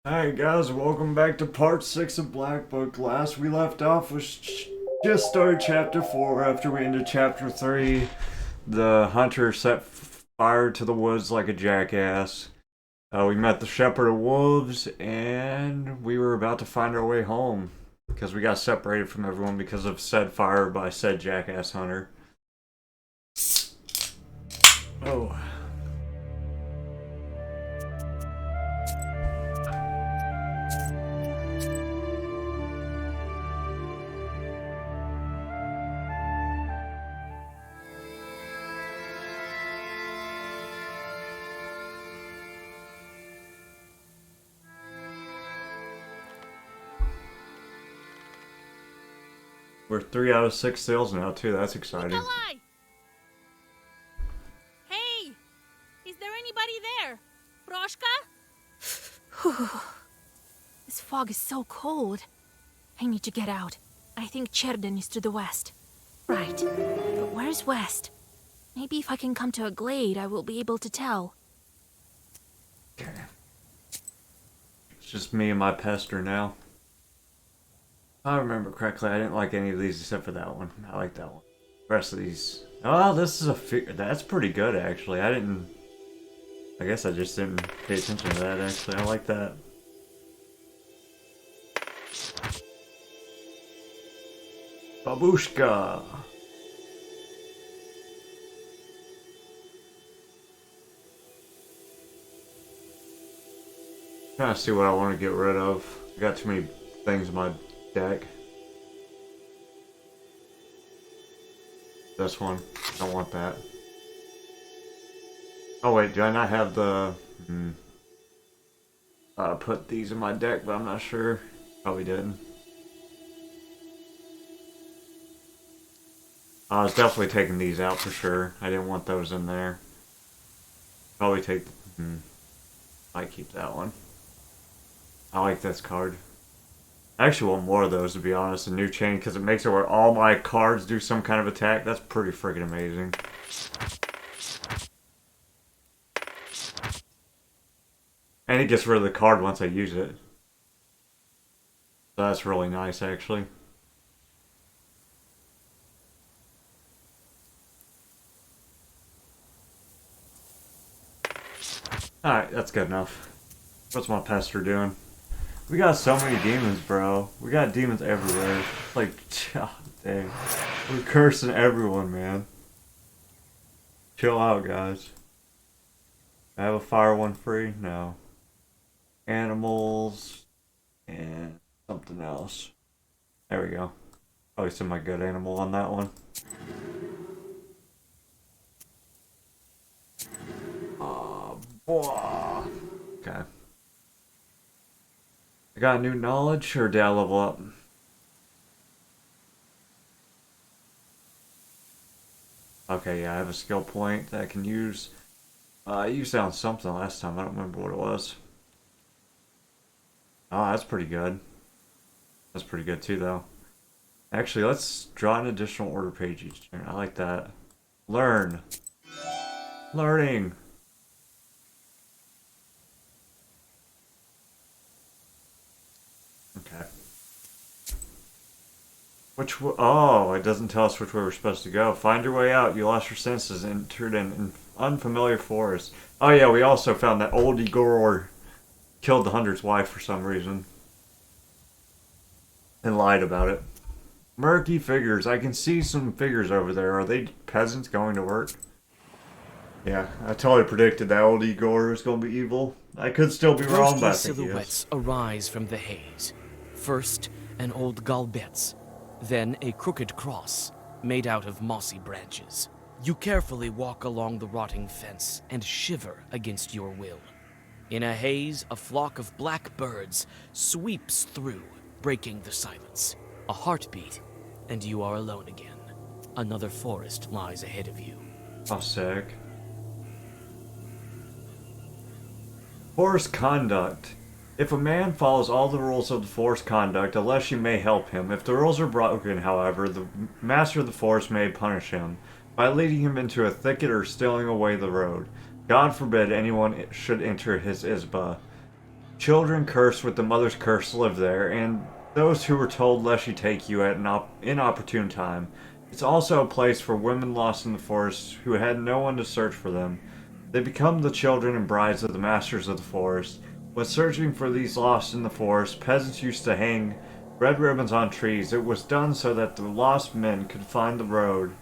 Alright guys, welcome back to part 6 of Black Book. Last we left off was just started chapter 4 after we ended chapter 3. The hunter set fire to the woods like a jackass. We met the shepherd of wolves and we were about to find our way home because we got separated from everyone because of said fire by said jackass hunter. Oh. We're 3 out of 6 sales now too, that's exciting. Nikolai! Hey! Is there anybody there? Broshka? This fog is so cold. I need to get out. I think Cherden is to the west. Right. But where's west? Maybe if I can come to a glade, I will be able to tell. Okay. It's just me and my pester now. If I remember correctly, I didn't like any of these except for that one. I like that one. The rest of these... Oh, this is a that's pretty good, actually. I guess I just didn't pay attention to that, actually. I like that. Babushka! Trying to see what I want to get rid of. I got too many things in my deck. This one. Don't want that. Oh wait, do I not have the... put these in my deck, but I'm not sure. Probably didn't. I was definitely taking these out for sure. I didn't want those in there. Probably take... I keep that one. I like this card. I actually want more of those, to be honest. A new chain, because it makes it where all my cards do some kind of attack. That's pretty freaking amazing. And it gets rid of the card once I use it. So that's really nice, actually. Alright, that's good enough. What's my pester doing? We got so many demons, bro. We got demons everywhere. Like, oh, dang. We're cursing everyone, man. Chill out, guys. I have a fire one free? No. Animals. And something else. There we go. Probably send my good animal on that one. Boah. Okay. I got new knowledge, or did I level up? Okay, yeah, I have a skill point that I can use. I used that on something last time, I don't remember what it was. Oh, that's pretty good. That's pretty good too, though. Actually, let's draw an additional order page each turn. I like that. Learn. Learning. Okay. Oh, it doesn't tell us which way we're supposed to go. Find your way out. You lost your senses and entered an unfamiliar forest. Oh yeah, we also found that old Igor killed the hunter's wife for some reason. And lied about it. Murky figures. I can see some figures over there. Are they peasants going to work? Yeah, I totally predicted that old Igor was going to be evil. I could still be wrong, but I think he is. Silhouettes arise from the haze. First, an old galbetz, then a crooked cross made out of mossy branches. You carefully walk along the rotting fence and shiver against your will. In a haze, a flock of black birds sweeps through, breaking the silence. A heartbeat, and you are alone again. Another forest lies ahead of you. Oh, sick. Forest conduct. If a man follows all the rules of the forest conduct, a Leshy may help him. If the rules are broken, however, the master of the forest may punish him by leading him into a thicket or stealing away the road. God forbid anyone should enter his isba. Children cursed with the mother's curse live there, and those who were told Leshy take you at an inopportune time. It's also a place for women lost in the forest who had no one to search for them. They become the children and brides of the masters of the forest. When searching for these lost in the forest, peasants used to hang red ribbons on trees. It was done so that the lost men could find the road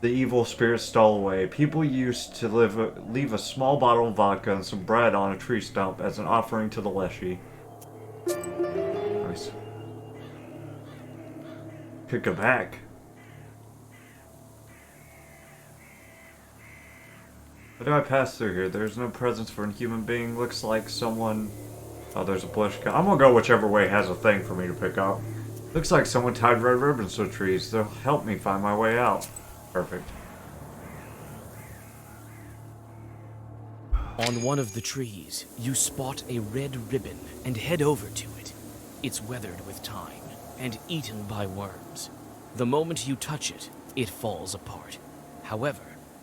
the evil spirits stole away. People used to leave a small bottle of vodka and some bread on a tree stump as an offering to the Leshy. Nice. Could go back. What do I pass through here? There's no presence for a human being. Looks like someone... Oh, there's a bush. I'm gonna go whichever way has a thing for me to pick up. Looks like someone tied red ribbons to the trees. They'll help me find my way out. Perfect. On one of the trees, you spot a red ribbon and head over to it. It's weathered with time and eaten by worms. The moment you touch it, it falls apart. However,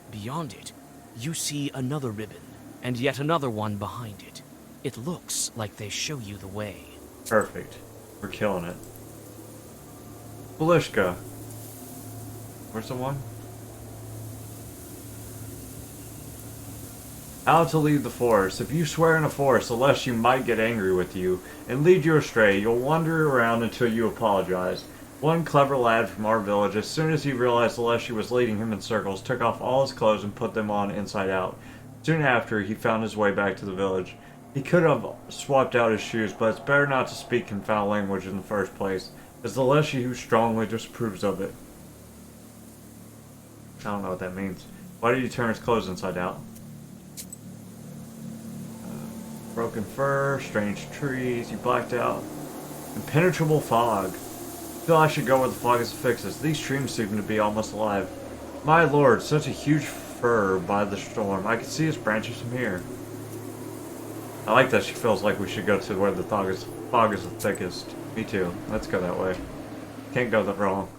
beyond it, you see another ribbon and yet another one behind it. It looks like they show you the way. Perfect. We're killing it. Belishka. Where's the one? How to leave the forest. If you swear in a forest, the Leshy might get angry with you and lead you astray. You'll wander around until you apologize. One clever lad from our village, as soon as he realized the Leshy was leading him in circles, took off all his clothes and put them on inside out. Soon after, he found his way back to the village. He could have swapped out his shoes, but it's better not to speak in foul language in the first place, as the Leshy who strongly disapproves of it. I don't know what that means. Why did he turn his clothes inside out? Broken fur, strange trees, you blacked out. Impenetrable fog. I feel I should go where the fog is to fix this. These streams seem to be almost alive. My lord, such a huge fur by the storm. I can see its branches from here. I like that she feels like we should go to where the fog is the thickest. Me too. Let's go that way. Can't go that wrong.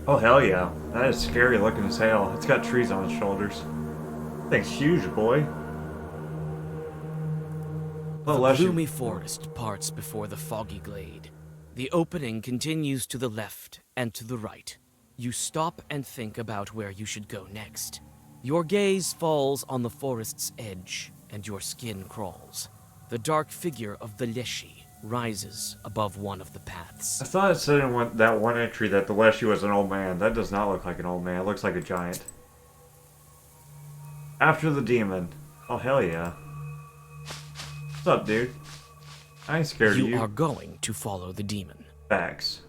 Oh hell yeah. That is scary looking as hell. It's got trees on its shoulders. Thing's huge, boy. The gloomy forest parts before the foggy glade. The opening continues to the left and to the right. You stop and think about where you should go next. Your gaze falls on the forest's edge, and your skin crawls. The dark figure of the Leshy rises above one of the paths. I thought it said in that one entry that the Leshy was an old man. That does not look like an old man. It looks like a giant. After the demon. Oh, hell yeah. What's up, dude? I ain't scared of you. You are going to follow the demon. Facts.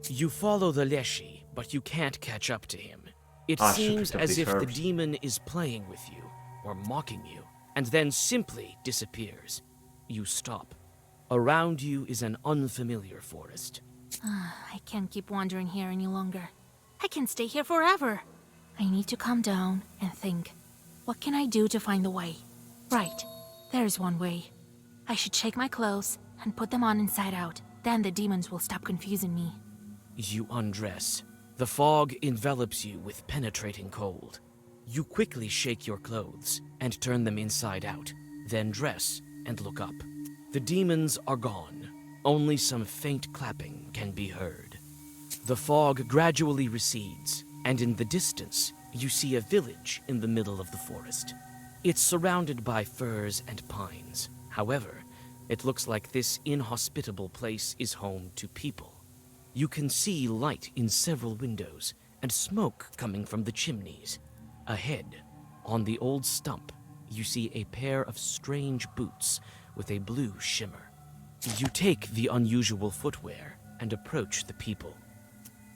You follow the Leshy, but you can't catch up to him. It I seems picked up as these if the herbs. demon is playing with you, or mocking you, and then simply disappears. You stop. Around you is an unfamiliar forest. I can't keep wandering here any longer. I can stay here forever. I need to calm down and think. What can I do to find the way? Right, there's one way. I should shake my clothes and put them on inside out. Then the demons will stop confusing me. You undress. The fog envelops you with penetrating cold. You quickly shake your clothes and turn them inside out, then dress and look up. The demons are gone. Only some faint clapping can be heard. The fog gradually recedes, and in the distance, you see a village in the middle of the forest. It's surrounded by firs and pines. However, it looks like this inhospitable place is home to people. You can see light in several windows and smoke coming from the chimneys. Ahead, on the old stump, you see a pair of strange boots with a blue shimmer. You take the unusual footwear and approach the people.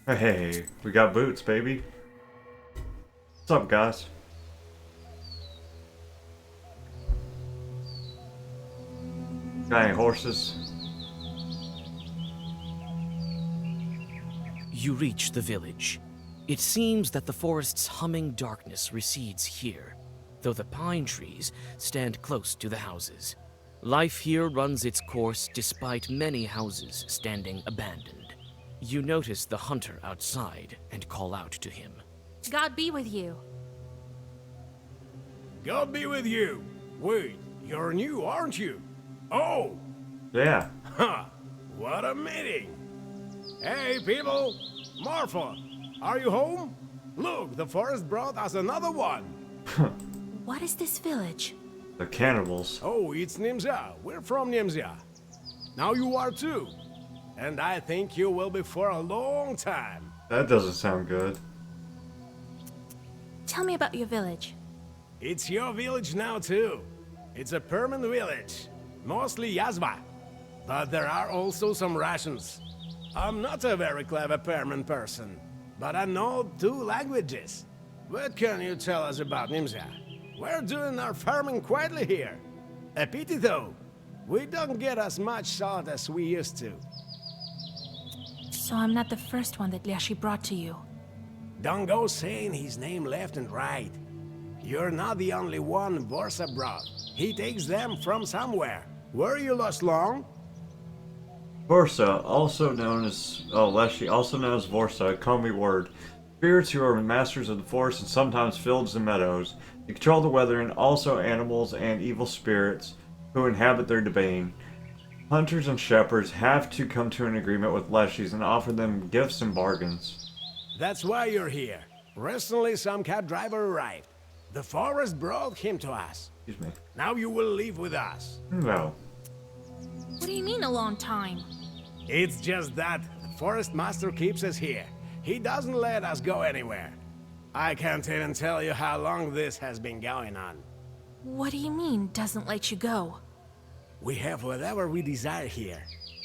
Hey, we got boots, baby. What's up, guys? Got any horses? You reach the village. It seems that the forest's humming darkness recedes here, though the pine trees stand close to the houses. Life here runs its course despite many houses standing abandoned. You notice the hunter outside and call out to him. God be with you. God be with you. Wait, you're new, aren't you? Oh, Yeah. huh. What a meeting. Hey, people. Marfa, are you home? Look, the forest brought us another one. What is this village? The cannibals. Oh, it's Nimza. We're from Nimza. Now you are too. And I think you will be for a long time. That doesn't sound good. Tell me about your village. It's your village now too. It's a permanent village. Mostly Yazba. But there are also some Russians. I'm not a very clever permanent person, but I know 2 languages. What can you tell us about Nimza? We're doing our farming quietly here. A pity though. We don't get as much salt as we used to. So I'm not the first one that Leshy brought to you. Don't go saying his name left and right. You're not the only one Borsa brought. He takes them from somewhere. Were you lost long? Vorsa, also known as Leshy, also known as Vorsa, a Komi word. Spirits who are masters of the forest and sometimes fields and meadows. They control the weather and also animals and evil spirits who inhabit their domain. Hunters and shepherds have to come to an agreement with Leshies and offer them gifts and bargains. That's why you're here. Recently, some cab driver arrived. The forest brought him to us. Excuse me. Now you will live with us. No. What do you mean a long time? It's just that the forest master keeps us here. He doesn't let us go anywhere. I can't even tell you how long this has been going on. What do you mean, doesn't let you go? We have whatever we desire here.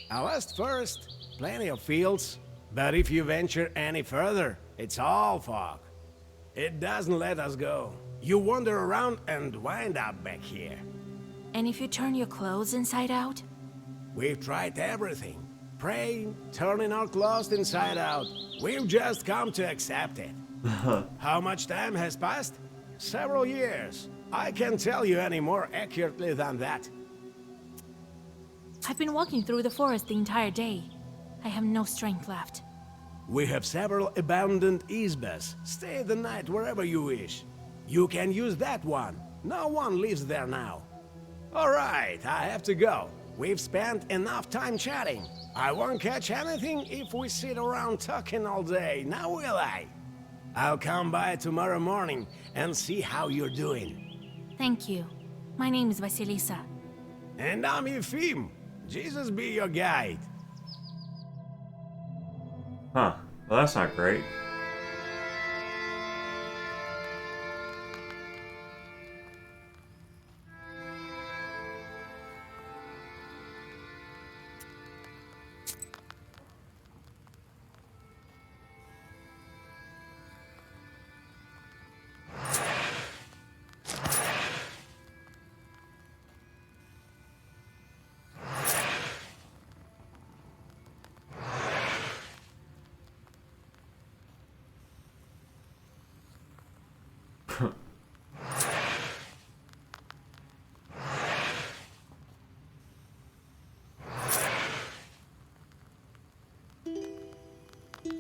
Our west forest, plenty of fields, but if you venture any further, it's all fog. It doesn't let us go. You wander around and wind up back here. And if you turn your clothes inside out? We've tried everything. Praying, turning our clothes inside out. We've just come to accept it. How much time has passed? Several years. I can't tell you any more accurately than that. I've been walking through the forest the entire day. I have no strength left. We have several abandoned izbas. Stay the night wherever you wish. You can use that one. No one lives there now. All right, I have to go. We've spent enough time chatting. I won't catch anything if we sit around talking all day, now will I? I'll come by tomorrow morning and see how you're doing. Thank you. My name is Vasilisa. And I'm Efim. Jesus be your guide. Huh. Well, that's not great.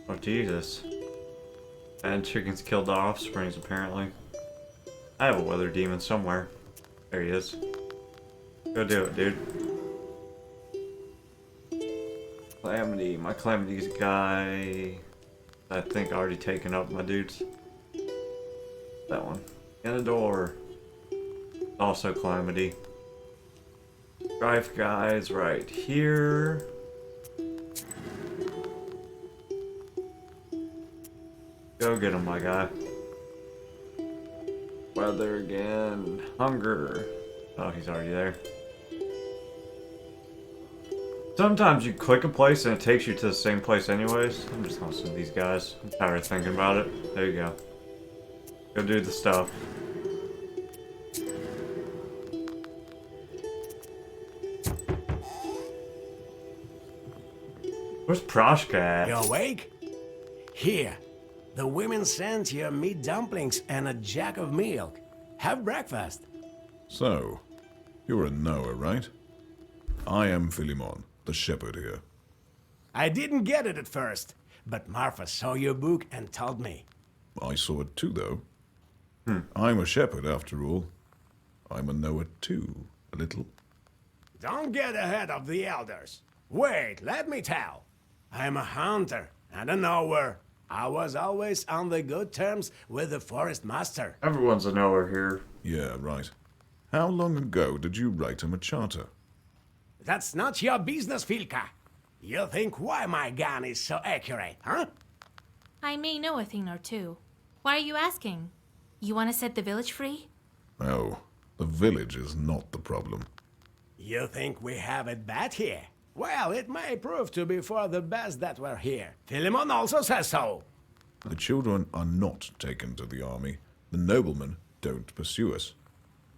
Oh, Jesus. And chickens killed the offsprings, apparently. I have a weather demon somewhere. There he is. Go do it, dude. Calamity. My Calamity's a guy I think already taken up my dudes. That one. In the door. Also Calamity. Strife guy's right here. Go get him, my guy. Weather again. Hunger. Oh, he's already there. Sometimes you click a place and it takes you to the same place anyways. I'm just gonna send these guys. I'm tired of thinking about it. There you go. Go do the stuff. Where's Proshka at? You awake? Here. The women sent you meat dumplings and a jug of milk. Have breakfast. So, you're a Noah, right? I am Philemon, the shepherd here. I didn't get it at first, but Marfa saw your book and told me. I saw it too, though. I'm a shepherd, after all. I'm a knower too, a little. Don't get ahead of the elders. Wait, let me tell. I'm a hunter and a knower. I was always on the good terms with the forest master. Everyone's a knower here. Yeah, right. How long ago did you write him a charter? That's not your business, Filka. You think why my gun is so accurate, huh? I may know a thing or two. Why are you asking? You want to set the village free? Oh, the village is not the problem. You think we have it bad here? Well, it may prove to be for the best that we're here. Philemon also says so. The children are not taken to the army. The noblemen don't pursue us.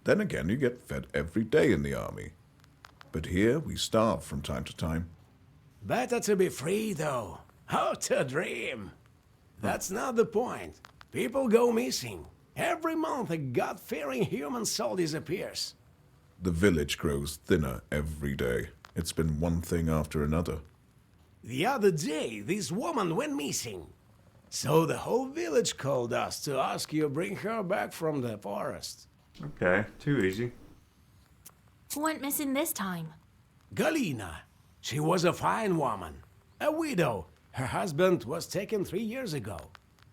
Then again, you get fed every day in the army. But here we starve from time to time. Better to be free, though. How to dream. That's not the point. People go missing. Every month a God-fearing human soul disappears. The village grows thinner every day. It's been one thing after another. The other day, this woman went missing. So the whole village called us to ask you bring her back from the forest. Okay, too easy. Who went missing this time? Galina. She was a fine woman. A widow. Her husband was taken 3 years ago.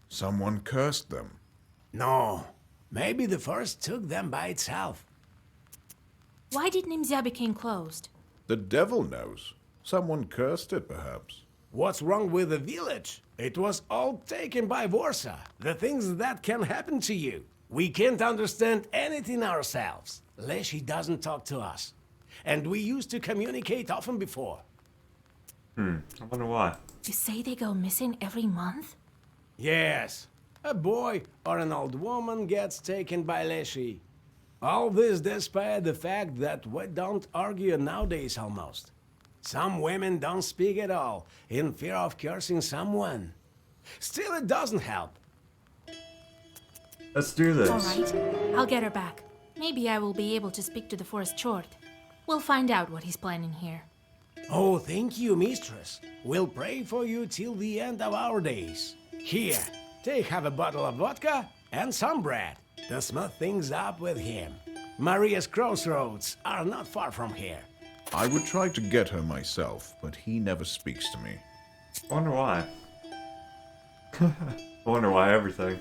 Someone cursed them. No. Maybe the forest took them by itself. Why did Nimzia become closed? The devil knows. Someone cursed it, perhaps. What's wrong with the village? It was all taken by Vorsa. The things that can happen to you. We can't understand anything ourselves. Leshy doesn't talk to us. And we used to communicate often before. I wonder why. You say they go missing every month? Yes. A boy or an old woman gets taken by Leshy. All this despite the fact that we don't argue nowadays almost. Some women don't speak at all, in fear of cursing someone. Still, it doesn't help. Let's do this. All right, I'll get her back. Maybe I will be able to speak to the forest chort. We'll find out what he's planning here. Oh, thank you, mistress. We'll pray for you till the end of our days. Here, have a bottle of vodka and some bread to smooth things up with him. Maria's crossroads are not far from here. I would try to get her myself, but he never speaks to me. I wonder why. I wonder why everything.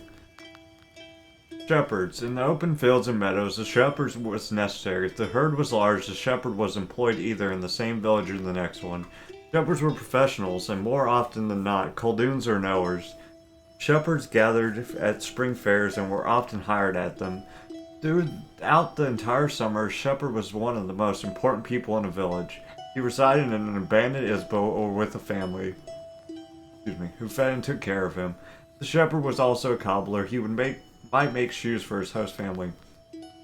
Shepherds. In the open fields and meadows, the shepherd was necessary. If the herd was large, the shepherd was employed either in the same village or the next one. Shepherds were professionals, and more often than not, coldoons or knowers. Shepherds gathered at spring fairs and were often hired at them. Throughout the entire summer, a shepherd was one of the most important people in a village. He resided in an abandoned isbo or with a family, who fed and took care of him. The shepherd was also a cobbler. He might make shoes for his host family,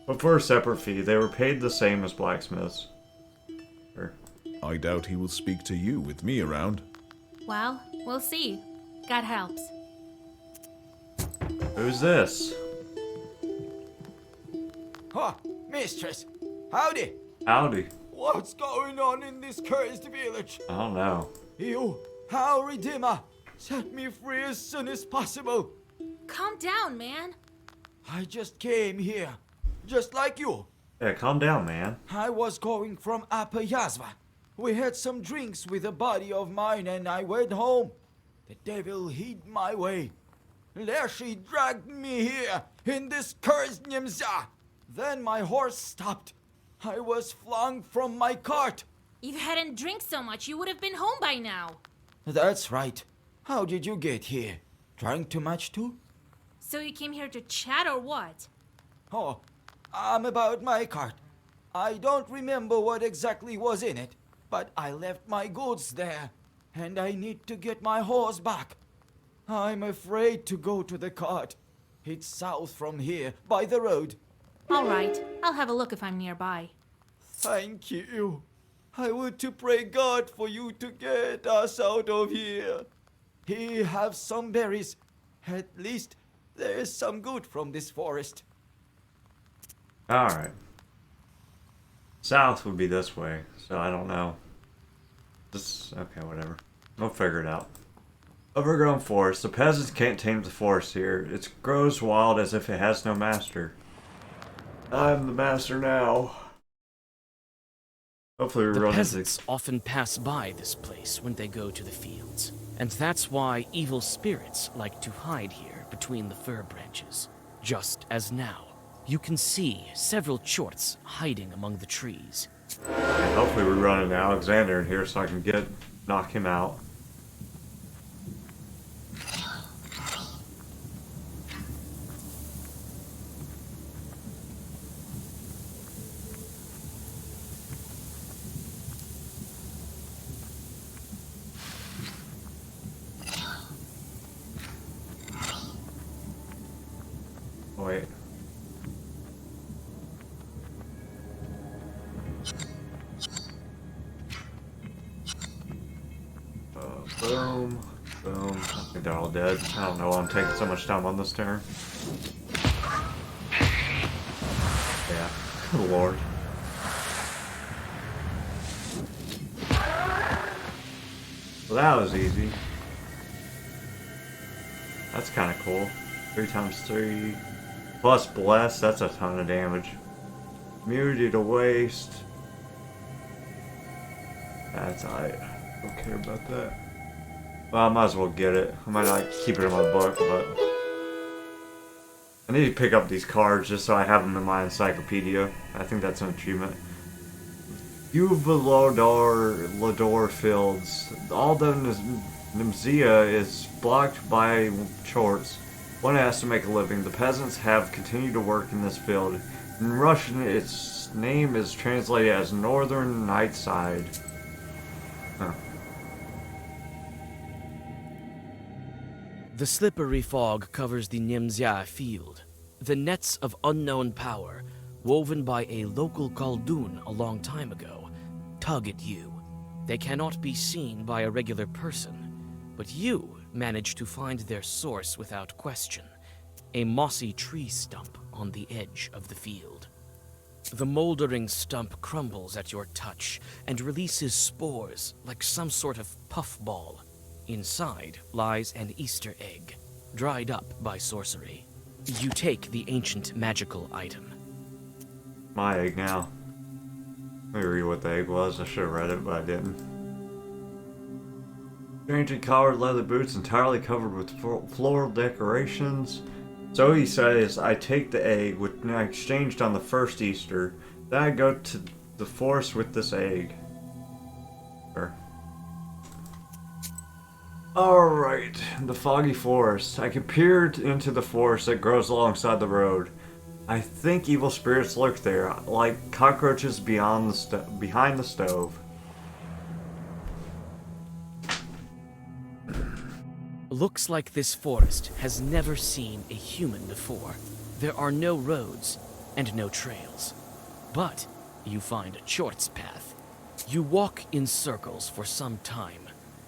but for a separate fee. They were paid the same as blacksmiths. I doubt he will speak to you with me around. Well, we'll see. God helps. Who's this? Huh, mistress. Howdy. Howdy. What's going on in this cursed village? I don't know. You, our Redeemer, set me free as soon as possible. Calm down, man. I just came here, just like you. Yeah, calm down, man. I was going from Upper Yazva. We had some drinks with a buddy of mine and I went home. The devil hid my way. Leshy dragged me here in this cursed Nimza. Then my horse stopped. I was flung from my cart. If you hadn't drank so much, you would have been home by now. That's right. How did you get here? Drank too much too? So you came here to chat or what? Oh, about my cart. I don't remember what exactly was in it, but I left my goods there, and I need to get my horse back. I'm afraid to go to the cart. It's south from here, by the road. All right, I'll have a look if I'm nearby. Thank you. I would to pray God for you to get us out of here. He have some berries. At least there's some good from this forest. Alright. South would be this way, so I don't know. Okay, whatever. We'll figure it out. Overgrown forest. The peasants can't tame the forest here. It grows wild as if it has no master. I'm the master now. Hopefully we The run peasants often pass by this place when they go to the fields, and that's why evil spirits like to hide here between the fir branches. Just as now, you can see several chorts hiding among the trees. And hopefully we run into Alexander in here so I can knock him out. Wait. Boom. Boom. I think they're all dead. I don't know why I'm taking so much time on this turn. Yeah. Good lord. Well, that was easy. That's kind of cool. 3 times 3. Plus bless, that's a ton of damage. Immunity to waste. That's alright. Don't care about that. Well, I might as well get it. I might not keep it in my book, but I need to pick up these cards just so I have them in my encyclopedia. I think that's an achievement. Lador fields. All the Amnesia is blocked by chorts. One has to make a living. The peasants have continued to work in this field. In Russian, its name is translated as Northern Nightside. Huh. The slippery fog covers the Amnesia field. The nets of unknown power, woven by a local Khaldun a long time ago, tug at you. They cannot be seen by a regular person, but you manage to find their source without question. A mossy tree stump on the edge of the field. The moldering stump crumbles at your touch and releases spores like some sort of puffball. Inside lies an Easter egg, dried up by sorcery. You take the ancient magical item. My egg now. Let me read what the egg was. I should have read it, but I didn't. Strangely colored leather boots entirely covered with floral decorations. So he says, I take the egg, which I exchanged on the first Easter. Then I go to the forest with this egg. Sure. Alright, the foggy forest. I can peer into the forest that grows alongside the road. I think evil spirits lurk there, like cockroaches behind the stove. Looks like this forest has never seen a human before. There are no roads and no trails. But you find a Chort's path. You walk in circles for some time,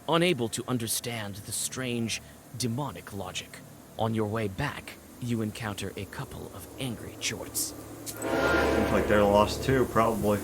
unable to understand the strange, demonic logic. On your way back, you encounter a couple of angry Chorts. Seems like they're lost too, probably.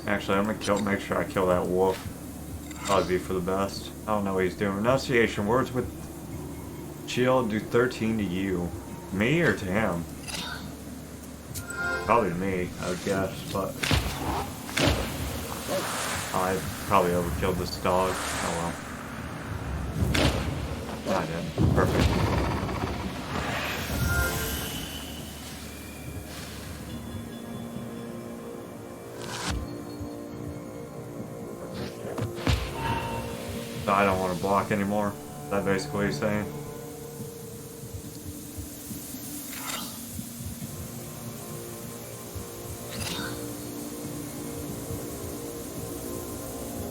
Actually, I'm gonna make sure I kill that wolf. Probably be for the best. I don't know what he's doing. Renunciation. Words with chill do 13 to you. Me or to him? Probably to me, I would guess, but I probably overkilled this dog. Oh well. I didn't. Perfect. I don't want to block anymore. Is that basically what he's saying?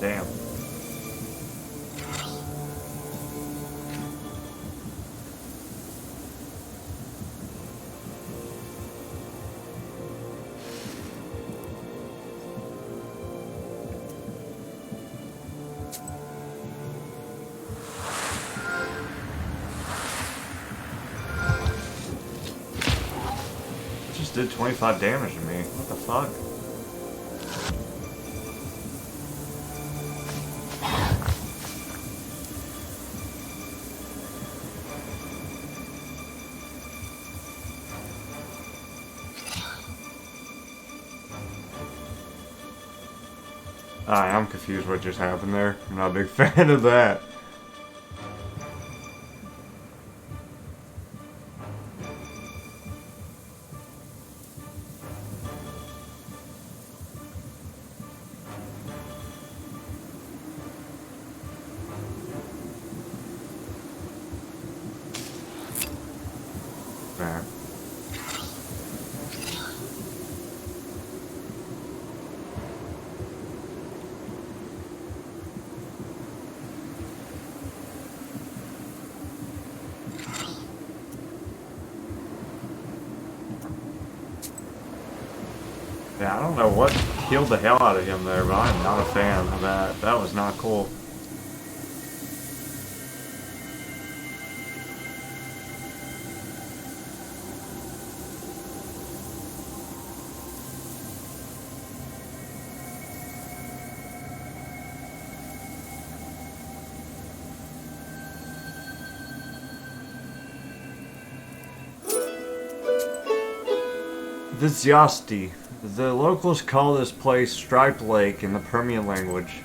Damn. did 25 damage to me. What the fuck? I'm confused what just happened there. I'm not a big fan of that. Man. Yeah, I don't know what killed the hell out of him there, but I'm not a fan of that. That was not cool. Vizyasti. The locals call this place Striped Lake in the Permian language.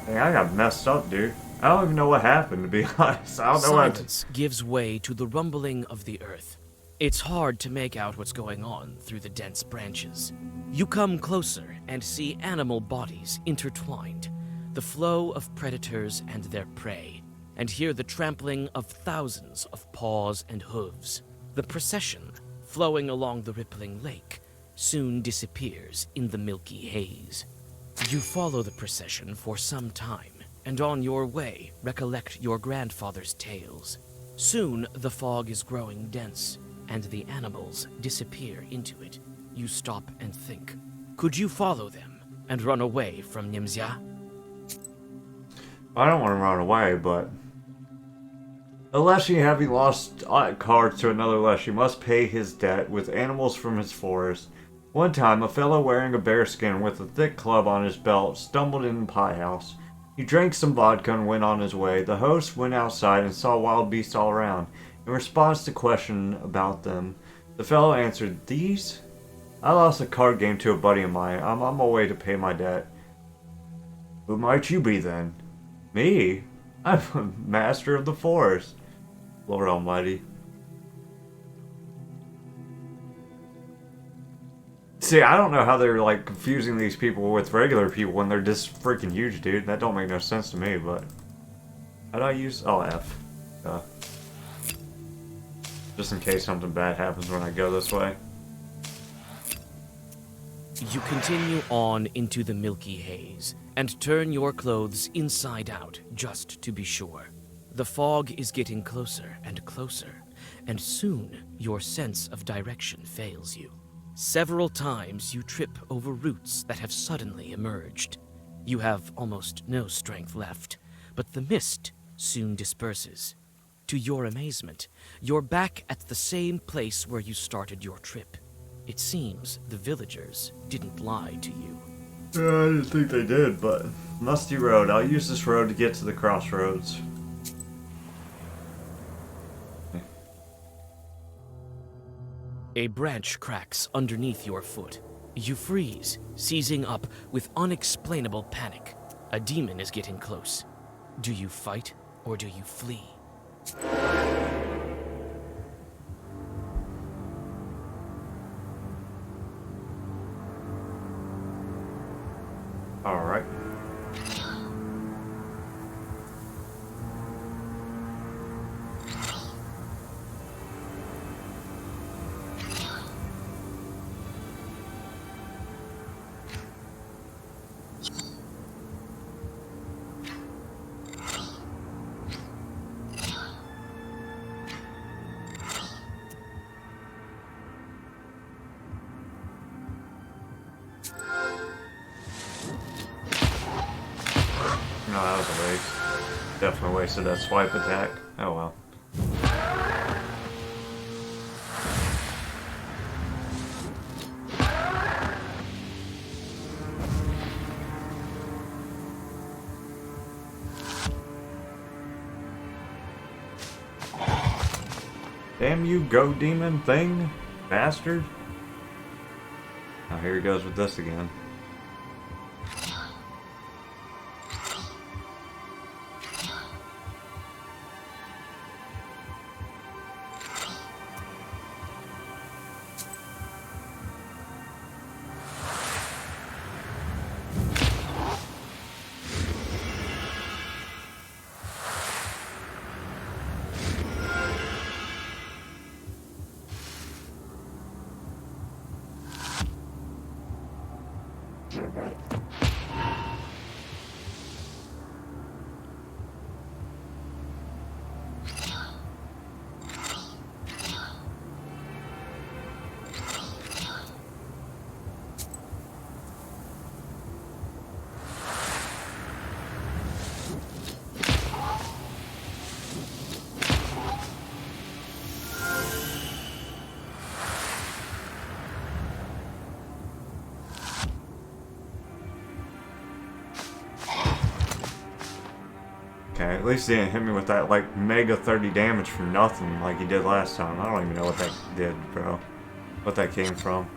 Hey, I got messed up, dude. I don't even know what happened, to be honest. I don't know what. Silence gives way to the rumbling of the earth. It's hard to make out what's going on through the dense branches. You come closer and see animal bodies intertwined, the flow of predators and their prey, and hear the trampling of thousands of paws and hooves. The procession, flowing along the rippling lake, soon disappears in the milky haze. You follow the procession for some time, and on your way recollect your grandfather's tales. Soon the fog is growing dense, and the animals disappear into it. You stop and think. Could you follow them and run away from Amnesia? I don't want to run away, but a Leshy having lost cards to another Leshy must pay his debt with animals from his forest. One time, a fellow wearing a bearskin with a thick club on his belt stumbled in the pie house. He drank some vodka and went on his way. The host went outside and saw wild beasts all around. In response to question about them, the fellow answered, "These? I lost a card game to a buddy of mine. I'm on my way to pay my debt." "Who might you be then?" "Me? I'm a master of the forest." Lord Almighty. See, I don't know how they're like confusing these people with regular people when they're this freaking huge, dude. That don't make no sense to me, but how do I use F? Just in case something bad happens when I go this way. You continue on into the milky haze and turn your clothes inside out just to be sure. The fog is getting closer and closer, and soon your sense of direction fails you. Several times you trip over roots that have suddenly emerged. You have almost no strength left, but the mist soon disperses. To your amazement, you're back at the same place where you started your trip. It seems the villagers didn't lie to you. I didn't think they did, but musty road. I'll use this road to get to the crossroads. A branch cracks underneath your foot. You freeze, seizing up with unexplainable panic. A demon is getting close. Do you fight or do you flee? All right. No, that was a waste. Definitely wasted that swipe attack. Oh well. Damn you, go demon thing, bastard. Now here he goes with this again. Okay, at least he didn't hit me with that, like, mega 30 damage from nothing like he did last time. I don't even know what that did, bro. What that came from.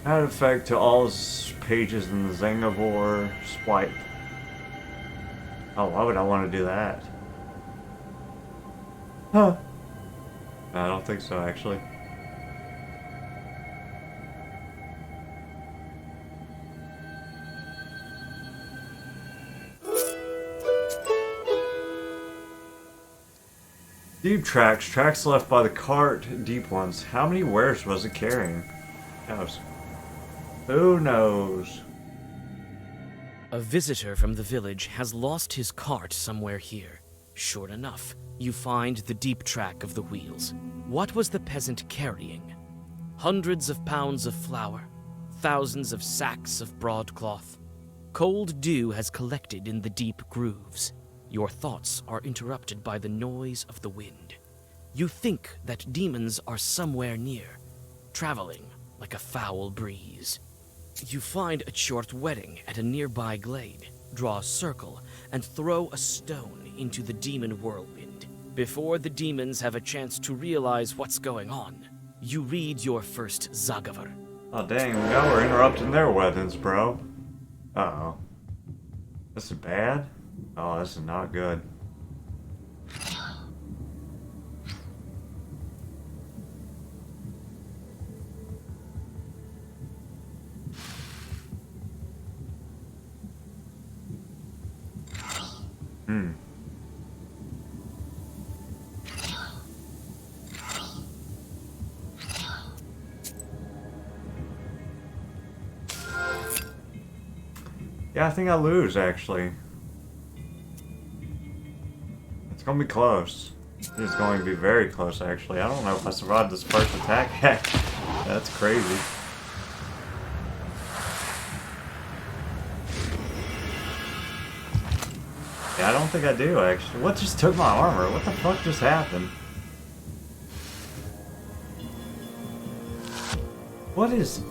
Add effect to all pages in the Zangavor swipe. Oh, why would I want to do that? Huh. No, I don't think so, actually. Deep tracks. Tracks left by the cart. Deep ones. How many wares was it carrying? Who knows? A visitor from the village has lost his cart somewhere here. Sure enough, you find the deep track of the wheels. What was the peasant carrying? Hundreds of pounds of flour, thousands of sacks of broadcloth. Cold dew has collected in the deep grooves. Your thoughts are interrupted by the noise of the wind. You think that demons are somewhere near, traveling like a foul breeze. You find a short wedding at a nearby glade, draw a circle, and throw a stone into the demon whirlwind. Before the demons have a chance to realize what's going on, you read your first Zagavar. Oh dang, now we're interrupting their weddings, bro. Uh-oh. This is bad? Oh, this is not good. Yeah, I think I lose, actually. It's gonna be close. It's going to be very close, actually. I don't know if I survived this first attack. Heck, that's crazy. Yeah, I don't think I do, actually. What just took my armor? What the fuck just happened? What is...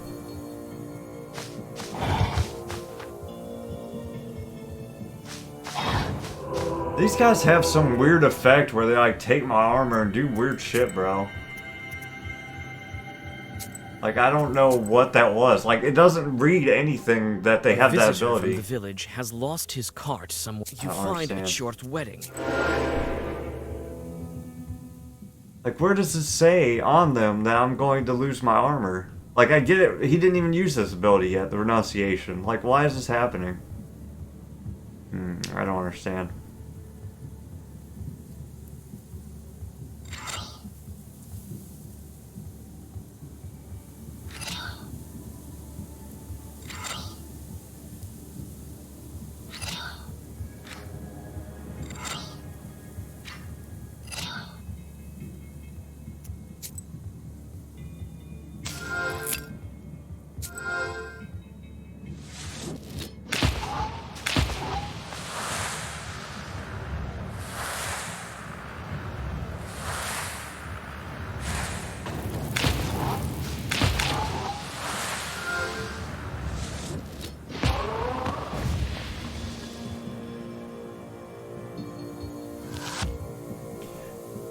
These guys have some weird effect where they like take my armor and do weird shit, bro. Like, I don't know what that was. Like, it doesn't read anything that they have that ability. From the village has lost his cart somewhere. You find a short wedding. Like, where does it say on them that I'm going to lose my armor? Like, I get it. He didn't even use this ability yet, the renunciation. Like, why is this happening? I don't understand.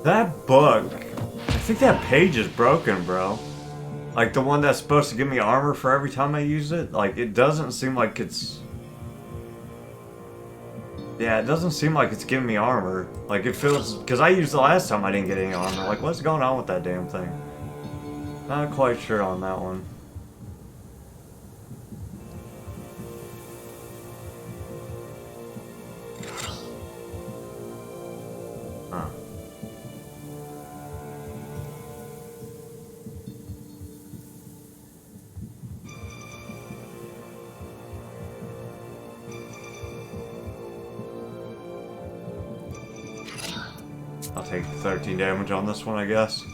That book, I think that page is broken, bro. Like the one that's supposed to give me armor for every time I use it. Like it doesn't seem like it's... Yeah, it doesn't seem like it's giving me armor. Like it feels... Because I used the last time I didn't get any armor. Like what's going on with that damn thing? Not quite sure on that one. Huh. I'll take 13 damage on this one, I guess.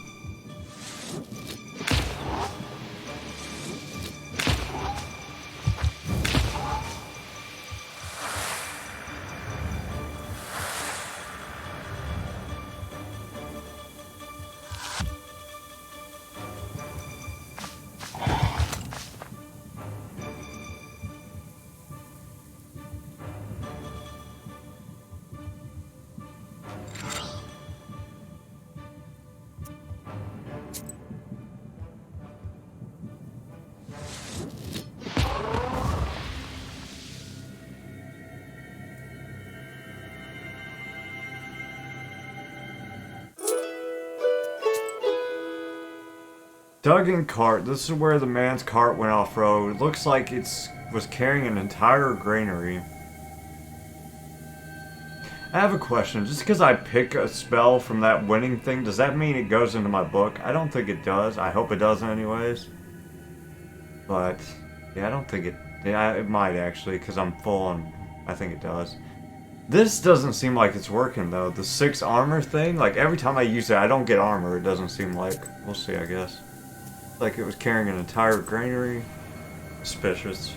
Duggan cart. This is where the man's cart went off-road. It looks like it was carrying an entire granary. I have a question. Just because I pick a spell from that winning thing, does that mean it goes into my book? I don't think it does. I hope it doesn't anyways. But, yeah, I don't think it... Yeah, it might actually, because I'm full on... I think it does. This doesn't seem like it's working, though. The 6 armor thing, like, every time I use it, I don't get armor, it doesn't seem like. We'll see, I guess. Like it was carrying an entire granary. Suspicious.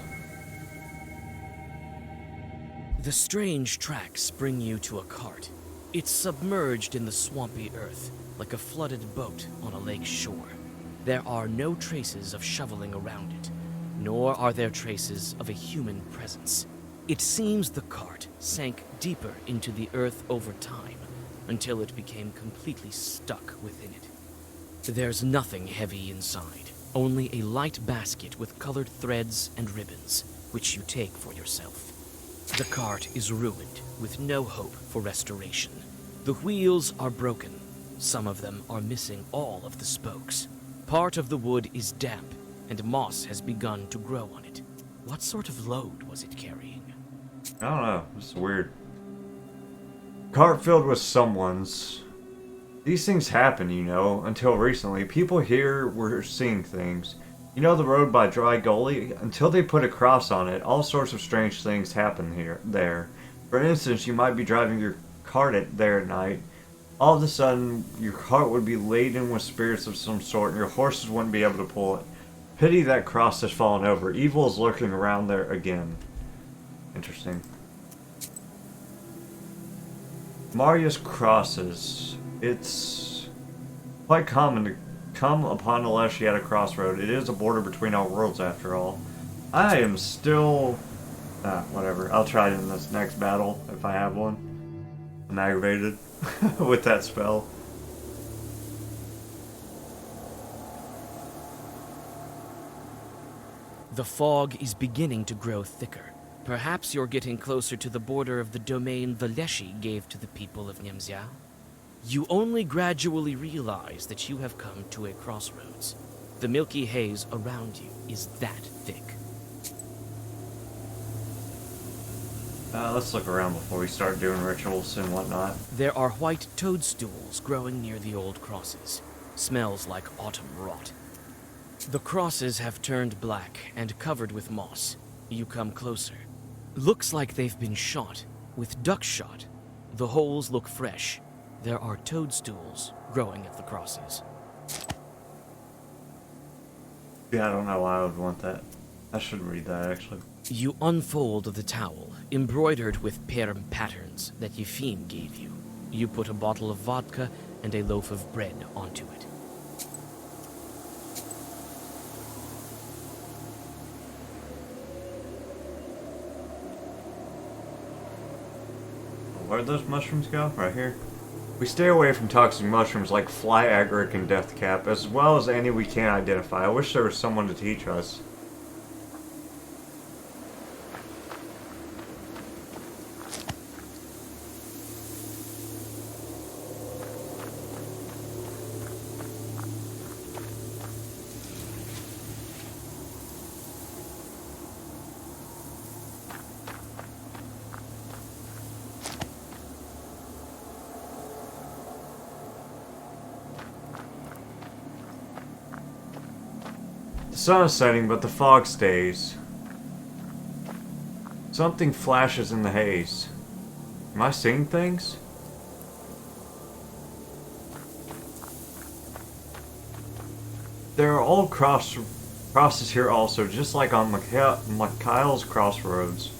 The strange tracks bring you to a cart. It's submerged in the swampy earth, like a flooded boat on a lake shore. There are no traces of shoveling around it, nor are there traces of a human presence. It seems the cart sank deeper into the earth over time, until it became completely stuck within it. There's nothing heavy inside, only a light basket with colored threads and ribbons, which you take for yourself. The cart is ruined, with no hope for restoration. The wheels are broken. Some of them are missing all of the spokes. Part of the wood is damp, and moss has begun to grow on it. What sort of load was it carrying? I don't know. It's weird. Cart filled with someone's. These things happen, you know, until recently. People here were seeing things. You know the road by Dry Gully? Until they put a cross on it, all sorts of strange things happen there. For instance, you might be driving your cart there at night. All of a sudden, your cart would be laden with spirits of some sort, and your horses wouldn't be able to pull it. Pity that cross has fallen over. Evil is lurking around there again. Interesting. Marius crosses. It's quite common to come upon a Leshy at a crossroad. It is a border between our worlds, after all. I am still... whatever. I'll try it in this next battle, if I have one. I'm aggravated with that spell. The fog is beginning to grow thicker. Perhaps you're getting closer to the border of the domain the Leshy gave to the people of Amnesia. You only gradually realize that you have come to a crossroads. The milky haze around you is that thick. Let's look around before we start doing rituals and whatnot. There are white toadstools growing near the old crosses. Smells like autumn rot. The crosses have turned black and covered with moss. You come closer. Looks like they've been shot, with duckshot. The holes look fresh. There are toadstools growing at the crosses. Yeah, I don't know why I would want that. I should read that, actually. You unfold the towel, embroidered with perm patterns that Yefim gave you. You put a bottle of vodka and a loaf of bread onto it. Where'd those mushrooms go? Right here? We stay away from toxic mushrooms like fly agaric and deathcap, as well as any we can't identify. I wish there was someone to teach us. The sun is setting, but the fog stays. Something flashes in the haze. Am I seeing things? There are old crosses here also, just like on Mikhail's crossroads.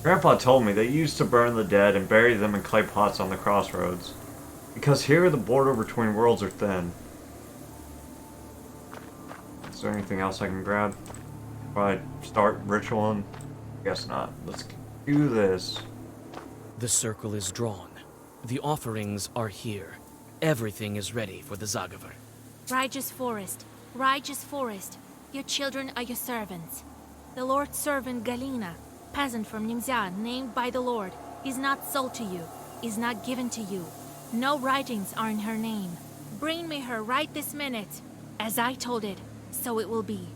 Grandpa told me they used to burn the dead and bury them in clay pots on the crossroads, because here the border between worlds are thin. Is there anything else I can grab before I start ritualing? Guess not. Let's do this. The circle is drawn. The offerings are here. Everything is ready for the Zagavar. Righteous forest. Your children are your servants. The Lord's servant Galina, peasant from Nimzia, named by the Lord, is not sold to you, is not given to you. No writings are in her name. Bring me her right this minute. As I told it, so it will be.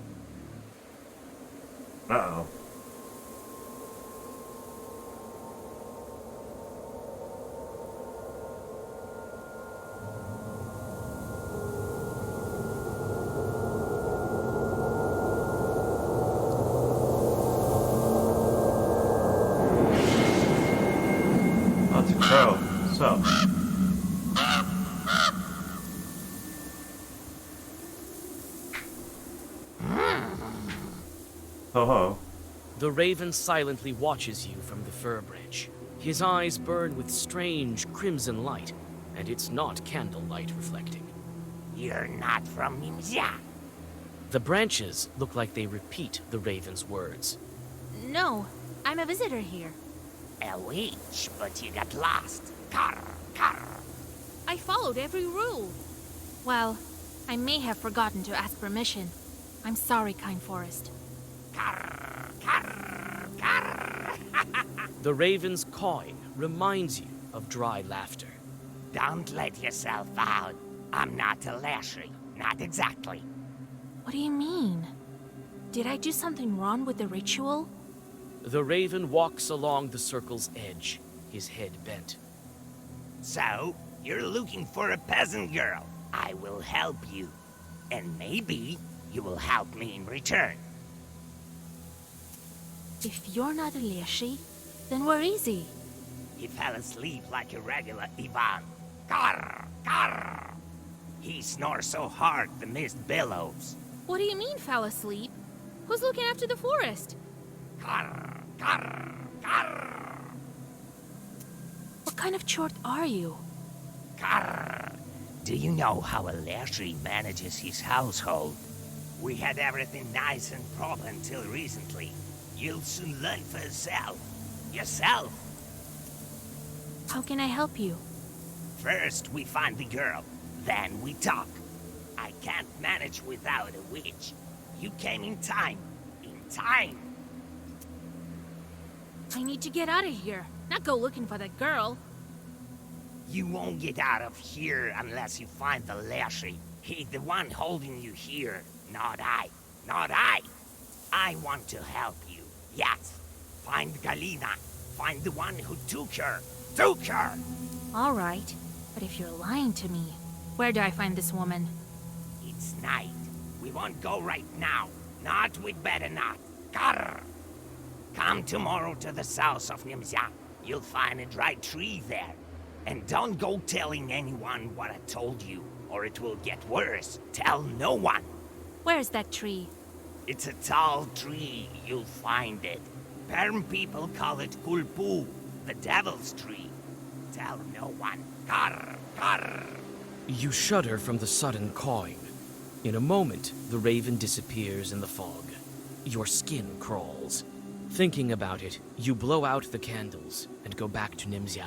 Uh-oh. That's a crow. What's up? Ho-ho. The raven silently watches you from the fir branch. His eyes burn with strange crimson light, and it's not candlelight reflecting. You're not from Nimzia. The branches look like they repeat the raven's words. No, I'm a visitor here. A witch, but you got lost. Carr, carr. I followed every rule. Well, I may have forgotten to ask permission. I'm sorry, Kind Forest. Carr, carr, carr. The raven's cawing reminds you of dry laughter. Don't let yourself out. I'm not a Leshy. Not exactly. What do you mean? Did I do something wrong with the ritual? The raven walks along the circle's edge, his head bent. So, you're looking for a peasant girl. I will help you. And maybe you will help me in return. If you're not a Leshy, then where is he? He fell asleep like a regular Ivan. Carr, carr. He snores so hard the mist billows. What do you mean, fell asleep? Who's looking after the forest? Carr, carr, carr. What kind of chort are you? Carr. Do you know how a Leshy manages his household? We had everything nice and proper until recently. You'll soon learn for yourself. Yourself. How can I help you? First, we find the girl. Then we talk. I can't manage without a witch. You came in time. In time. I need to get out of here, not go looking for that girl. You won't get out of here unless you find the Leshy. He's the one holding you here, not I. Not I. I want to help you. Yes. Find Galina. Find the one who took her. Took her! All right, but if you're lying to me, where do I find this woman? It's night. We won't go right now. Not, we'd better not. Grr. Come tomorrow to the south of Nimzia. You'll find a dry tree there. And don't go telling anyone what I told you, or it will get worse. Tell no one. Where's that tree? It's a tall tree. You'll find it. Perm people call it Kulpu, the devil's tree. Tell no one. Grr, grr. You shudder from the sudden cawing. In a moment, the raven disappears in the fog. Your skin crawls. Thinking about it, you blow out the candles and go back to Nimzia.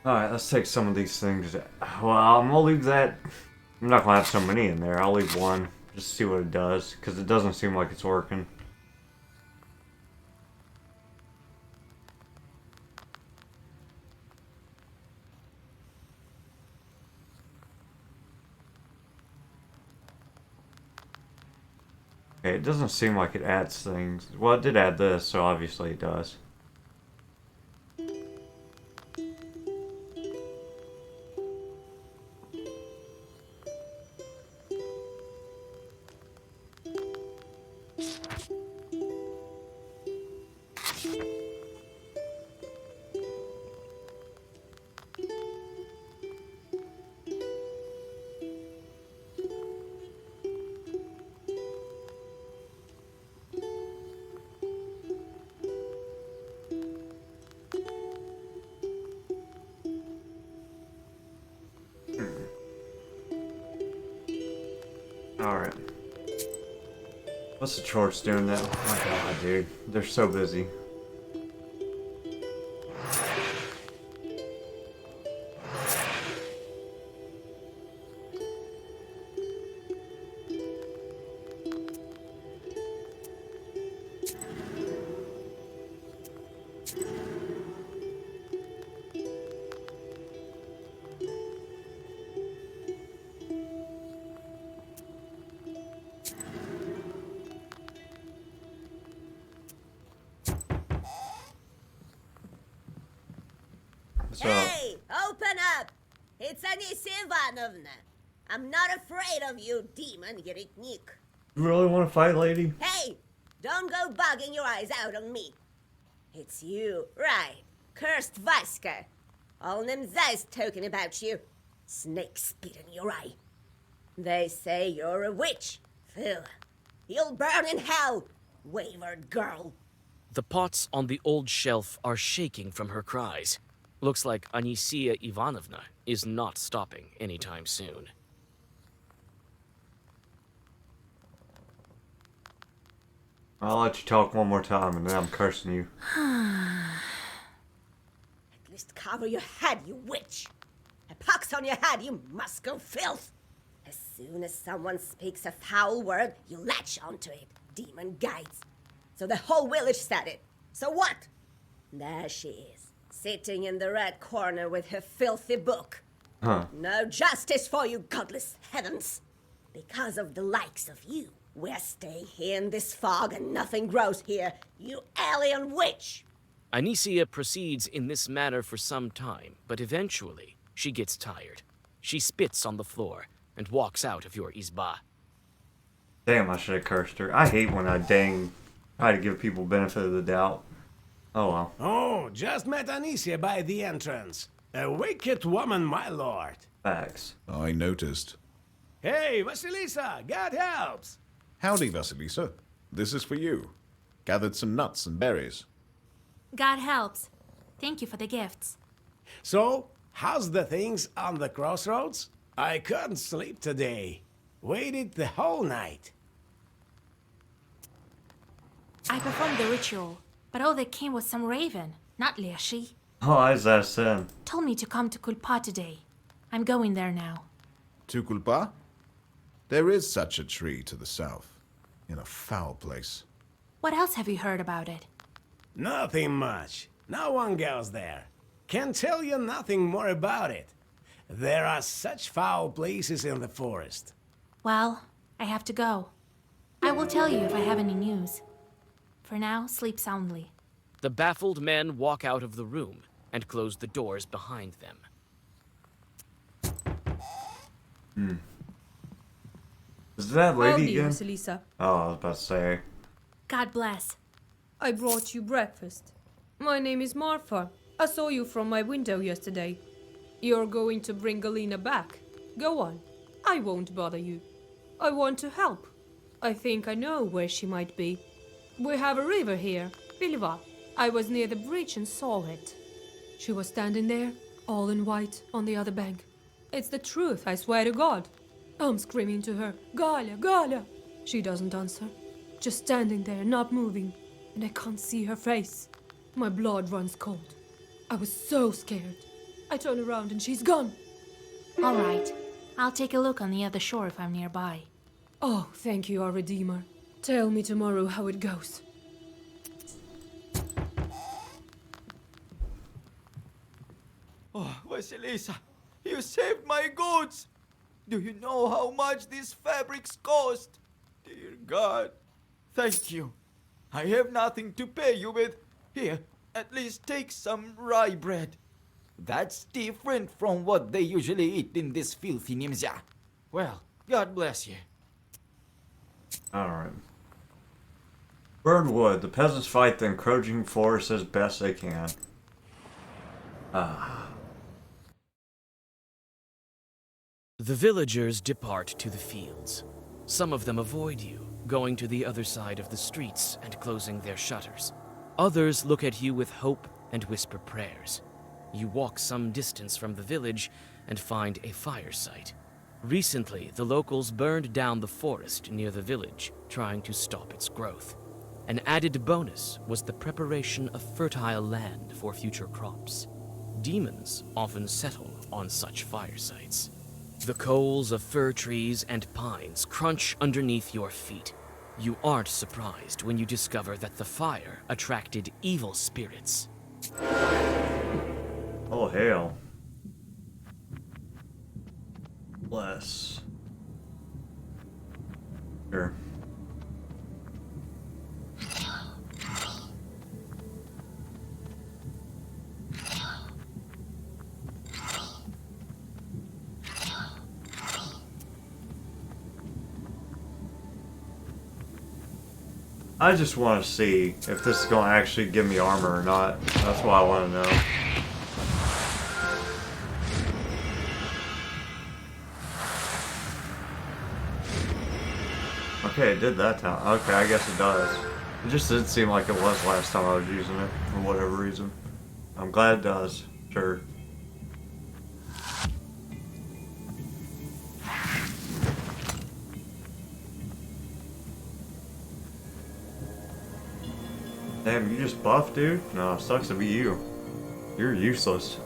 Alright, let's take some of these things. Well, I'm gonna leave that. I'm not gonna have so many in there. I'll leave one. Just to see what it does. Because it doesn't seem like it's working. Okay, it doesn't seem like it adds things. Well, it did add this, so obviously it does. Alright. What's the chores doing now? Oh my god, dude. They're so busy. So, Hey, open up! It's Amnesia Ivanovna. I'm not afraid of you, demon Yeretnik. you really want to fight, lady? Hey, don't go bugging your eyes out on me. It's you, right? Cursed Vaska. All Nimza is talking about you. Snake spit in your eye. They say you're a witch. Phil, you'll burn in hell, wayward girl. The pots on the old shelf are shaking from her cries. Looks like Amnesia Ivanovna is not stopping anytime soon. I'll let you talk one more time and then I'm cursing you. At least cover your head, you witch. A pox on your head, you Moscow filth. As soon as someone speaks a foul word, you latch onto it, demon guides. So the whole village said it. So what? There she is, sitting in the red corner with her filthy book. Huh. No justice for you, godless heavens. Because of the likes of you, we're staying here in this fog and nothing grows here, you alien witch. Amnesia proceeds in this manner for some time, but eventually she gets tired. She spits on the floor and walks out of your izba. Damn, I should have cursed her. I hate when I try to give people benefit of the doubt. Oh well. Oh, just met Amnesia by the entrance. A wicked woman, my lord. Facts. I noticed. Hey, Vasilisa, God helps. Howdy, Vasilisa. This is for you. Gathered some nuts and berries. God helps. Thank you for the gifts. So, how's the things on the crossroads? I couldn't sleep today. Waited the whole night. I performed the ritual, but all that came was some raven, not Leshy. Oh, is that a sin? Told me to come to Kulpa today. I'm going there now. To Kulpa? There is such a tree to the south, in a foul place. What else have you heard about it? Nothing much. No one goes there. Can tell you nothing more about it. There are such foul places in the forest. Well, I have to go. I will tell you if I have any news. For now, sleep soundly. The baffled men walk out of the room and close the doors behind them. Is that lady Howdy, again? Vasilisa. Oh, I was about to say. God bless. I brought you breakfast. My name is Marfa. I saw you from my window yesterday. You're going to bring Galina back. Go on. I won't bother you. I want to help. I think I know where she might be. We have a river here, Pilva. I was near the bridge and saw it. She was standing there, all in white, on the other bank. It's the truth, I swear to God. I'm screaming to her, Galia, Galia! She doesn't answer. Just standing there, not moving. And I can't see her face. My blood runs cold. I was so scared. I turn around and she's gone. All right. I'll take a look on the other shore if I'm nearby. Oh, thank you, our Redeemer. Tell me tomorrow how it goes. Oh, Vasilisa, you saved my goods! Do you know how much these fabrics cost? Dear God, thank you. I have nothing to pay you with. Here, at least take some rye bread. That's different from what they usually eat in this filthy Nimzia. Well, God bless you. Alright. Burned wood. The peasants fight the encroaching forest as best they can. The villagers depart to the fields. Some of them avoid you, going to the other side of the streets and closing their shutters. Others look at you with hope and whisper prayers. You walk some distance from the village and find a fire site. Recently, the locals burned down the forest near the village, trying to stop its growth. An added bonus was the preparation of fertile land for future crops. Demons often settle on such fire sites. The coals of fir trees and pines crunch underneath your feet. You aren't surprised when you discover that the fire attracted evil spirits. Oh, hail. Bless. Sure. I just want to see if this is going to actually give me armor or not. That's what I want to know. Okay, it did that time. Okay, I guess it does. It just didn't seem like it was last time I was using it, for whatever reason. I'm glad it does. Sure. Damn, you just buffed, dude? No, sucks to be you. You're useless.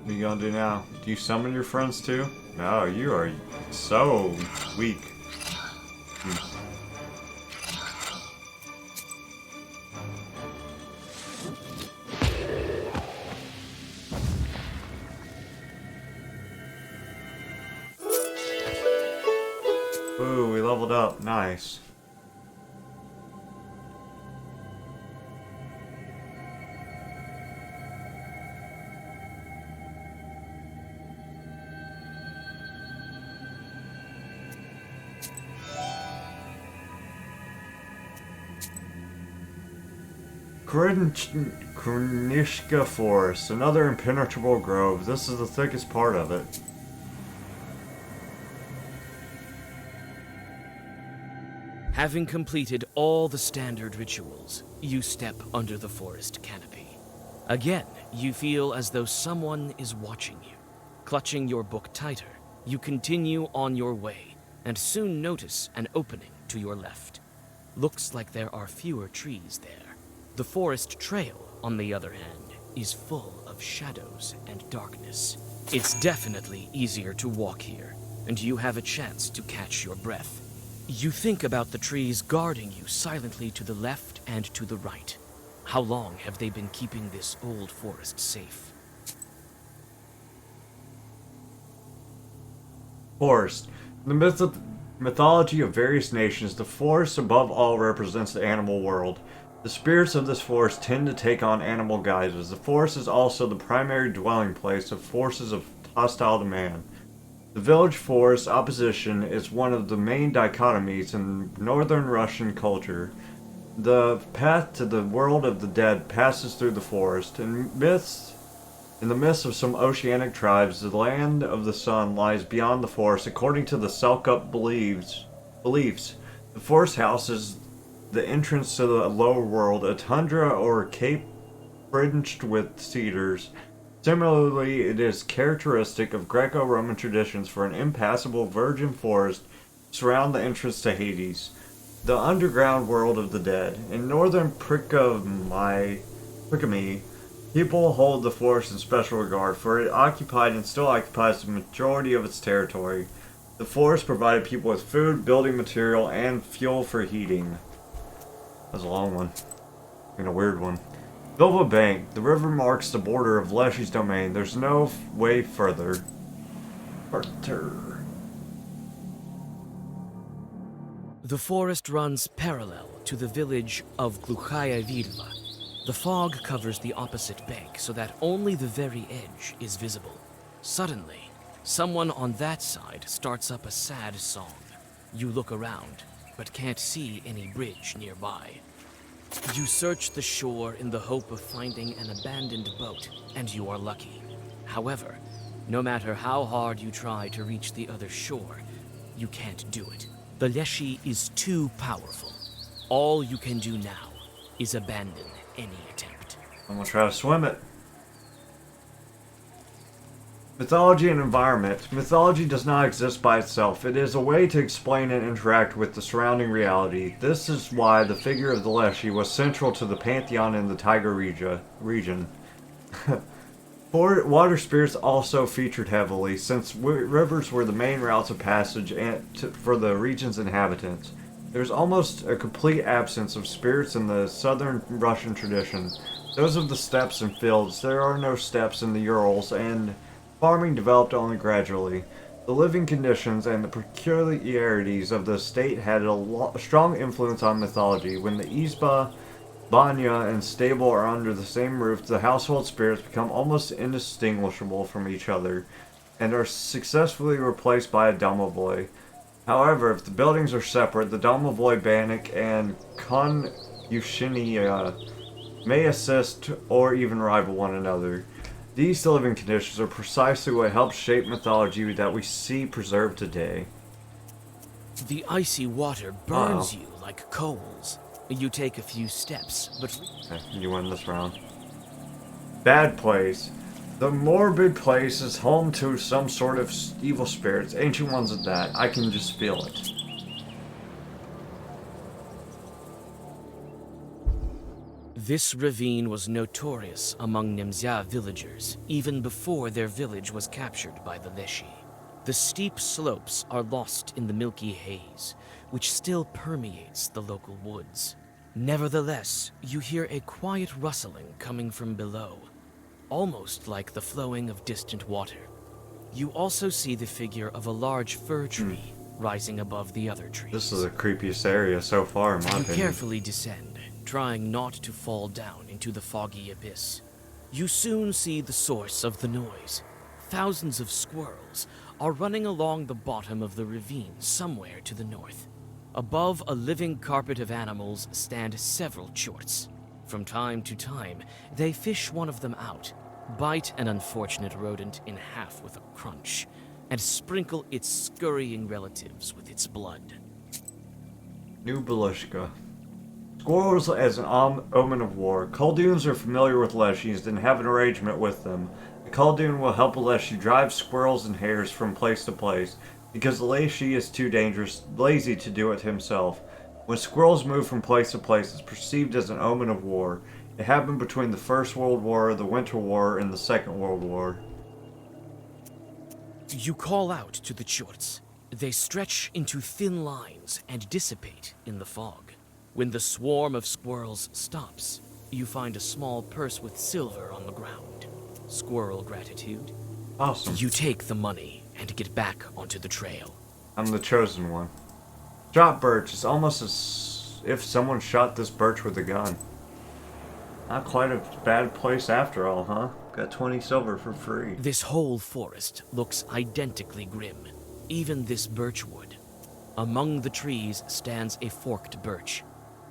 What are you gonna do now? Do you summon your friends too? No, you are so weak. Ooh, we leveled up. Nice. Kurnishka Forest, another impenetrable grove. This is the thickest part of it. Having completed all the standard rituals, you step under the forest canopy. Again, you feel as though someone is watching you. Clutching your book tighter, you continue on your way, and soon notice an opening to your left. Looks like there are fewer trees there. The forest trail, on the other hand, is full of shadows and darkness. It's definitely easier to walk here, and you have a chance to catch your breath. You think about the trees guarding you silently to the left and to the right. How long have they been keeping this old forest safe? Forest. In the mythology of various nations, the forest above all represents the animal world. The spirits of this forest tend to take on animal guises. The forest is also the primary dwelling place of forces of hostile to man. The village-forest opposition is one of the main dichotomies in northern Russian culture. The path to the world of the dead passes through the forest. In the midst of some oceanic tribes, the land of the sun lies beyond the forest. According to the Selkup beliefs, the forest houses the entrance to the lower world, a tundra or cape fringed with cedars. Similarly, it is characteristic of Greco-Roman traditions for an impassable virgin forest surround the entrance to Hades, the underground world of the dead. In northern Prikami, people hold the forest in special regard, for it occupied and still occupies the majority of its territory. The forest provided people with food, building material, and fuel for heating. That was a long one. And a weird one. Vilva Bank. The river marks the border of Leshy's domain. There's no way further. The forest runs parallel to the village of Gluchaya Vidva. The fog covers the opposite bank so that only the very edge is visible. Suddenly, someone on that side starts up a sad song. You look around, but can't see any bridge nearby. You search the shore in the hope of finding an abandoned boat, and you are lucky. However, no matter how hard you try to reach the other shore, you can't do it. The Leshy is too powerful. All you can do now is abandon any attempt. I'm gonna try to swim it. Mythology and environment. Mythology does not exist by itself. It is a way to explain and interact with the surrounding reality. This is why the figure of the Leshy was central to the pantheon in the Tiger region. Water spirits also featured heavily, since rivers were the main routes of passage for the region's inhabitants. There's almost a complete absence of spirits in the southern Russian tradition. Those of the steppes and fields, there are no steppes in the Urals, and farming developed only gradually. The living conditions and the peculiarities of the state had a strong influence on mythology. When the izba, banya, and stable are under the same roof, the household spirits become almost indistinguishable from each other, and are successfully replaced by a domovoi. However, if the buildings are separate, the domovoi Bannock and Konyushiniya may assist or even rival one another. These living conditions are precisely what helps shape mythology that we see preserved today. The icy water burns you like coals. You take a few steps, but... Okay, you win this round. Bad place. The morbid place is home to some sort of evil spirits, ancient ones at that. I can just feel it. This ravine was notorious among Amnesia villagers, even before their village was captured by the Leshy. The steep slopes are lost in the milky haze, which still permeates the local woods. Nevertheless, you hear a quiet rustling coming from below, almost like the flowing of distant water. You also see the figure of a large fir tree rising above the other trees. This is the creepiest area so far, in my opinion. You carefully descend, trying not to fall down into the foggy abyss. You soon see the source of the noise. Thousands of squirrels are running along the bottom of the ravine somewhere to the north. Above a living carpet of animals stand several chorts. From time to time, they fish one of them out, bite an unfortunate rodent in half with a crunch, and sprinkle its scurrying relatives with its blood. New Belushka. Squirrels as an omen of war. Kulduns are familiar with Leshies and have an arrangement with them. The Kuldun will help a Leshy drive squirrels and hares from place to place, because the Leshy is too lazy to do it himself. When squirrels move from place to place, it's perceived as an omen of war. It happened between the First World War, the Winter War, and the Second World War. You call out to the chorts. They stretch into thin lines and dissipate in the fog. When the swarm of squirrels stops, you find a small purse with silver on the ground. Squirrel gratitude. Awesome. You take the money and get back onto the trail. I'm the chosen one. Drop birch. It's almost as if someone shot this birch with a gun. Not quite a bad place after all, huh? Got 20 silver for free. This whole forest looks identically grim, even this birchwood. Among the trees stands a forked birch.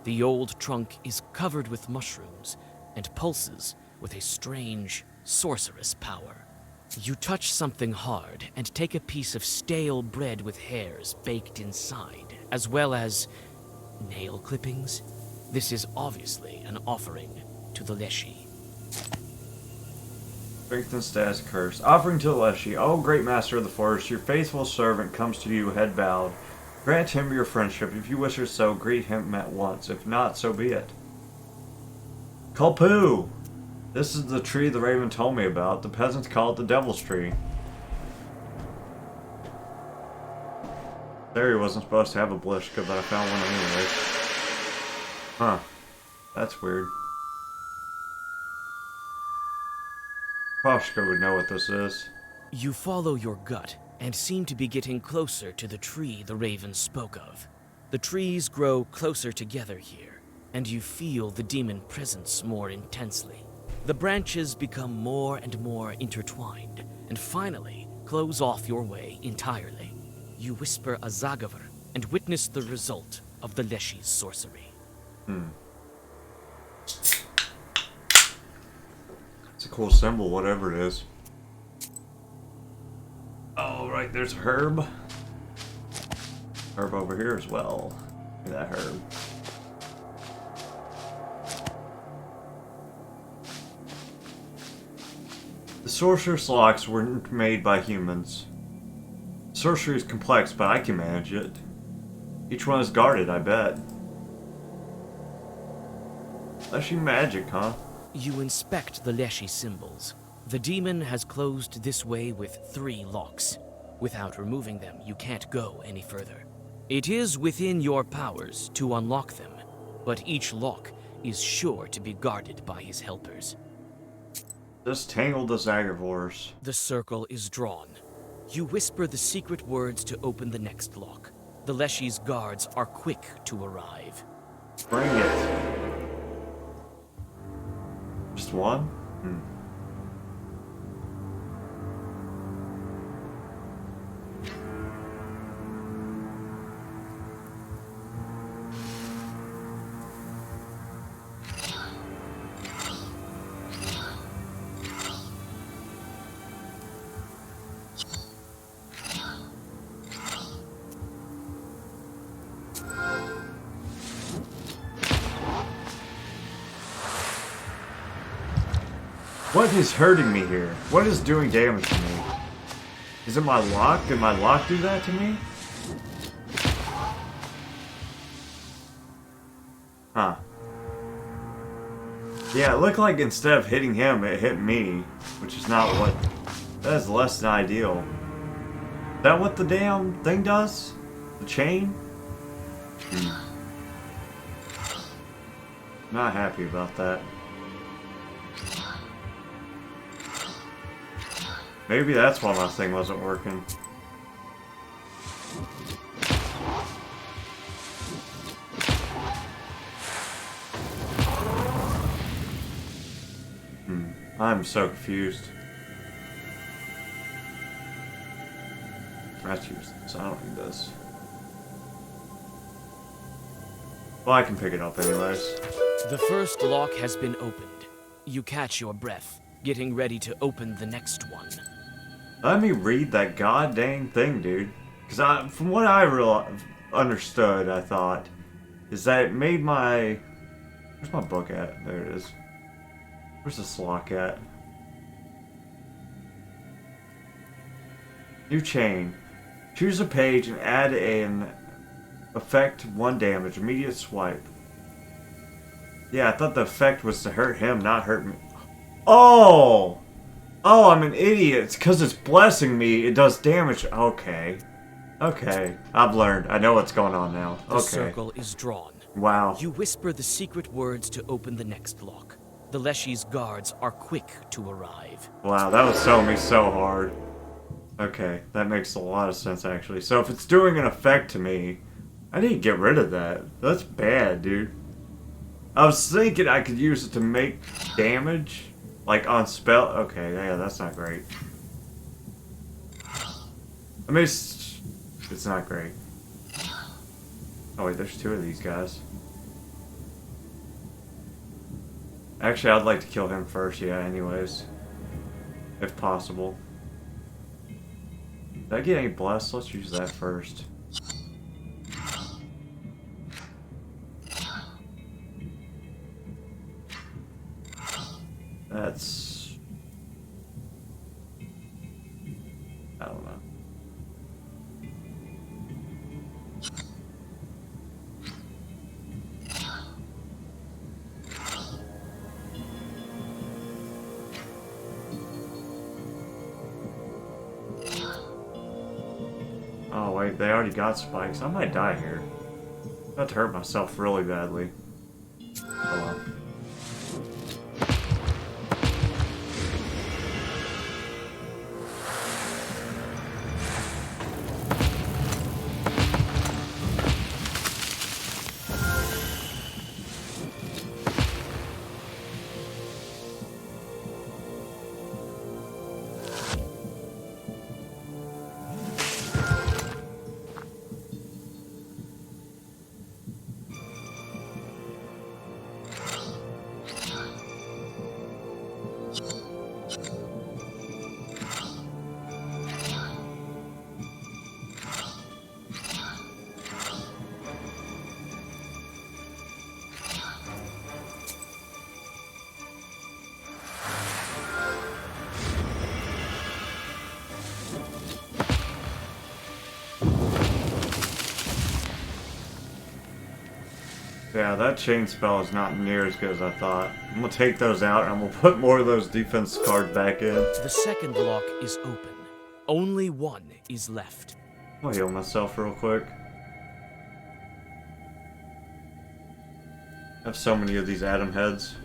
The old trunk is covered with mushrooms and pulses with a strange, sorcerous power. You touch something hard and take a piece of stale bread with hairs baked inside, as well as nail clippings. This is obviously an offering to the Leshy. Strength and status curse. Offering to the Leshy. O great master of the forest, your faithful servant comes to you head bowed. Grant him your friendship. If you wish it so, greet him at once. If not, so be it. Kulpoo! This is the tree the raven told me about. The peasants call it the devil's tree. There he wasn't supposed to have a blishka, but I found one anyway. Huh. That's weird. Koshka would know what this is. You follow your gut and seem to be getting closer to the tree the raven spoke of. The trees grow closer together here, and you feel the demon presence more intensely. The branches become more and more intertwined, and finally close off your way entirely. You whisper a Zagavar and witness the result of the Leshy's sorcery. It's a cool symbol, whatever it is. Oh, right, there's a herb. Herb over here as well. Look at that herb. The sorcerer's locks weren't made by humans. Sorcery is complex, but I can manage it. Each one is guarded, I bet. Leshy magic, huh? You inspect the Leshy symbols. The demon has closed this way with 3 locks. Without removing them, you can't go any further. It is within your powers to unlock them, but each lock is sure to be guarded by his helpers. Just tangle the Zagavors. The circle is drawn. You whisper the secret words to open the next lock. The Leshy's guards are quick to arrive. Bring it. Just one? What is hurting me here? What is doing damage to me? Is it my lock? Did my lock do that to me? Huh. Yeah, it looked like instead of hitting him, it hit me. Which is not what... That is less than ideal. Is that what the damn thing does? The chain? Not happy about that. Maybe that's why my thing wasn't working. I'm so confused. Let's use this. I don't need this. Well, I can pick it up anyways. The first lock has been opened. You catch your breath, getting ready to open the next one. Let me read that goddamn thing, dude. Because from what I understood, I thought, is that it made my... Where's my book at? There it is. Where's this lock at? New chain. Choose a page and add an effect 1 damage. Immediate swipe. Yeah, I thought the effect was to hurt him, not hurt me. Oh! Oh, I'm an idiot. It's because it's blessing me. It does damage. Okay. Okay. I've learned. I know what's going on now. Okay. The circle is drawn. Wow. You whisper the secret words to open the next lock. The Leshy's guards are quick to arrive. Wow, that was selling me so hard. Okay, that makes a lot of sense, actually. So if it's doing an effect to me, I need to get rid of that. That's bad, dude. I was thinking I could use it to make damage. Like on spell. Okay, yeah, that's not great. I mean, it's not great. Oh wait, there's two of these guys. Actually, I'd like to kill him first, yeah, anyways. If possible. Did I get any bless? Let's use that first. That's... I don't know. Oh wait, they already got spikes. I might die here. I'm about to hurt myself really badly. Oh well. Yeah, that chain spell is not near as good as I thought. I'm gonna take those out and I'm gonna put more of those defense cards back in. The second lock is open. Only one is left. I'll heal myself real quick. I have so many of these atom heads.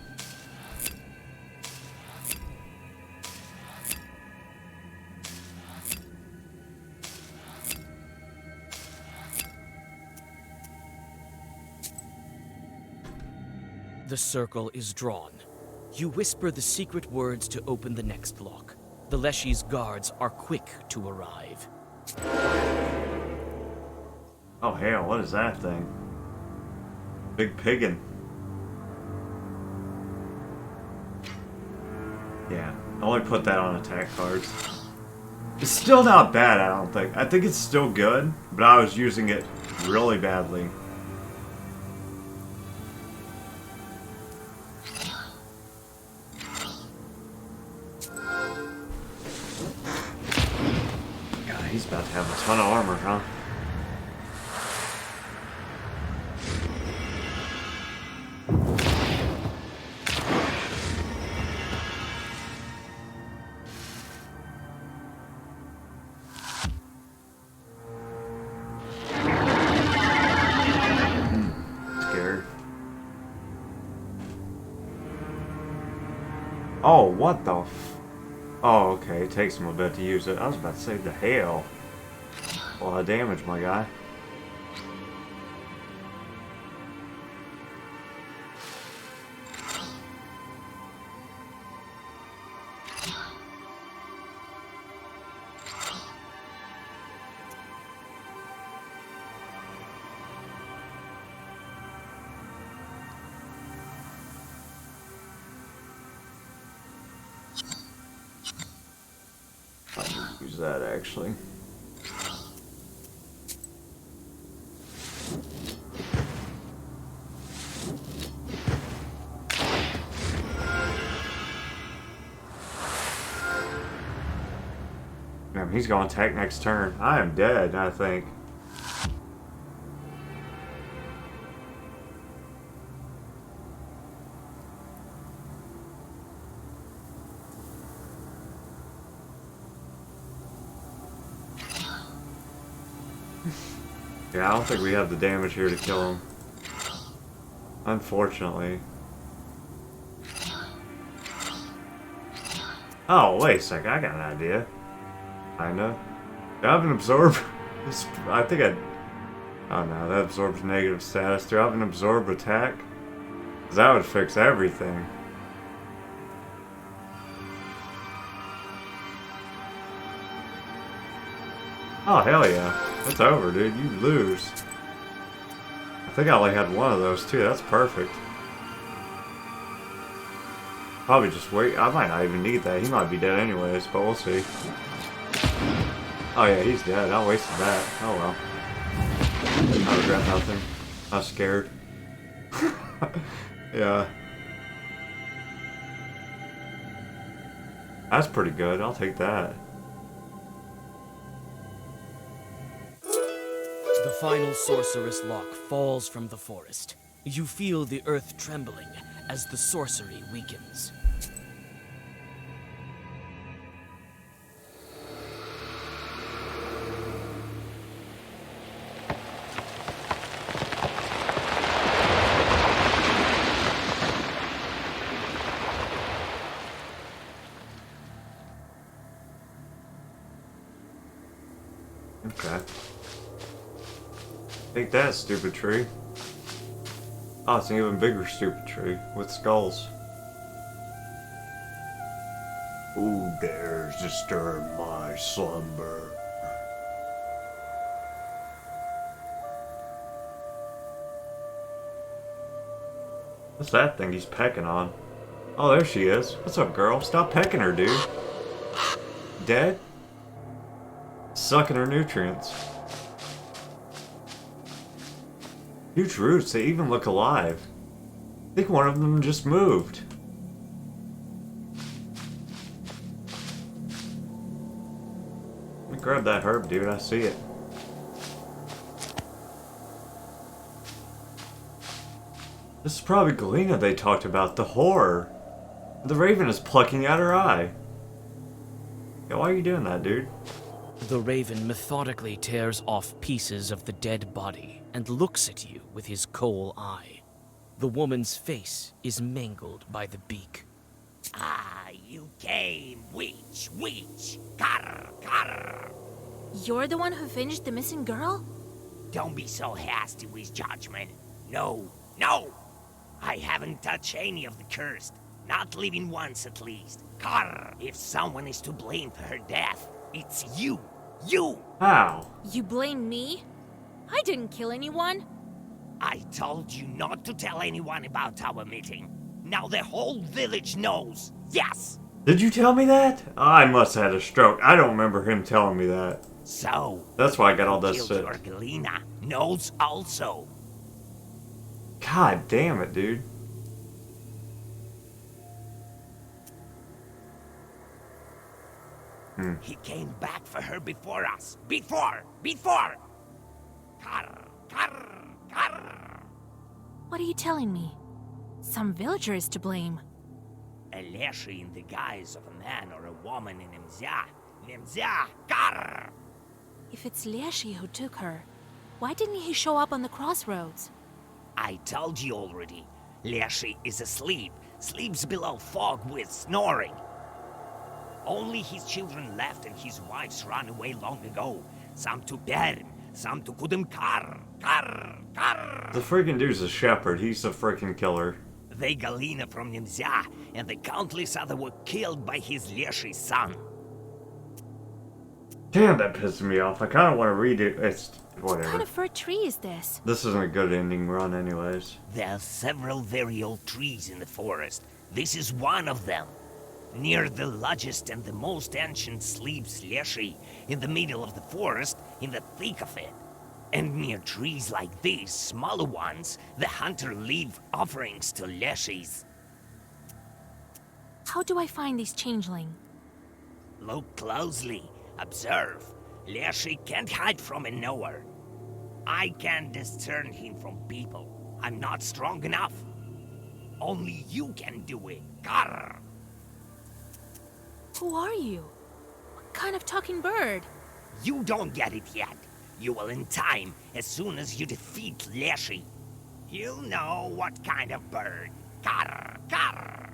The circle is drawn. You whisper the secret words to open the next lock. The Leshy's guards are quick to arrive. Oh hell, what is that thing? Big piggin. Yeah, I only put that on attack cards. It's still not bad, I don't think. I think it's still good, but I was using it really badly. God, he's about to have a ton of armor, huh? Oh, what the f... Oh, okay. It takes him a bit to use it. I was about to say, the hell. A lot of damage, my guy. I need to use that, actually. Damn, he's going to attack next turn. I am dead, I think. Yeah, I don't think we have the damage here to kill him. Unfortunately. Oh, wait a sec. I got an idea. Kinda. Do I have an absorb? I think I... Oh no, that absorbs negative status. Do I have an absorb attack? That would fix everything. Oh, hell yeah. It's over, dude. You lose. I think I only had one of those, too. That's perfect. Probably just wait. I might not even need that. He might be dead anyways, but we'll see. Oh, yeah, he's dead. I wasted that. Oh, well. I regret nothing. I was scared. Yeah. That's pretty good. I'll take that. The final sorceress lock falls from the forest. You feel the earth trembling as the sorcery weakens. Okay. Take that, stupid tree. Oh, it's an even bigger stupid tree with skulls. Who dares disturb my slumber? What's that thing he's pecking on? Oh, there she is. What's up, girl? Stop pecking her, dude. Dead? Sucking her nutrients. Huge roots, they even look alive. I think one of them just moved. Let me grab that herb, dude. I see it. This is probably Galena they talked about, the horror. The raven is plucking at her eye. Yeah, why are you doing that, dude? The raven methodically tears off pieces of the dead body and looks at you with his coal eye. The woman's face is mangled by the beak. Ah, you came, witch, witch. Carr, carr. You're the one who finished the missing girl? Don't be so hasty with judgment. No, no. I haven't touched any of the cursed. Not living once at least. Carr. If someone is to blame for her death, it's you. You! How? You blame me? I didn't kill anyone. I told you not to tell anyone about our meeting. Now the whole village knows. Yes! Did you tell me that? I must have had a stroke. I don't remember him telling me that. So... That's why I got all that killed shit. your Galena knows also. God damn it, dude. He came back for her before us. Before! Carr, carr, carr. What are you telling me? Some villager is to blame. A Leshy in the guise of a man or a woman in Amnesia. Amnesia, carr! If it's Leshy who took her, why didn't he show up on the crossroads? I told you already. Leshy is asleep. Sleeps below fog with snoring. Only his children left and his wives ran away long ago. Some to Perm, some to Kudum Carr. The freaking dude's a shepherd. He's the freaking killer. They Galena from Amnesia, and the countless other were killed by his Leshy son. Damn, that pissed me off. I kind of want to read it. It's whatever. What kind of fir tree is this? This isn't a good ending run anyways. There are several very old trees in the forest. This is one of them. Near the largest and the most ancient sleeps Leshy, in the middle of the forest, in the thick of it. And near trees like these, smaller ones, the hunter leave offerings to Leshies. How do I find this changeling? Look closely, observe. Leshy can't hide from a knower. I can't discern him from people. I'm not strong enough. Only you can do it. Grr. Who are you? What kind of talking bird? You don't get it yet. You will in time, as soon as you defeat Leshy. You'll know what kind of bird. Grr, grr.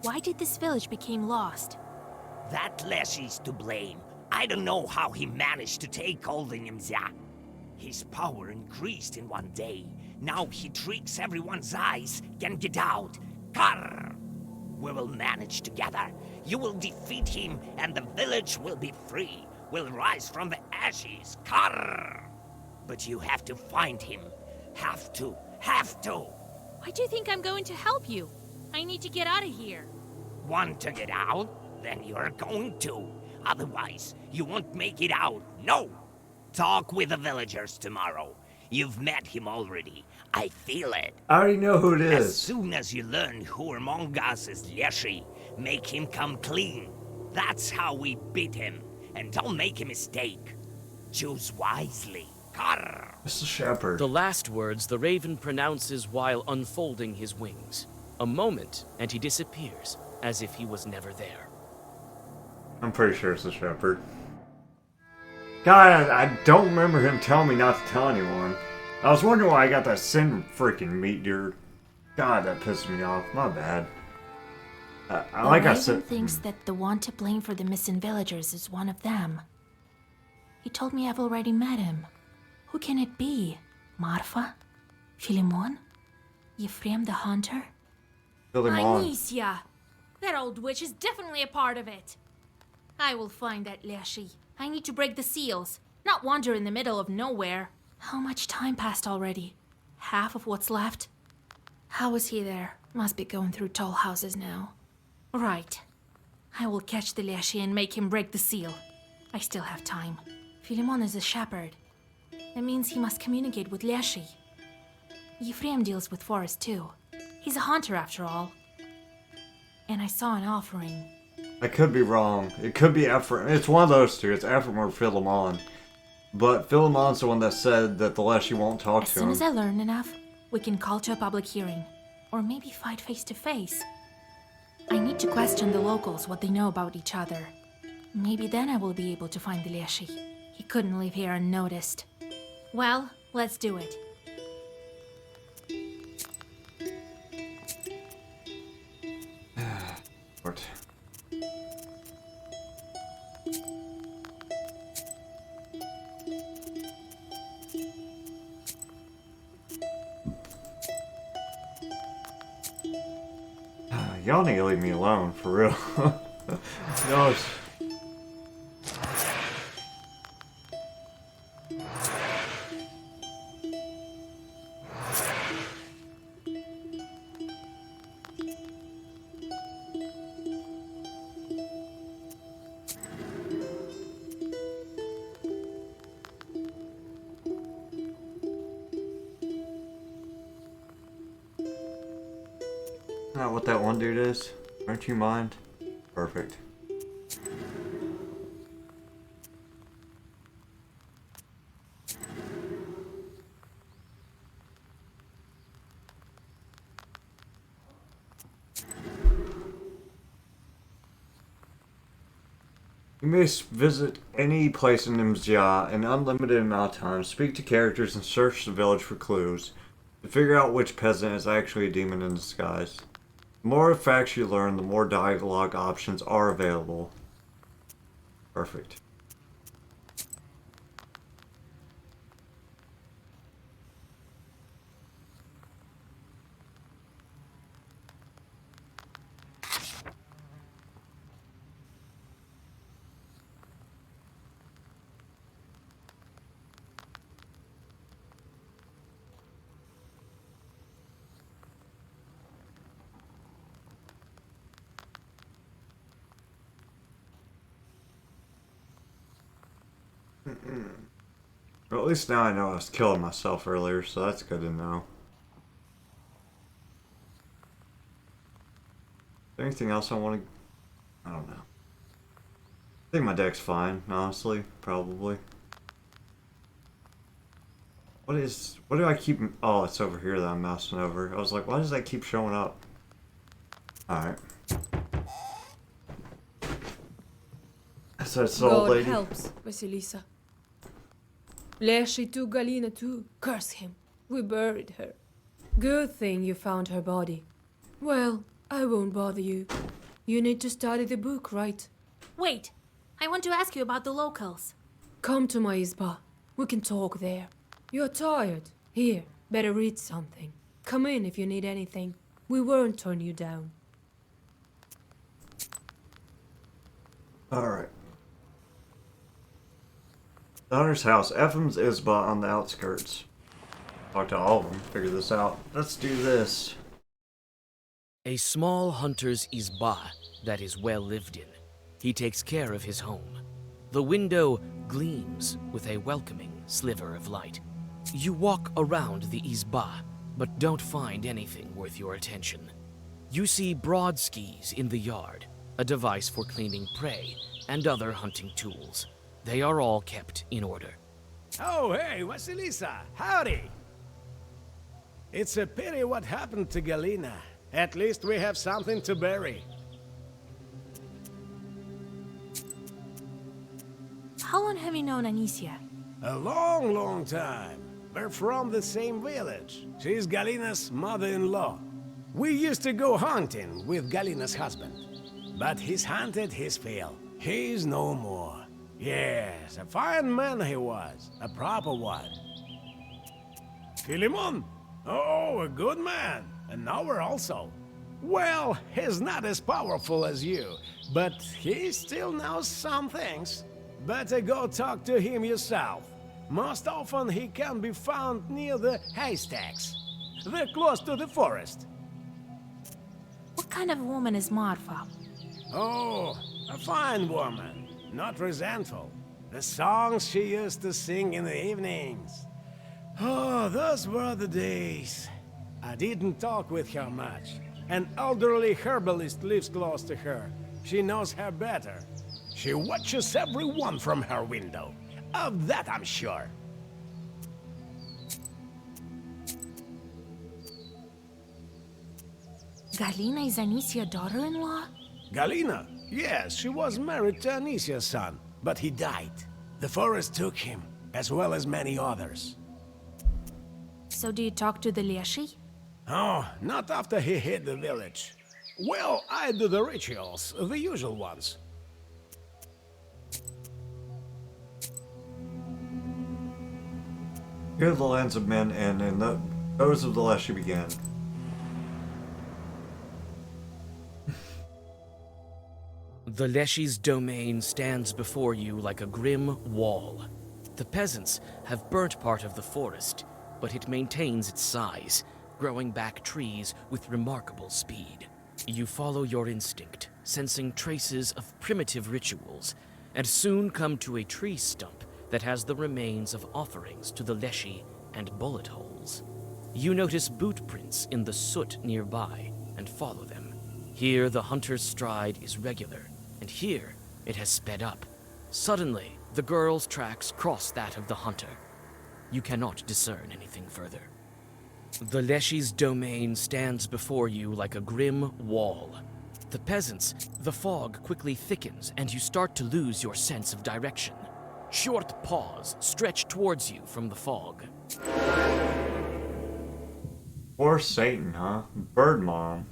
Why did this village become lost? That Leshy's to blame. I don't know how he managed to take all the Amnesia. His power increased in one day. Now he tricks everyone's eyes. Can get out. Karr! We will manage together. You will defeat him, and the village will be free. Will rise from the ashes. Karr! But you have to find him. Have to. Why do you think I'm going to help you? I need to get out of here. Want to get out? Then you're going to. Otherwise, you won't make it out. No! Talk with the villagers tomorrow. You've met him already. I feel it. I already know who it is. As soon as you learn who among us is Leshy, make him come clean. That's how we beat him. And don't make a mistake. Choose wisely. Karr! Mr. Shepherd. The last words the raven pronounces while unfolding his wings. A moment, and he disappears, as if he was never there. I'm pretty sure it's the shepherd. God, I don't remember him telling me not to tell anyone. I was wondering why I got that sin freaking meteor. God, that pissed me off. My bad. Like I said, thinks that the one to blame for the missing villagers is one of them. He told me I've already met him. Who can it be? Marfa? Philemon? Ephraim the hunter? Amnesia! That old witch is definitely a part of it. I will find that Leshy. I need to break the seals, not wander in the middle of nowhere. How much time passed already? Half of what's left? How was he there? Must be going through tall houses now. Right. I will catch the Leshy and make him break the seal. I still have time. Philemon is a shepherd. That means he must communicate with Leshy. Ephraim deals with forest too. He's a hunter after all. And I saw an offering. I could be wrong. It could be Ephraim. It's one of those two. It's Ephraim or Philemon. But Philemon's the one that said that the Leshy won't talk to him. As soon as I learn enough, we can call to a public hearing. Or maybe fight face to face. I need to question the locals, what they know about each other. Maybe then I will be able to find the Leshy. He couldn't leave here unnoticed. Well, let's do it. What? Y'all need to leave me alone, for real. No, it's... Not what that one dude is. Aren't you mind? Perfect. You may visit any place in Amnesia an unlimited amount of time, speak to characters, and search the village for clues to figure out which peasant is actually a demon in disguise. The more facts you learn, the more dialogue options are available. Perfect. Well, at least now I know I was killing myself earlier, so that's good to know. Is there anything else I want to... I don't know. I think my deck's fine, honestly. Probably. What do I keep... Oh, it's over here that I'm mousing over. I was like, why does that keep showing up? Alright. So it's old lady. God helps, Vasilisa. Leshy took Galina too. Curse him. We buried her. Good thing you found her body. Well, I won't bother you. You need to study the book, right? Wait, I want to ask you about the locals. Come to my izba. We can talk there. You're tired. Here, better read something. Come in if you need anything. We won't turn you down. Alright. The hunter's house. Ephraim's Isba on the outskirts. Talk to all of them. Figure this out. Let's do this. A small hunter's izba that is well lived in. He takes care of his home. The window gleams with a welcoming sliver of light. You walk around the izba, but don't find anything worth your attention. You see broad skis in the yard, a device for cleaning prey, and other hunting tools. They are all kept in order. Oh, hey, Vasilisa, howdy! It's a pity what happened to Galina. At least we have something to bury. How long have you known Amnesia? A long, long time. We're from the same village. She's Galina's mother-in-law. We used to go hunting with Galina's husband. But he's hunted his fill. He's no more. Yes, a fine man he was. A proper one. Philemon? Oh, a good man. An hour also. Well, he's not as powerful as you, but he still knows some things. Better go talk to him yourself. Most often he can be found near the haystacks. They're close to the forest. What kind of woman is Marfa? Oh, a fine woman. Not resentful. The songs she used to sing in the evenings. Oh, those were the days. I didn't talk with her much. An elderly herbalist lives close to her. She knows her better. She watches everyone from her window. Of that I'm sure. Galina is Amnesia's daughter-in-law? Galina? Yes, she was married to Amnesia's son, but he died. The forest took him, as well as many others. So do you talk to the Leshy? Oh, not after he hit the village. Well, I do the rituals, the usual ones. Here the lands of men end, and those of the Leshy began. The Leshy's domain stands before you like a grim wall. The peasants have burnt part of the forest, but it maintains its size, growing back trees with remarkable speed. You follow your instinct, sensing traces of primitive rituals, and soon come to a tree stump that has the remains of offerings to the Leshy and bullet holes. You notice boot prints in the soot nearby and follow them. Here the hunter's stride is regular, and here it has sped up. Suddenly, the girl's tracks cross that of the hunter. You cannot discern anything further. The Leshy's domain stands before you like a grim wall. The peasants, the fog quickly thickens and you start to lose your sense of direction. Short paws stretch towards you from the fog. Poor Satan, huh? Bird Mom.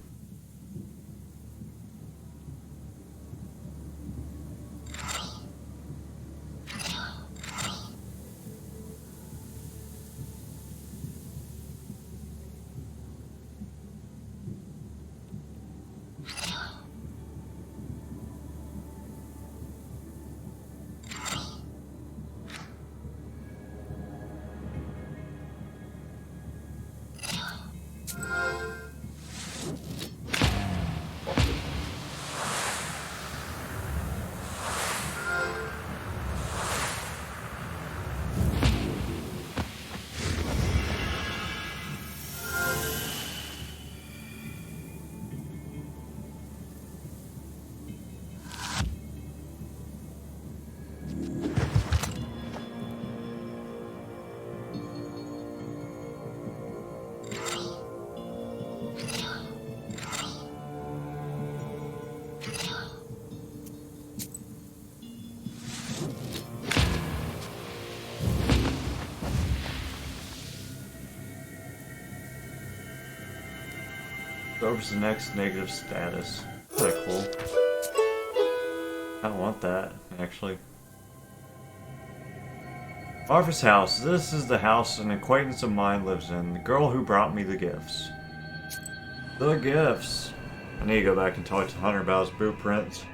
Over's the next negative status. Kinda cool. I don't want that, actually. Marfa's house. This is the house an acquaintance of mine lives in. The girl who brought me the gifts. The gifts. I need to go back and talk to Hunter about his boot prints.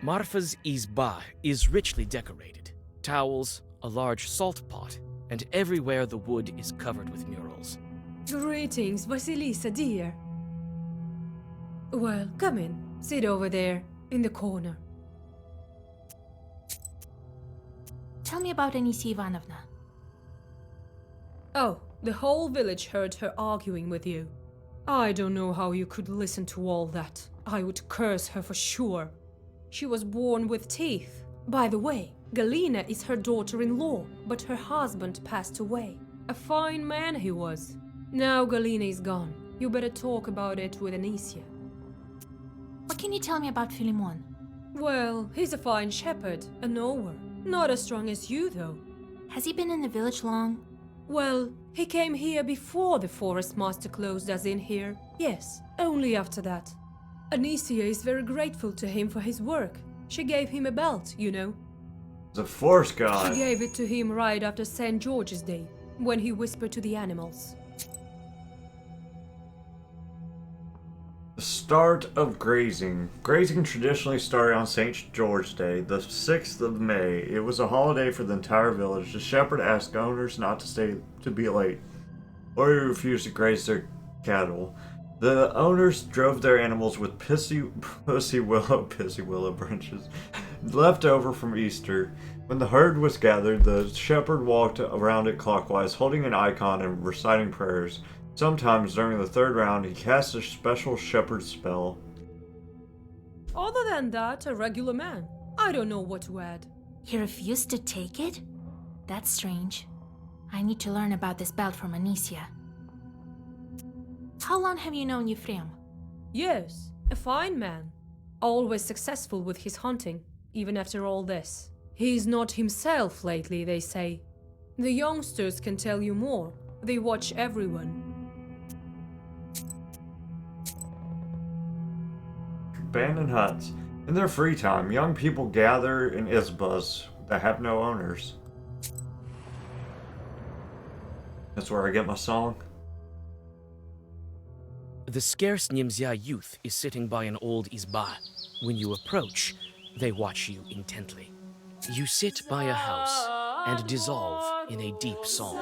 Marfa's izba is richly decorated. Towels, a large salt pot, and everywhere the wood is covered with murals. Greetings, Vasilisa, dear. Well, come in. Sit over there, in the corner. Tell me about Anisia Ivanovna. Oh, the whole village heard her arguing with you. I don't know how you could listen to all that. I would curse her for sure. She was born with teeth. By the way, Galina is her daughter-in-law, but her husband passed away. A fine man he was. Now Galina is gone. You better talk about it with Anisia. What can you tell me about Philemon? Well, he's a fine shepherd, a knower. Not as strong as you, though. Has he been in the village long? Well, he came here before the forest master closed us in here. Yes, only after that. Anisia is very grateful to him for his work. She gave him a belt, you know. The forest god. She gave it to him right after St. George's Day, when he whispered to the animals. The start of grazing. Grazing traditionally started on St. George's Day, the 6th of May. It was a holiday for the entire village. The shepherd asked owners not to be late, or to refuse to graze their cattle. The owners drove their animals with pussy willow branches left over from Easter. When the herd was gathered, the shepherd walked around it clockwise, holding an icon and reciting prayers. Sometimes during the third round, he cast a special shepherd spell. Other than that, a regular man. I don't know what to add. He refused to take it? That's strange. I need to learn about this belt from Anisia. How long have you known Ephraim? Yes, a fine man. Always successful with his hunting, even after all this. He's not himself lately, they say. The youngsters can tell you more. They watch everyone. Abandoned huts. In their free time, young people gather in izbas that have no owners. That's where I get my song. The scarce Nimzia youth is sitting by an old izba. When you approach, they watch you intently. You sit by a house and dissolve in a deep song.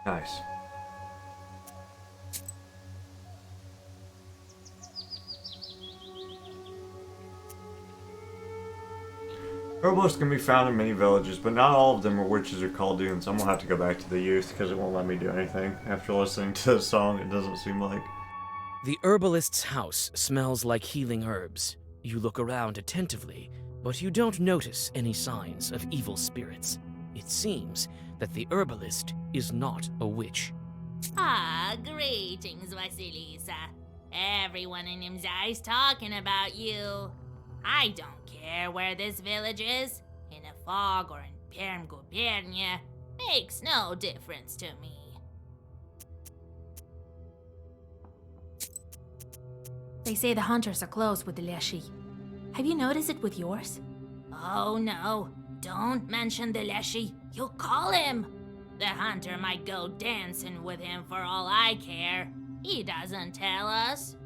Nice. Herbalists can be found in many villages, but not all of them are witches or Chaldeans. I'm gonna have to go back to the youth because it won't let me do anything. After listening to the song, it doesn't seem like. The herbalist's house smells like healing herbs. You look around attentively, but you don't notice any signs of evil spirits. It seems that the herbalist is not a witch. Ah, greetings, Vasilisa. Everyone in Nimzai is talking about you. I don't care where this village is, in a fog or in Perm Gubernia, makes no difference to me. They say the hunters are close with the Leshy. Have you noticed it with yours? Oh no, don't mention the Leshy. You'll call him. The hunter might go dancing with him for all I care. He doesn't tell us.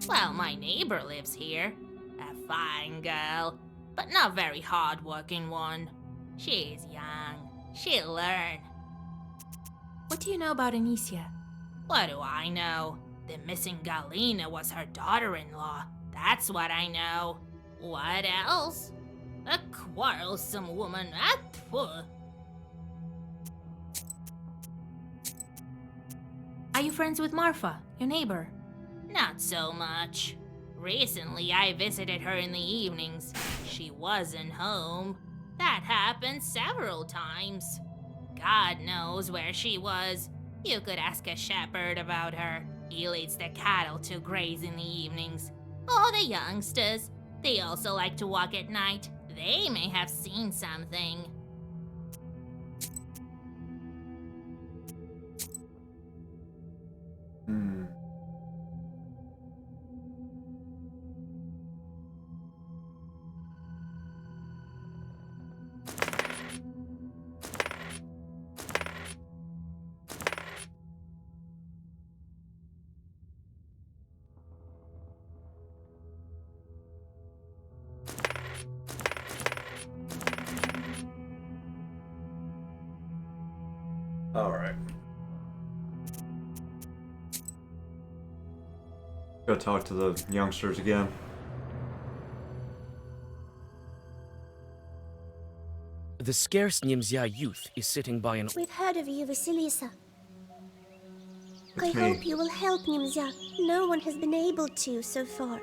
Well, my neighbor lives here. A fine girl, but not very hard-working one. She's young. She'll learn. What do you know about Amnesia? What do I know? The missing Galina was her daughter-in-law. That's what I know. What else? A quarrelsome woman. Are you friends with Marfa, your neighbor? Not so much. Recently, I visited her in the evenings. She wasn't home. That happened several times. God knows where she was. You could ask a shepherd about her. He leads the cattle to graze in the evenings. Oh, the youngsters. They also like to walk at night. They may have seen something. Alright. Go talk to the youngsters again. The scarce Nimzia youth is sitting by an... We've heard of you, Vasilisa. I It's me. hope you will help Nimzia. No one has been able to so far.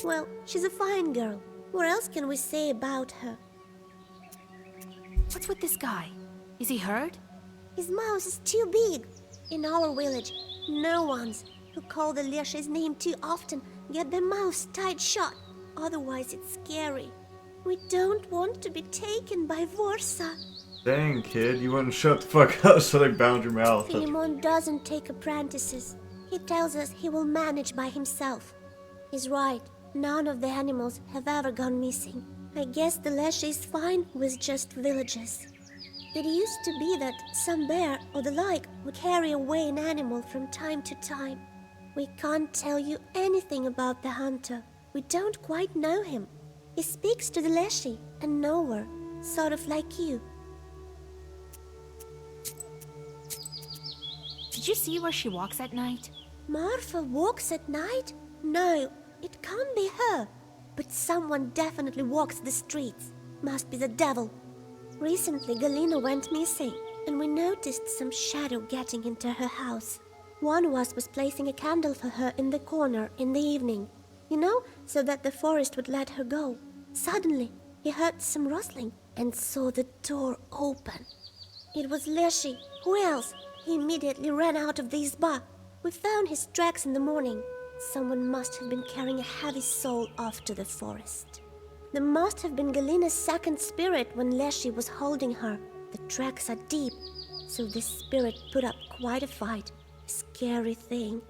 Well, she's a fine girl. What else can we say about her? What's with this guy? Is he hurt? His mouth is too big. In our village, no ones who call the Leshy's name too often get their mouths tied shut. Otherwise, it's scary. We don't want to be taken by Vorsa. Dang, kid, you wouldn't shut the fuck up so they bound your mouth. Philemon doesn't take apprentices. He tells us he will manage by himself. He's right. None of the animals have ever gone missing. I guess the Leshy is fine with just villagers. It used to be that some bear or the like would carry away an animal from time to time. We can't tell you anything about the hunter. We don't quite know him. He speaks to the Leshy and nowhere, sort of like you. Did you see where she walks at night? Marfa walks at night? No, it can't be her. But someone definitely walks the streets. Must be the devil. Recently, Galina went missing, and we noticed some shadow getting into her house. One of us was placing a candle for her in the corner in the evening. You know, so that the forest would let her go. Suddenly, he heard some rustling and saw the door open. It was Leshy. Who else? He immediately ran out of the izba. We found his tracks in the morning. Someone must have been carrying a heavy soul off to the forest. There must have been Galina's second spirit when Leshy was holding her. The tracks are deep, so this spirit put up quite a fight. A scary thing.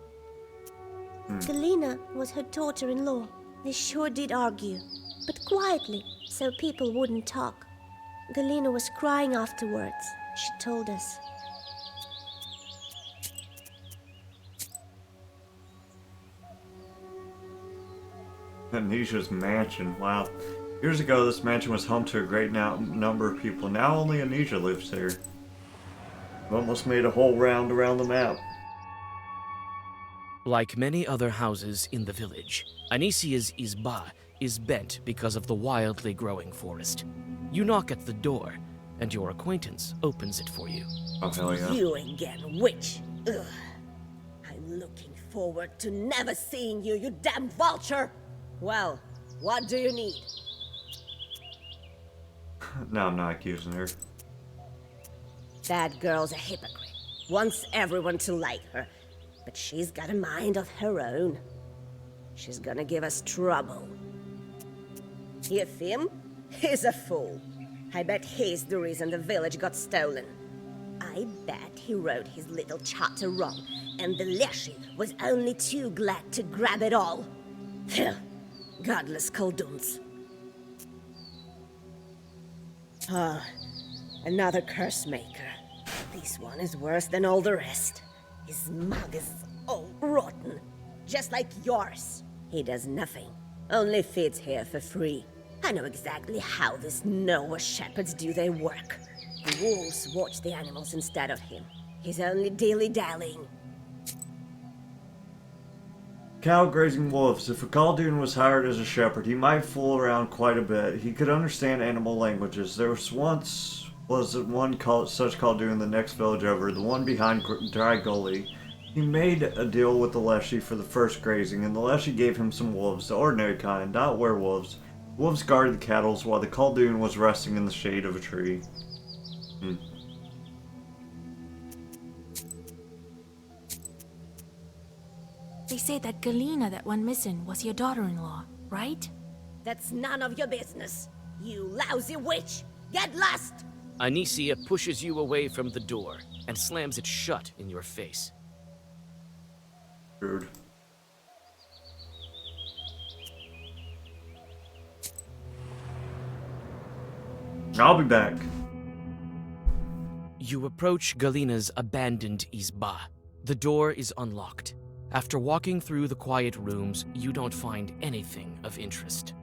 Galina was her daughter-in-law. They sure did argue, but quietly, so people wouldn't talk. Galina was crying afterwards, she told us. Amnesia's mansion. Wow. Years ago, this mansion was home to a great number of people. Now only Amnesia lives there. Almost made a whole round around the map. Like many other houses in the village, Anisia's izba is bent because of the wildly growing forest. You knock at the door, and your acquaintance opens it for you. Oh, hell yeah. You again, witch! Ugh. I'm looking forward to never seeing you, you damn vulture! Well, what do you need? No, I'm not accusing her. That girl's a hypocrite. Wants everyone to like her. But she's got a mind of her own. She's gonna give us trouble. Him? He's a fool. I bet he's the reason the village got stolen. I bet he wrote his little charter wrong, and the Leshy was only too glad to grab it all. Phew. Godless colduns. Ah, another curse maker. This one is worse than all the rest. His mug is all rotten, just like yours. He does nothing, only feeds here for free. I know exactly how these Noah shepherds do their work. The wolves watch the animals instead of him. He's only dilly-dallying. Cow grazing wolves. If a Khaldun was hired as a shepherd, he might fool around quite a bit. He could understand animal languages. There was one such Khaldun in the next village over, the one behind Dry Gully. He made a deal with the Leshy for the first grazing, and the Leshy gave him some wolves, the ordinary kind, not werewolves. Wolves guarded the cattle while the Khaldun was resting in the shade of a tree. They say that Galina that went missing was your daughter-in-law, right? That's none of your business. You lousy witch! Get lost! Anisia pushes you away from the door and slams it shut in your face. Rude. I'll be back. You approach Galina's abandoned izba. The door is unlocked. After walking through the quiet rooms, you don't find anything of interest.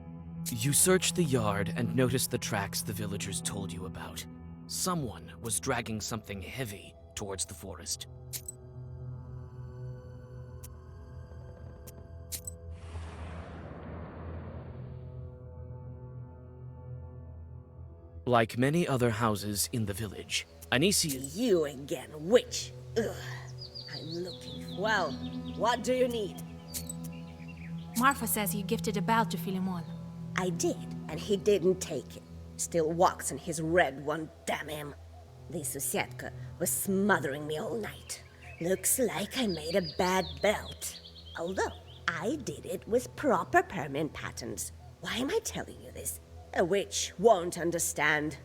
You search the yard and notice the tracks the villagers told you about. Someone was dragging something heavy towards the forest. Like many other houses in the village, Anisia... You again, witch! Ugh. I'm looking... Well, what do you need? Marfa says you gifted a bell to Philemon. I did, and he didn't take it. Still walks in his red one, damn him. The Susietka was smothering me all night. Looks like I made a bad belt. Although, I did it with proper permanent patterns. Why am I telling you this? A witch won't understand.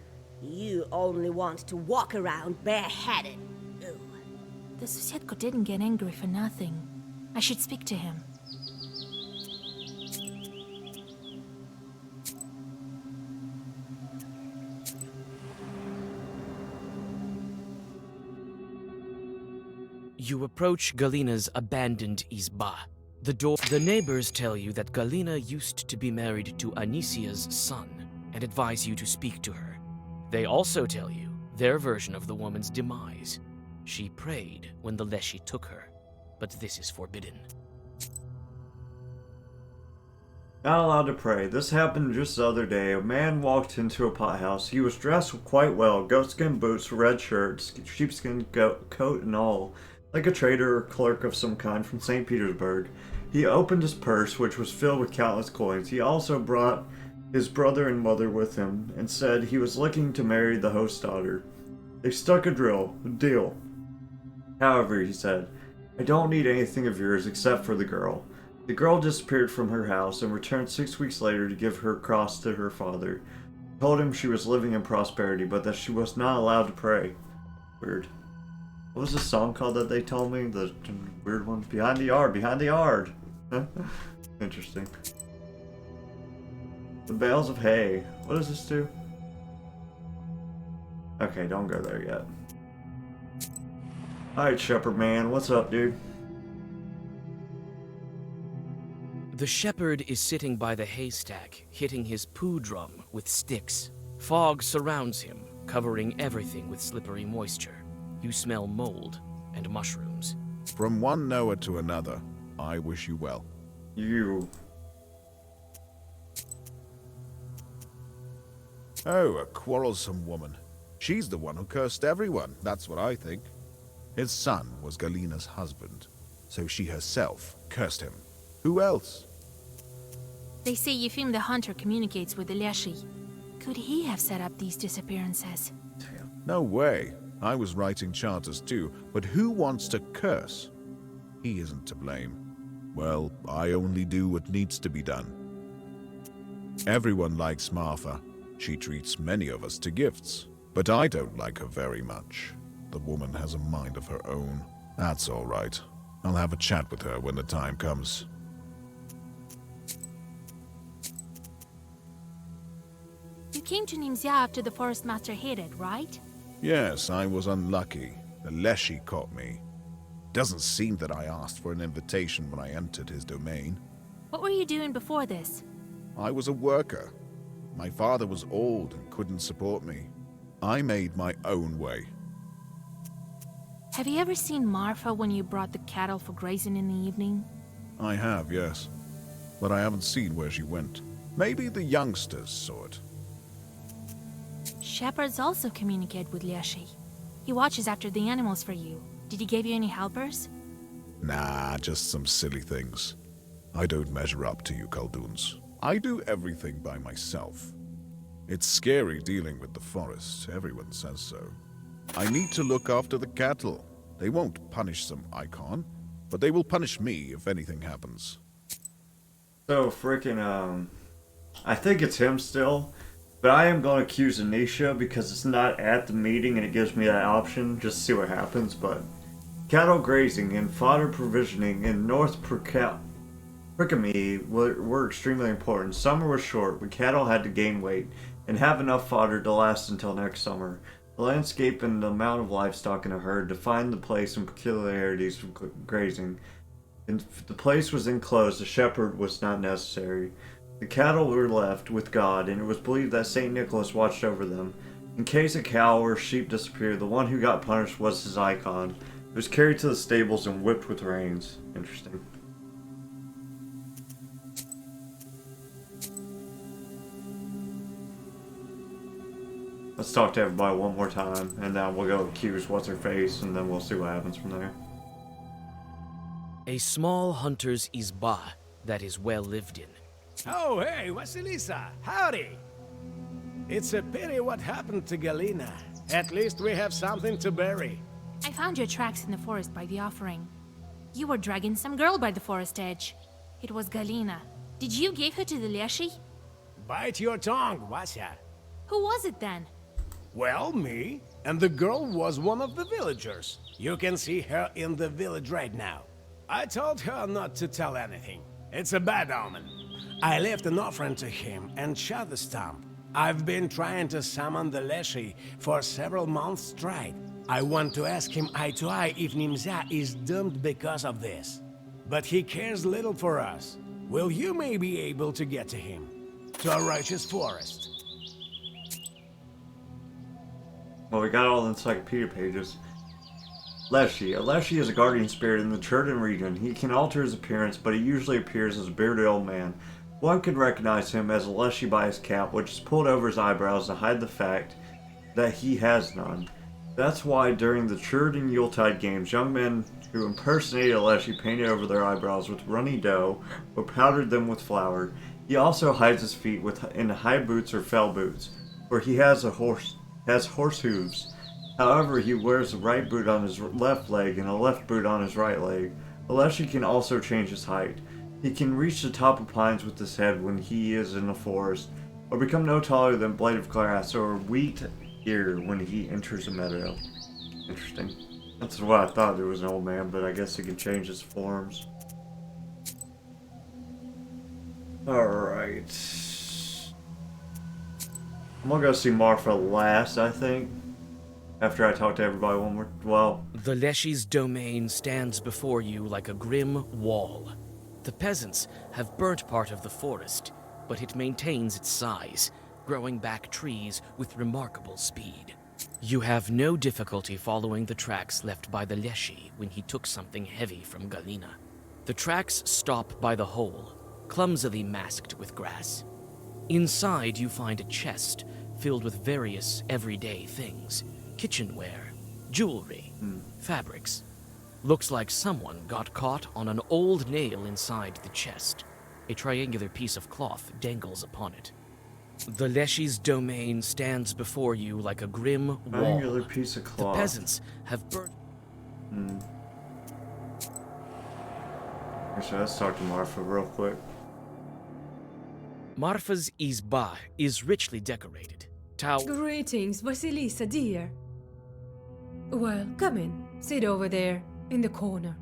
You only want to walk around bareheaded. Ooh. The Susietka didn't get angry for nothing. I should speak to him. You approach Galina's abandoned izba. The neighbors tell you that Galina used to be married to Anisia's son and advise you to speak to her. They also tell you their version of the woman's demise. She prayed when the Leshy took her, but this is forbidden. Not allowed to pray. This happened just the other day. A man walked into a pothouse. He was dressed quite well. Goatskin boots, red shirt, sheepskin coat and all. Like a trader or clerk of some kind from St. Petersburg. He opened his purse, which was filled with countless coins. He also brought his brother and mother with him, and said he was looking to marry the host's daughter. They stuck a deal. However, he said, I don't need anything of yours except for the girl. The girl disappeared from her house and returned 6 weeks later to give her cross to her father. Told him she was living in prosperity, but that she was not allowed to pray. Weird. What was the song called that they told me? The weird one? Behind the Yard. Interesting. The bales of hay. What does this do? Okay, don't go there yet. Alright, Shepherd Man, what's up, dude? The shepherd is sitting by the haystack, hitting his poo drum with sticks. Fog surrounds him, covering everything with slippery moisture. You smell mold and mushrooms. From one Noah to another, I wish you well. You. Oh, a quarrelsome woman. She's the one who cursed everyone, that's what I think. His son was Galina's husband, so she herself cursed him. Who else? They say Yefim the Hunter communicates with the Leshy. Could he have set up these disappearances? No way. I was writing charters too, but who wants to curse? He isn't to blame. Well, I only do what needs to be done. Everyone likes Martha. She treats many of us to gifts, but I don't like her very much. The woman has a mind of her own. That's all right. I'll have a chat with her when the time comes. You came to Nimzia after the Forest Master hid it, right? Yes, I was unlucky. The Leshy caught me. Doesn't seem that I asked for an invitation when I entered his domain. What were you doing before this? I was a worker. My father was old and couldn't support me. I made my own way. Have you ever seen Marfa when you brought the cattle for grazing in the evening? I have, yes. But I haven't seen where she went. Maybe the youngsters saw it. Shepherds also communicate with Leshy. He watches after the animals for you. Did he give you any helpers? Nah, just some silly things. I don't measure up to you Khaldoons. I do everything by myself. It's scary dealing with the forest, everyone says so. I need to look after the cattle. They won't punish some icon, but they will punish me if anything happens. So freaking, I think it's him still, but I am going to accuse Amnesia because it's not at the meeting and it gives me that option just to see what happens, but cattle grazing and fodder provisioning in North Prikami were extremely important. Summer was short, but cattle had to gain weight and have enough fodder to last until next summer. The landscape and the amount of livestock in a herd defined the place and peculiarities of grazing. If the place was enclosed, a shepherd was not necessary. The cattle were left with God, and it was believed that St. Nicholas watched over them. In case a cow or sheep disappeared, the one who got punished was his icon. It was carried to the stables and whipped with reins. Interesting. Let's talk to everybody one more time, and then we'll go accuse What's-Her-Face, and then we'll see what happens from there. A small hunter's izba that is well lived in. Oh, hey, Vasilisa, howdy! It's a pity what happened to Galina. At least we have something to bury. I found your tracks in the forest by the offering. You were dragging some girl by the forest edge. It was Galina. Did you give her to the Leshy? Bite your tongue, Vasya. Who was it then? Well, me. And the girl was one of the villagers. You can see her in the village right now. I told her not to tell anything. It's a bad omen. I left an offering to him and shot the stump. I've been trying to summon the Leshy for several months straight. I want to ask him eye to eye if Nimzia is doomed because of this. But he cares little for us. Will you maybe be able to get to him? To a righteous forest? Well, we got all the encyclopedia pages. Leshy. A Leshy is a guardian spirit in the Churden region. He can alter his appearance, but he usually appears as a bearded old man. One could recognize him as a Leshy by his cap, which is pulled over his eyebrows to hide the fact that he has none. That's why during the Churden Yuletide games, young men who impersonated a Leshy painted over their eyebrows with runny dough or powdered them with flour. He also hides his feet in high boots or fell boots, where he has horse hooves. However, he wears a right boot on his left leg and a left boot on his right leg. A Leshy can also change his height. He can reach the top of pines with his head when he is in the forest, or become no taller than a blade of grass or a wheat ear when he enters a meadow. Interesting. That's what I thought there was an old man, but I guess he can change his forms. Alright. I'm gonna go see Marfa last, I think. After I talk to everybody one more... Well... The Leshy's domain stands before you like a grim wall. The peasants have burnt part of the forest, but it maintains its size, growing back trees with remarkable speed. You have no difficulty following the tracks left by the Leshy when he took something heavy from Galina. The tracks stop by the hole, clumsily masked with grass. Inside, you find a chest filled with various everyday things: kitchenware, jewelry, fabrics. Looks like someone got caught on an old nail inside the chest. A triangular piece of cloth dangles upon it. The Leshy's domain stands before you like a grim wall. Triangular piece of The cloth. peasants have burnt. Actually, let's talk to Marfa real quick. Marfa's izba is richly decorated. Greetings, Vasilisa, dear. Well, come in. Sit over there, in the corner.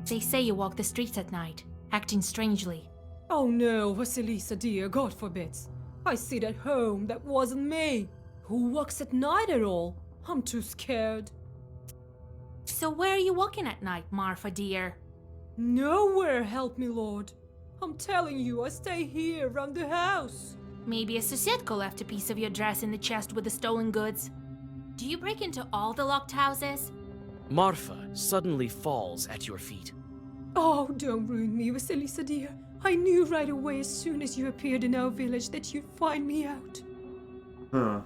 They say you walk the streets at night, acting strangely. Oh no, Vasilisa, dear, God forbids. I sit at home, that wasn't me. Who walks at night at all? I'm too scared. So where are you walking at night, Marfa, dear? Nowhere, help me, Lord. I'm telling you, I stay here, around the house. Maybe a Susetko left a piece of your dress in the chest with the stolen goods. Do you break into all the locked houses? Marfa suddenly falls at your feet. Oh, don't ruin me, Vasilisa, dear. I knew right away as soon as you appeared in our village that you'd find me out. Huh.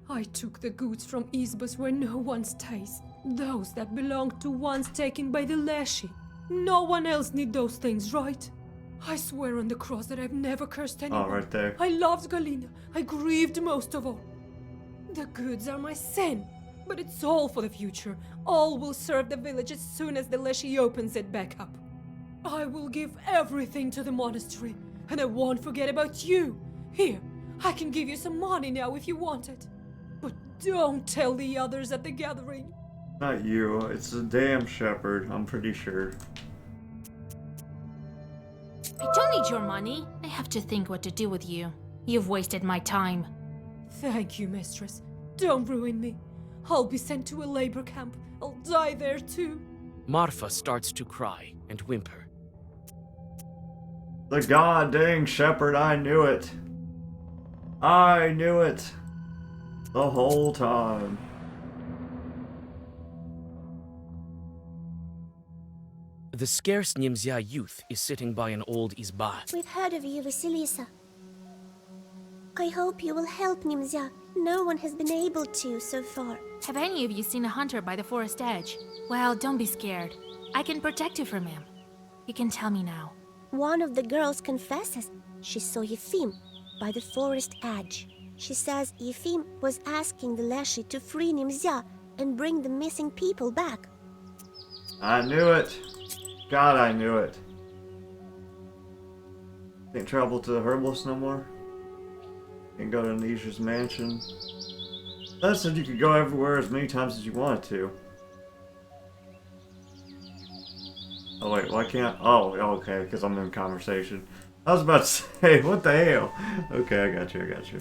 I took the goods from Izbas where no one stays. Those that belonged to ones taken by the Leshy. No one else need those things, right? I swear on the cross that I've never cursed anyone. Oh, right there. I loved Galina. I grieved most of all. The goods are my sin, but it's all for the future. All will serve the village as soon as the Leshy opens it back up. I will give everything to the monastery, and I won't forget about you. Here, I can give you some money now if you want it. But don't tell the others at the gathering. Not you. It's the damn shepherd, I'm pretty sure. I don't need your money. I have to think what to do with you. You've wasted my time. Thank you, mistress. Don't ruin me. I'll be sent to a labor camp. I'll die there too. Marfa starts to cry and whimper. The god dang shepherd, I knew it. I knew it. The whole time. The scarce Nimzia youth is sitting by an old izba. We've heard of you, Vasilisa. I hope you will help Nimzia. No one has been able to so far. Have any of you seen a hunter by the forest edge? Well, don't be scared. I can protect you from him. You can tell me now. One of the girls confesses she saw Yefim by the forest edge. She says Yefim was asking the Leshy to free Nimzia and bring the missing people back. I knew it. God, I knew it. Can't travel to the herbalist no more. Can't go to Amnesia's mansion. That said you could go everywhere as many times as you wanted to. Oh wait, why can't? Oh, okay, because I'm in conversation. I was about to say, what the hell? Okay, I got you, I got you.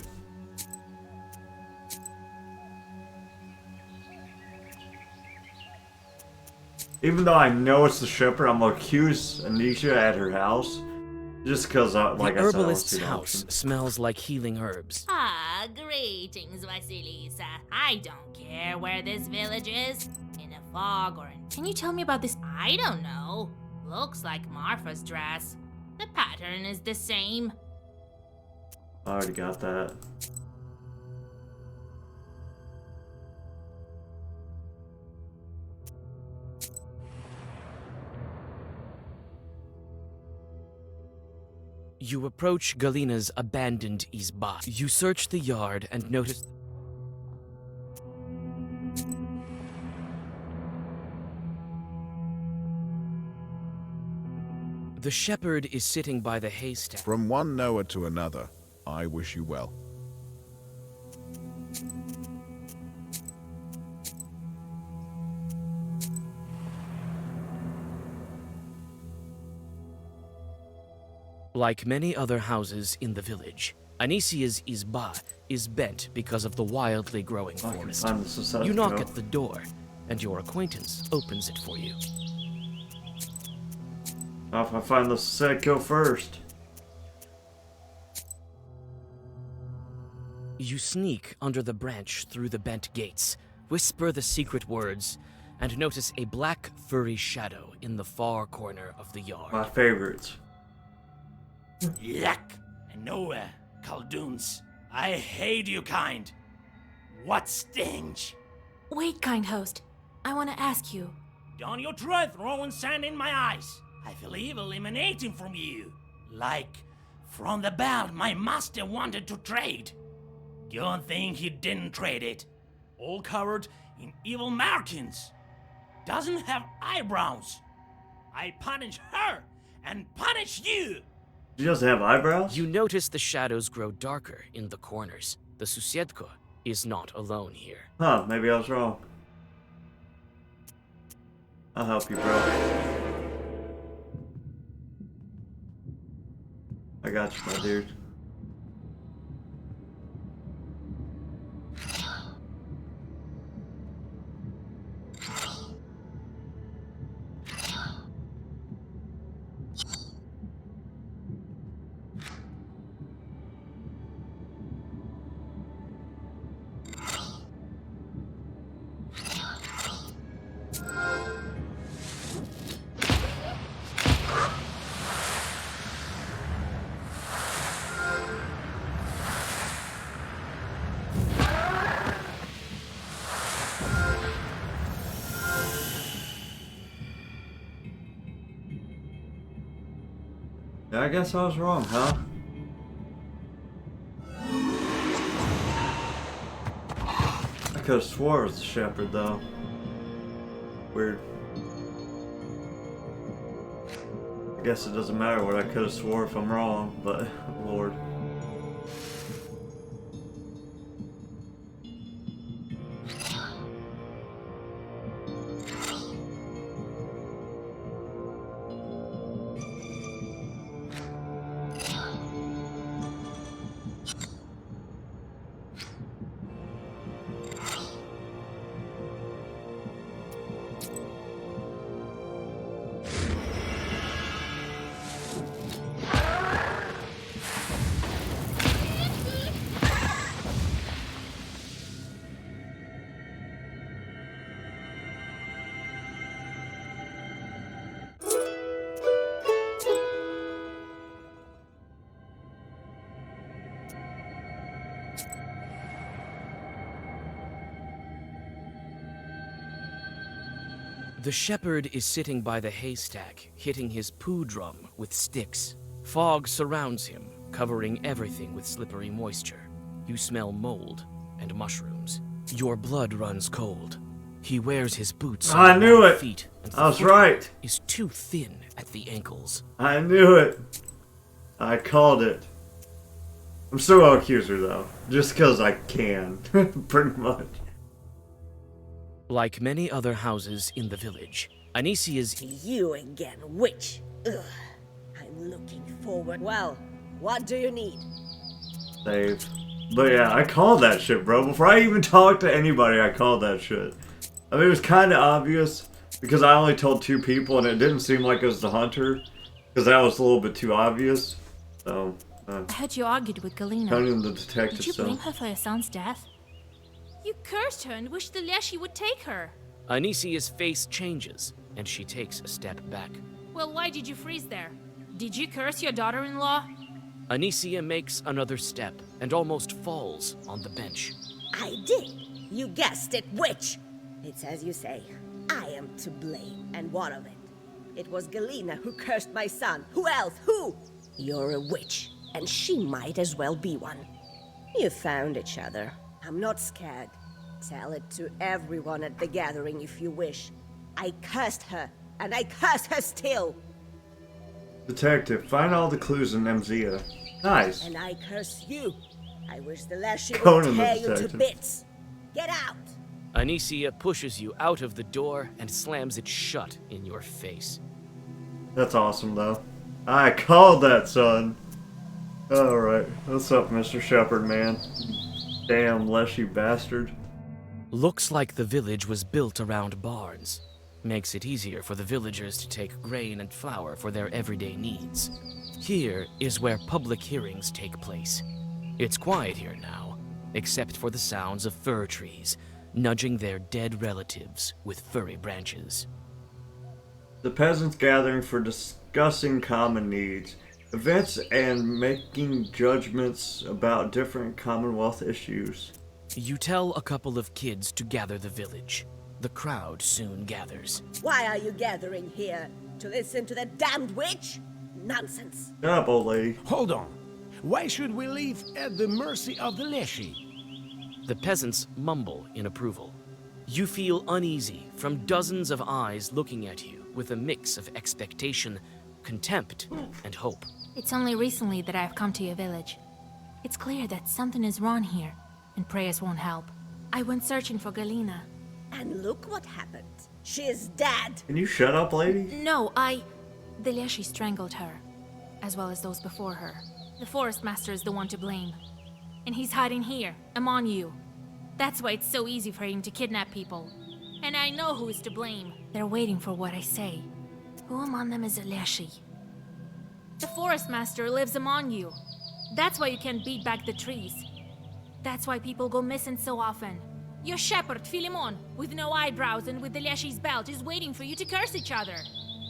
Even though I know it's the shepherd, I'm gonna accuse Amnesia at her house. Just because, like The I said, I don't herbalist's see the house option. smells like healing herbs. Ah, greetings, Vasilisa. I don't care where this village is. In a fog or in... Can you tell me about this? I don't know. Looks like Marfa's dress. The pattern is the same. I already got that. You approach Galina's abandoned izba. You search the yard and notice... The shepherd is sitting by the haystack. From one Noah to another, I wish you well. Like many other houses in the village, Anisia's izba is bent because of the wildly growing I can forest. find the Susetko. You knock at the door, and your acquaintance opens it for you. If I find the Susetko first. You sneak under the branch through the bent gates, whisper the secret words, and notice a black, furry shadow in the far corner of the yard. My favorites. Yuck! And nowhere, Khaldoons. I hate you kind. What stench? Wait, kind host. I want to ask you. Don't you try throwing sand in my eyes. I feel evil emanating from you. Like from the belt my master wanted to trade. Don't think he didn't trade it. All covered in evil markings. Doesn't have eyebrows. I punish her and punish you. She doesn't have eyebrows? You notice the shadows grow darker in the corners. The Susiedko is not alone here. Huh, maybe I was wrong. I'll help you, bro. I got you, my dude. Yeah, I guess I was wrong, huh? I could have swore it was the shepherd, though. Weird. I guess it doesn't matter what I could have swore if I'm wrong, but Lord. The shepherd is sitting by the haystack, hitting his poo drum with sticks. Fog surrounds him, covering everything with slippery moisture. You smell mold and mushrooms. Your blood runs cold. He wears his boots I on knew long it. feet, and I was the footwear right. is too thin at the ankles. I knew it. I called it. I'm still gonna accuse her, though. Just because I can. Pretty much. Like many other houses in the village, Anisia's You again, witch. Ugh. I'm looking forward. Well, what do you need? Save. But yeah, I called that shit, bro. Before I even talked to anybody, I called that shit. I mean, it was kind of obvious because I only told 2 people and it didn't seem like it was the hunter because that was a little bit too obvious. So, I heard you argued with Galena. counting the detective Did you stuff. blame her for your son's death? You cursed her and wished the Leshy would take her. Anisia's face changes, and she takes a step back. Well, why did you freeze there? Did you curse your daughter-in-law? Anisia makes another step and almost falls on the bench. I did. You guessed it, witch. It's as you say. I am to blame, and what of it? It was Galena who cursed my son. Who else? Who? You're a witch, and she might as well be one. You found each other. I'm not scared. Tell it to everyone at the gathering if you wish. I cursed her, and I curse her still. Detective, find all the clues in Amnesia. Nice. And I curse you. I wish the Leshy Conan would the tear you to detective. bits. Get out! Anisia pushes you out of the door and slams it shut in your face. That's awesome, though. I called that, son. Alright. What's up, Mr. Shepherd, man? Damn Leshy bastard. Looks like the village was built around barns. Makes it easier for the villagers to take grain and flour for their everyday needs. Here is where public hearings take place. It's quiet here now, except for the sounds of fir trees, nudging their dead relatives with furry branches. The peasants gathering for discussing common needs, events, and making judgments about different Commonwealth issues. You tell a couple of kids to gather the village. The crowd soon gathers. Why are you gathering here? To listen to the damned witch? Nonsense. Shut up, old lady. Hold on. Why should we leave at the mercy of the Leshy? The peasants mumble in approval. You feel uneasy from dozens of eyes looking at you with a mix of expectation, contempt, and hope. It's only recently that I've come to your village. It's clear that something is wrong here, and prayers won't help. I went searching for Galina. And look what happened. She is dead. Can you shut up, lady? No, The Leshy strangled her, as well as those before her. The Forest Master is the one to blame. And he's hiding here, among you. That's why it's so easy for him to kidnap people. And I know who is to blame. They're waiting for what I say. Who among them is a Leshy? The Forest Master lives among you. That's why you can't beat back the trees. That's why people go missing so often. Your shepherd, Philemon, with no eyebrows and with the Leshy's belt, is waiting for you to curse each other.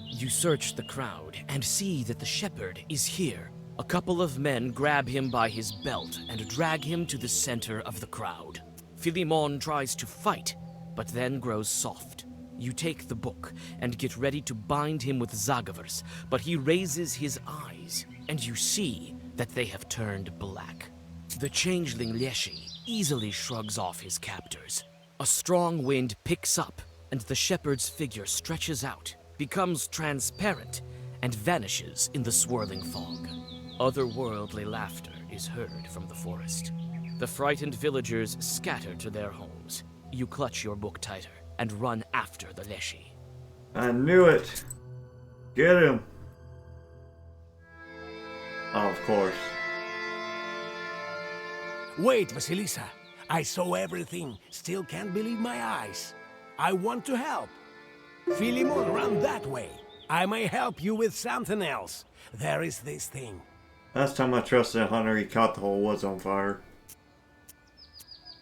You search the crowd and see that the shepherd is here. A couple of men grab him by his belt and drag him to the center of the crowd. Philemon tries to fight, but then grows soft. You take the book and get ready to bind him with zagavers, but he raises his eyes, and you see that they have turned black. The changeling Leshy easily shrugs off his captors. A strong wind picks up, and the shepherd's figure stretches out, becomes transparent, and vanishes in the swirling fog. Otherworldly laughter is heard from the forest. The frightened villagers scatter to their homes. You clutch your book tighter and run after the Leshy. I knew it. Get him. Oh, of course. Wait, Vasilisa. I saw everything. Still can't believe my eyes. I want to help. Philemon, run that way. I may help you with something else. There is this thing. Last time I trusted a hunter, he caught the whole woods on fire.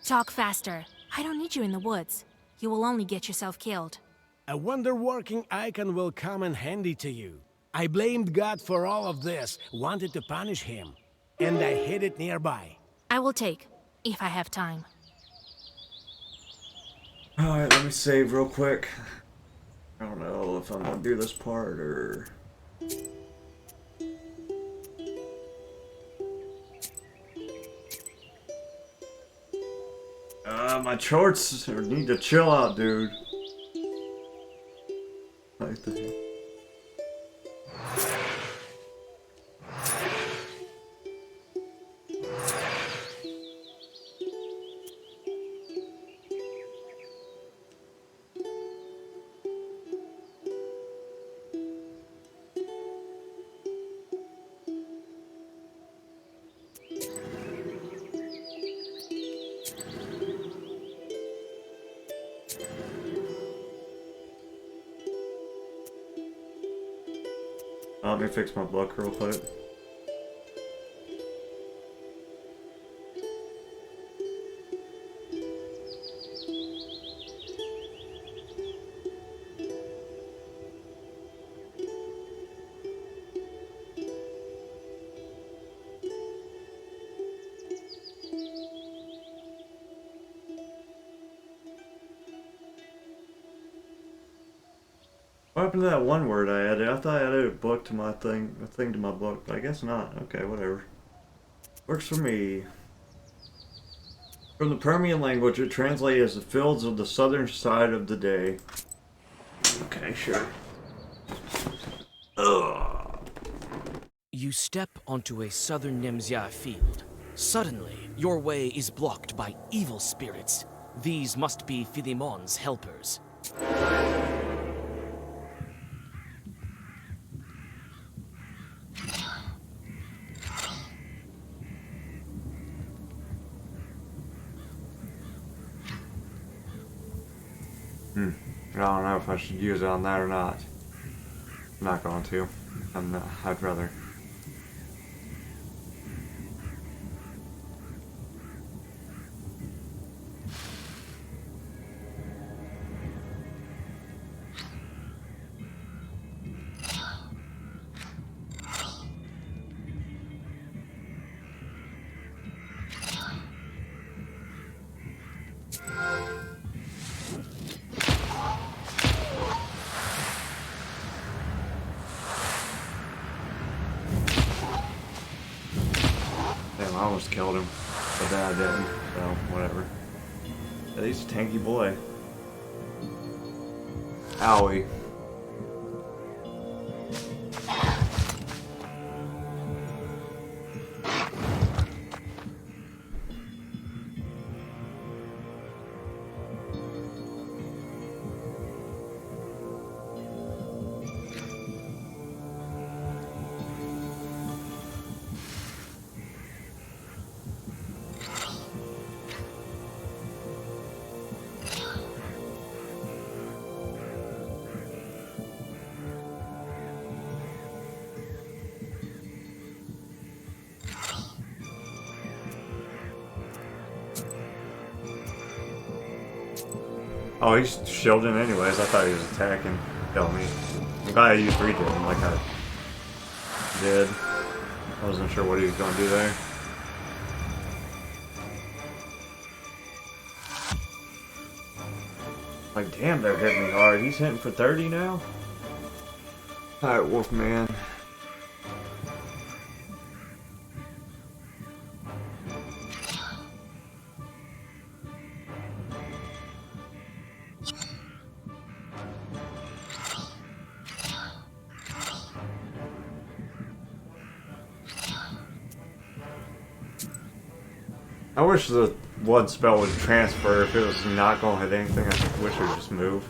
Talk faster. I don't need you in the woods. You will only get yourself killed. A wonder-working icon will come in handy to you. I blamed God for all of this, wanted to punish him, and I hid it nearby. I will take, if I have time. Alright, let me save real quick. I don't know if I'm gonna do this part or... my charts need to chill out, dude. Like the... Let me fix my book real quick. What happened to that one word I added? I thought I added a book to my thing, a thing to my book, but I guess not. Okay, whatever. Works for me. From the Permian language, it translates as the fields of the southern side of the day. Okay, sure. Ugh. You step onto a southern Amnesia field. Suddenly, your way is blocked by evil spirits. These must be Philemon's helpers. I don't know if I should use it on that or not. I'm not going to. I'd rather. I almost killed him, but then I didn't, so whatever. At least a tanky boy. Owie. Oh, he's shielding anyways. I thought he was attacking. Kill me. I'm glad I used regen like I did. I wasn't sure what he was going to do there. Like, damn, they're hitting me hard. He's hitting for 30 now? Alright, Wolfman. I wish the blood spell would transfer. If it was not going to hit anything, I wish it would just move.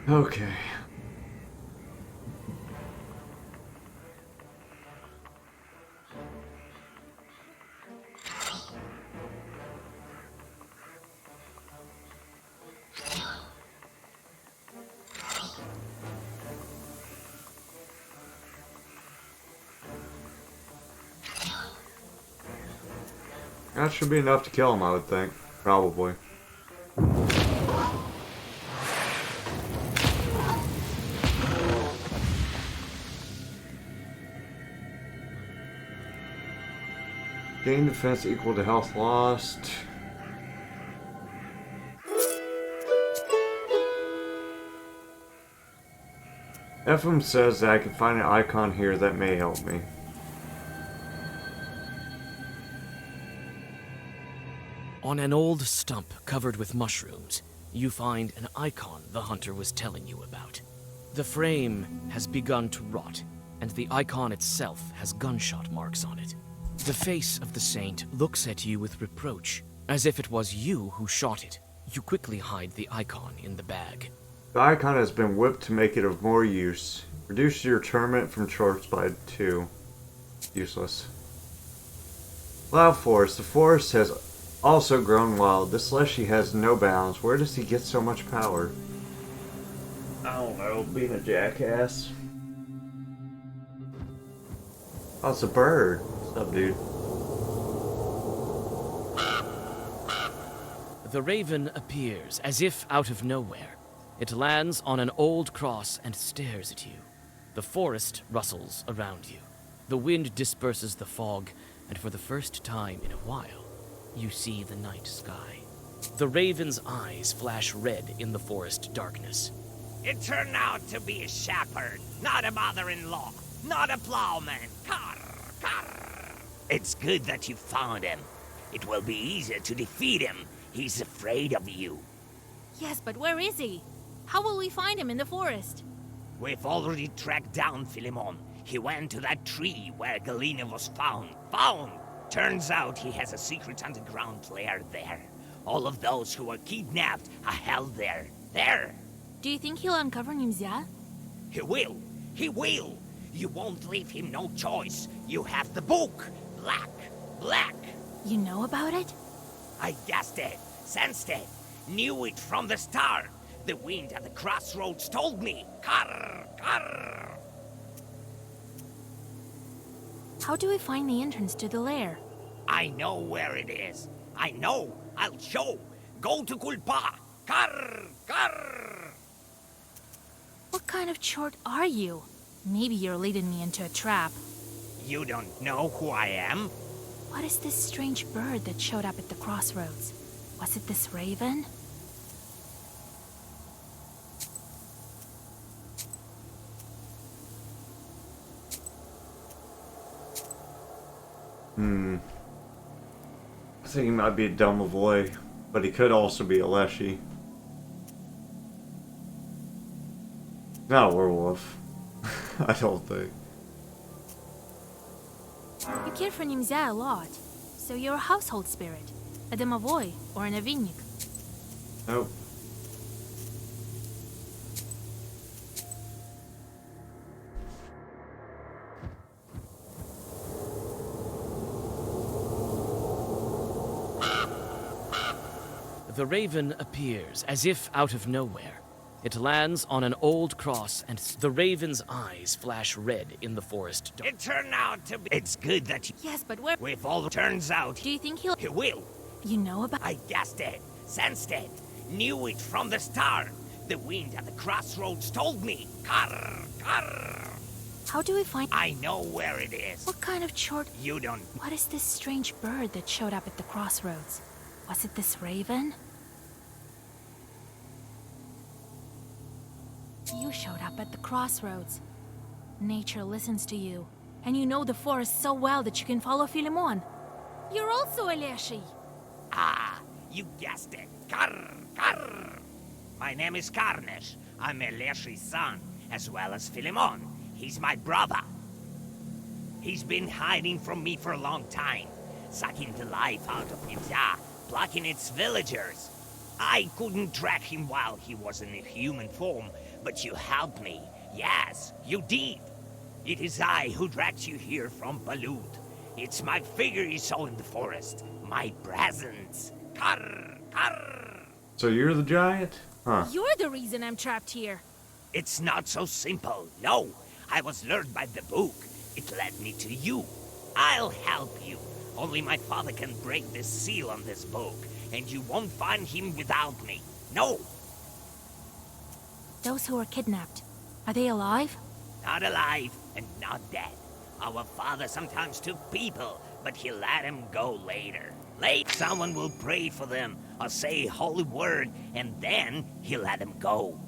Okay. That should be enough to kill him, I would think. Probably. Gain defense equal to health lost. FM says that I can find an icon here that may help me. On an old stump covered with mushrooms, you find an icon the hunter was telling you about. The frame has begun to rot, and the icon itself has gunshot marks on it. The face of the saint looks at you with reproach, as if it was you who shot it. You quickly hide the icon in the bag. The icon has been whipped to make it of more use. Reduce your torment from chorps by 2. Useless. Loud Forest. The forest has also grown wild. This Leshy has no bounds. Where does he get so much power? I don't know, being a jackass. Oh, it's a bird. What's up, dude? The raven appears, as if out of nowhere. It lands on an old cross and stares at you. The forest rustles around you. The wind disperses the fog, and for the first time in a while, you see the night sky. The raven's eyes flash red in the forest darkness. It turned out to be a shepherd, not a mother-in-law, not a plowman. Carr, carr. It's good that you found him. It will be easier to defeat him. He's afraid of you. Yes, but where is he? How will we find him in the forest? We've already tracked down Philemon. He went to that tree where Galena was found. Found! Turns out he has a secret underground lair there. All of those who were kidnapped are held there. There! Do you think he'll uncover Amnesia? He will! He will! You won't leave him no choice. You have the book! Black! Black! You know about it? I guessed it, sensed it, knew it from the start. The wind at the crossroads told me. Carr! Carr! How do we find the entrance to the lair? I know where it is. I know. I'll show. Go to Culpa. Carr! Carr! What kind of chort are you? Maybe you're leading me into a trap. You don't know who I am? What is this strange bird that showed up at the crossroads? Was it this raven? I think he might be a Domovoy, but he could also be a Leshy. Not a werewolf. I don't think. You care for Nimzia a lot, so you're a household spirit, a Domovoy or an Avinnik. Nope. The raven appears as if out of nowhere. It lands on an old cross, and the raven's eyes flash red in the forest dark. It turned out to be. It's good that you. Yes, but where... With all turns out, Do you think he'll... he will. You know about... I guessed it, sensed it, knew it from the start. The wind at the crossroads told me. Carr, carr. How do we find... I know where it is. What kind of short... You don't. What is this strange bird that showed up at the crossroads? Was it this raven? You showed up at the crossroads. Nature listens to you, and you know the forest so well that you can follow Philemon. You're also a Leshy. Ah, you guessed it. Carr, carr. My name is Carnage. I'm a Leshy's son, as well as Philemon. He's my brother. He's been hiding from me for a long time, sucking the life out of Amnesia, plucking its villagers. I couldn't track him while he was in a human form, but you helped me. Yes, you did. It is I who dragged you here from Balut. It's my figure you saw in the forest. My presence. Carr, carr. So you're the giant? Huh. You're the reason I'm trapped here. It's not so simple. No, I was lured by the book. It led me to you. I'll help you. Only my father can break the seal on this book, and you won't find him without me. No, Those who were kidnapped, are they alive? not alive and not dead. Our father sometimes took people, but he let them go later. Someone will pray for them or say a holy word, and then he let them go.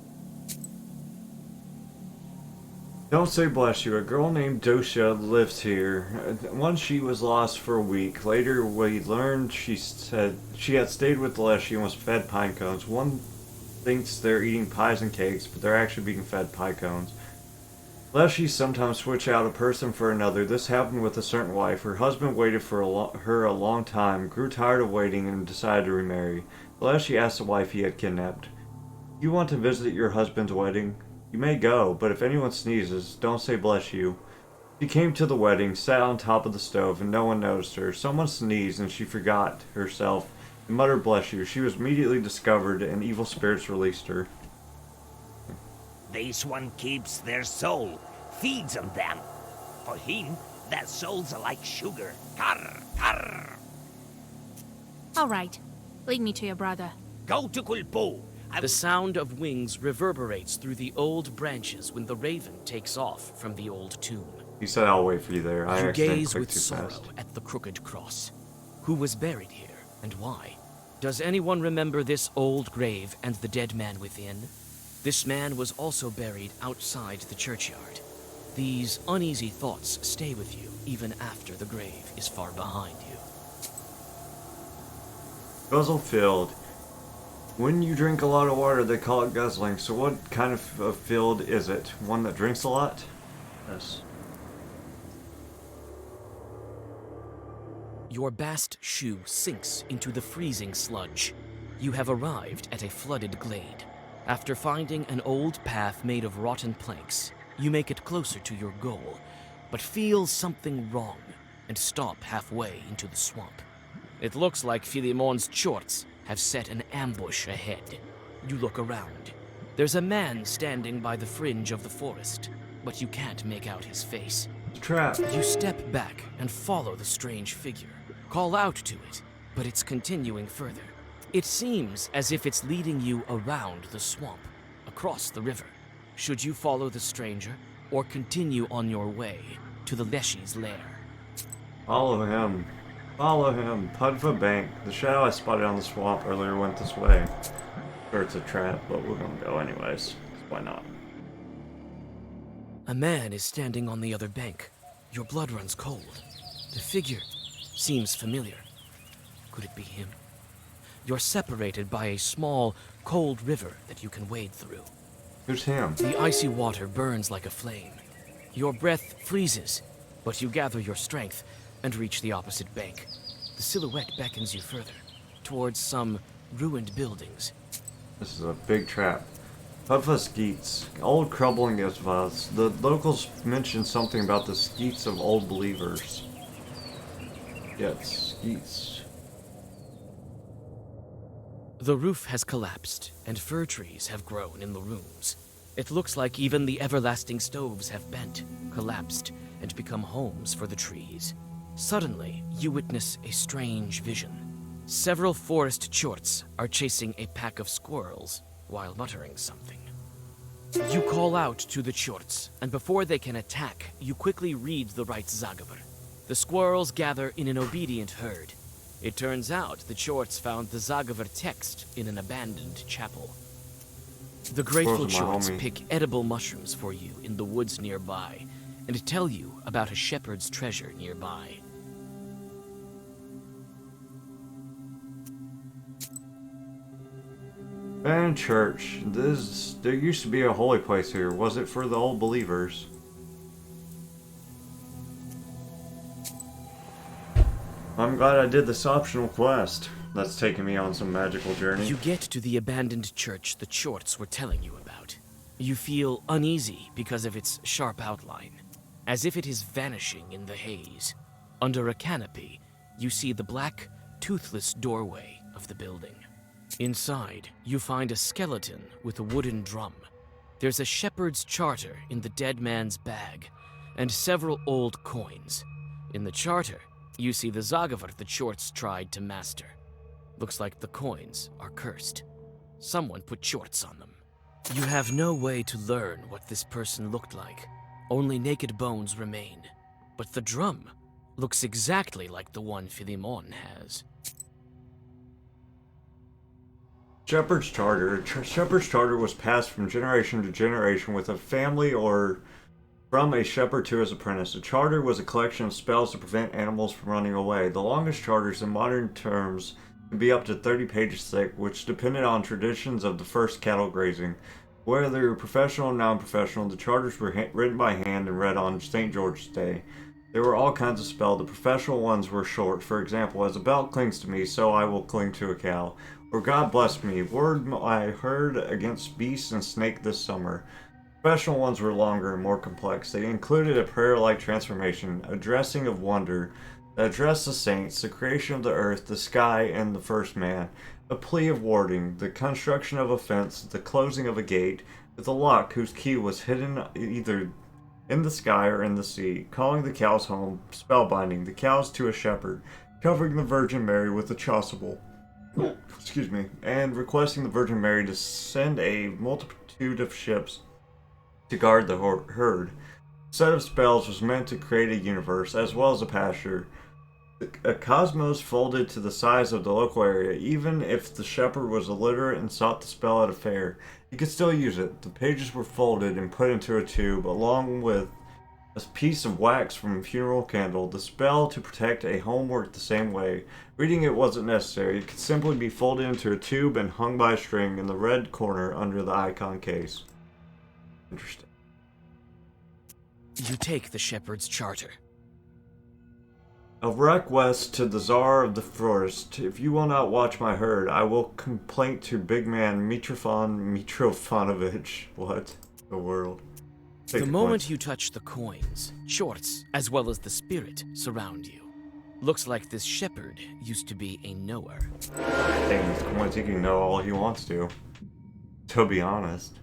Don't say bless you. A girl named Dosha lives here. Once she was lost for a week. Later we learned she said she had stayed with Leshy and was fed pine cones. One thinks they're eating pies and cakes, but they're actually being fed pie cones. Leshy sometimes switch out a person for another. This happened with a certain wife. Her husband waited for her a long time, grew tired of waiting, and decided to remarry. Leshy asked the wife he had kidnapped, "You want to visit your husband's wedding? You may go, but if anyone sneezes, don't say bless you." She came to the wedding, sat on top of the stove, and no one noticed her. Someone sneezed, and she forgot herself and muttered bless you. She was immediately discovered, and evil spirits released her. This one keeps their soul, feeds on them. For him, their souls are like sugar. Carr, carr. All right, lead me to your brother. Go to Kulpo. The sound of wings reverberates through the old branches when the raven takes off from the old tomb. He said, "I'll wait for you there." I You accidentally gaze clicked with too sorrow fast. at the crooked cross. Who was buried here, and why? Does anyone remember this old grave and the dead man within? This man was also buried outside the churchyard. These uneasy thoughts stay with you even after the grave is far behind you. Guzzle filled. When you drink a lot of water, they call it guzzling. So what kind of a field is it? One that drinks a lot? Yes. Your bast shoe sinks into the freezing sludge. You have arrived at a flooded glade. After finding an old path made of rotten planks, you make it closer to your goal, but feel something wrong and stop halfway into the swamp. It looks like Philemon's chorts have set an ambush ahead. You look around. There's a man standing by the fringe of the forest, but you can't make out his face. Trap. You step back and follow the strange figure. Call out to it, but it's continuing further. It seems as if it's leading you around the swamp, across the river. Should you follow the stranger, or continue on your way to the Leshy's lair? Follow him. Follow him. Pudva Bank. The shadow I spotted on the swamp earlier went this way. Sure, it's a trap, but we're gonna go anyways. Why not? A man is standing on the other bank. Your blood runs cold. The figure seems familiar. Could it be him? You're separated by a small, cold river that you can wade through. Who's him? The icy water burns like a flame. Your breath freezes, but you gather your strength and reach the opposite bank. The silhouette beckons you further, towards some ruined buildings. This is a big trap. Pudva Skeets. Old crumbling Isvas. The locals mentioned something about the skeets of old believers. Yes, skeets. The roof has collapsed, and fir trees have grown in the rooms. It looks like even the everlasting stoves have bent, collapsed, and become homes for the trees. Suddenly, you witness a strange vision. Several forest chorts are chasing a pack of squirrels while muttering something. You call out to the chorts, and before they can attack, you quickly read the right Zagavr. The squirrels gather in an obedient herd. It turns out the chorts found the Zagavr text in an abandoned chapel. The grateful chorts pick edible mushrooms for you in the woods nearby, and tell you about a shepherd's treasure nearby. And church. There used to be a holy place here. Was it for the old believers? I'm glad I did this optional quest. That's taking me on some magical journey. You get to the abandoned church the chorts were telling you about. You feel uneasy because of its sharp outline, as if it is vanishing in the haze. Under a canopy, you see the black, toothless doorway of the building. Inside, you find a skeleton with a wooden drum. There's a shepherd's charter in the dead man's bag, and several old coins. In the charter, you see the Zagavr the chorts tried to master. Looks like the coins are cursed. Someone put chorts on them. You have no way to learn what this person looked like. Only naked bones remain. But the drum looks exactly like the one Philemon has. Shepherd's Charter. Shepherd's Charter was passed from generation to generation with a family or from a shepherd to his apprentice. A charter was a collection of spells to prevent animals from running away. The longest charters in modern terms could be up to 30 pages thick, which depended on traditions of the first cattle grazing. Whether professional or non-professional, the charters were written by hand and read on St. George's Day. There were all kinds of spells. The professional ones were short. For example, as a belt clings to me, so I will cling to a cow. Or God bless me, word I heard against beast and snake this summer. Professional ones were longer and more complex. They included a prayer-like transformation, a dressing of wonder, that addressed the saints, the creation of the earth, the sky, and the first man, a plea of warding, the construction of a fence, the closing of a gate, with a lock whose key was hidden either in the sky or in the sea, calling the cows home, spellbinding the cows to a shepherd, covering the Virgin Mary with a chasuble, and requesting the Virgin Mary to send a multitude of ships to guard the herd. A set of spells was meant to create a universe as well as a pasture. A cosmos folded to the size of the local area. Even if the shepherd was illiterate and sought the spell at a fair, he could still use it. The pages were folded and put into a tube, along with a piece of wax from a funeral candle. The spell to protect a home worked the same way. Reading it wasn't necessary. It could simply be folded into a tube and hung by a string in the red corner under the icon case. Interesting. You take the shepherd's charter. A request to the Tsar of the Forest. If you will not watch my herd, I will complain to big man Mitrofanovich. What the world? The moment you touch the coins, shorts, as well as the spirit, surround you. Looks like this shepherd used to be a knower. Dang, this coins, he can know all he wants to be honest.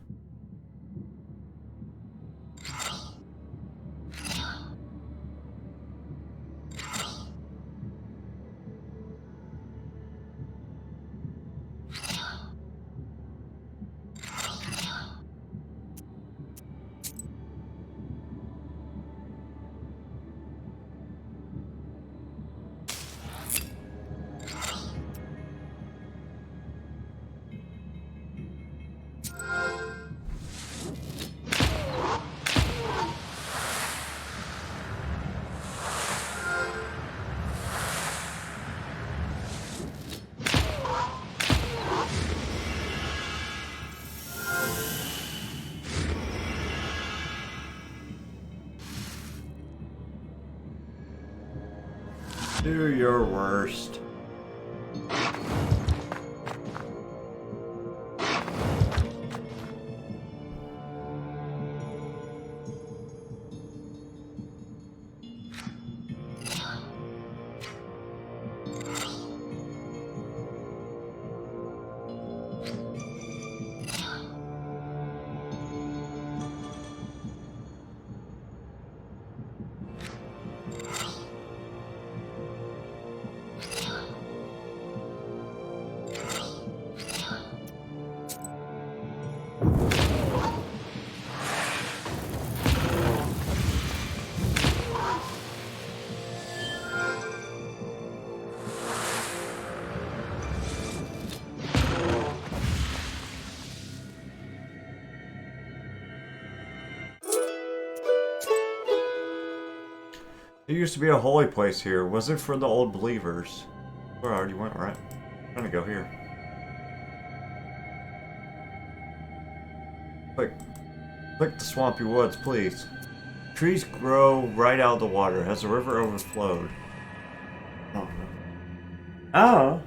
Do your worst. There used to be a holy place here. Was it for the old believers? Where I already went, right? I'm gonna go here. Click the swampy woods, please. Trees grow right out of the water. Has the river overflowed? Oh.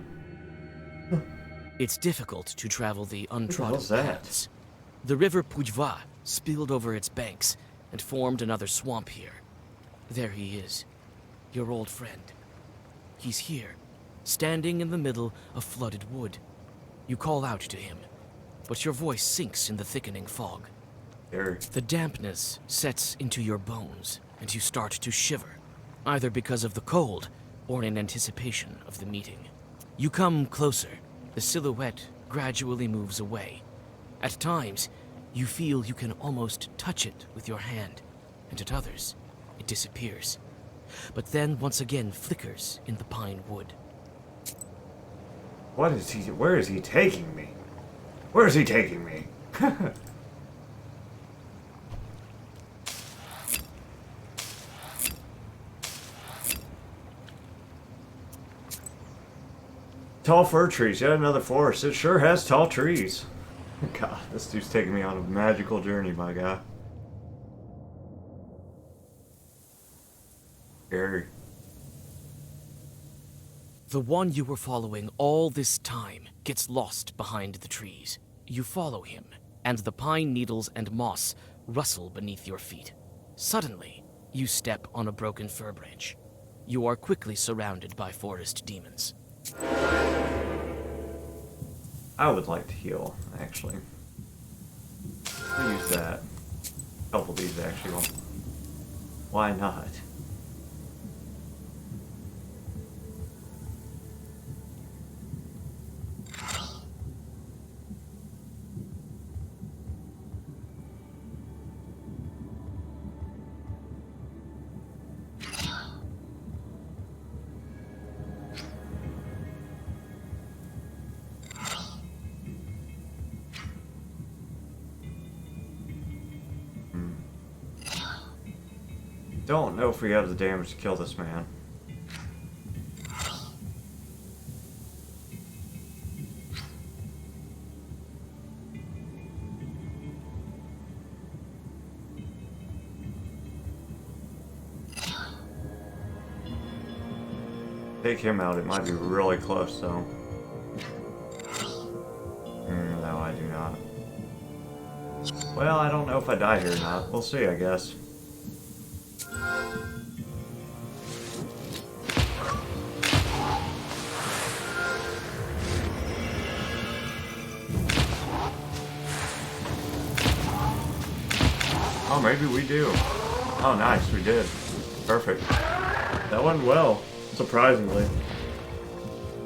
It's difficult to travel the untrodden What's that? paths. The river Pujva spilled over its banks and formed another swamp here. There he is, your old friend. He's here, standing in the middle of flooded wood. You call out to him, but your voice sinks in the thickening fog. The dampness sets into your bones, and you start to shiver, either because of the cold or in anticipation of the meeting. You come closer. The silhouette gradually moves away. At times, you feel you can almost touch it with your hand, and at others, it disappears. But then once again flickers in the pine wood. What is he? Where is he taking me? Where is he taking me? Tall fir trees, yet another forest. It sure has tall trees. God, this dude's taking me on a magical journey, my guy. Scary. The one you were following all this time gets lost behind the trees. You follow him, and the pine needles and moss rustle beneath your feet. Suddenly, you step on a broken fir branch. You are quickly surrounded by forest demons. I would like to heal, actually. I'll use that. A couple of these, actually. Well, why not? Don't know if we have the damage to kill this man. Take him out, it might be really close though. No, I do not. Well, I don't know if I die here or not. We'll see, I guess. Oh, maybe we do. Oh, nice, we did. Perfect. That went well, surprisingly.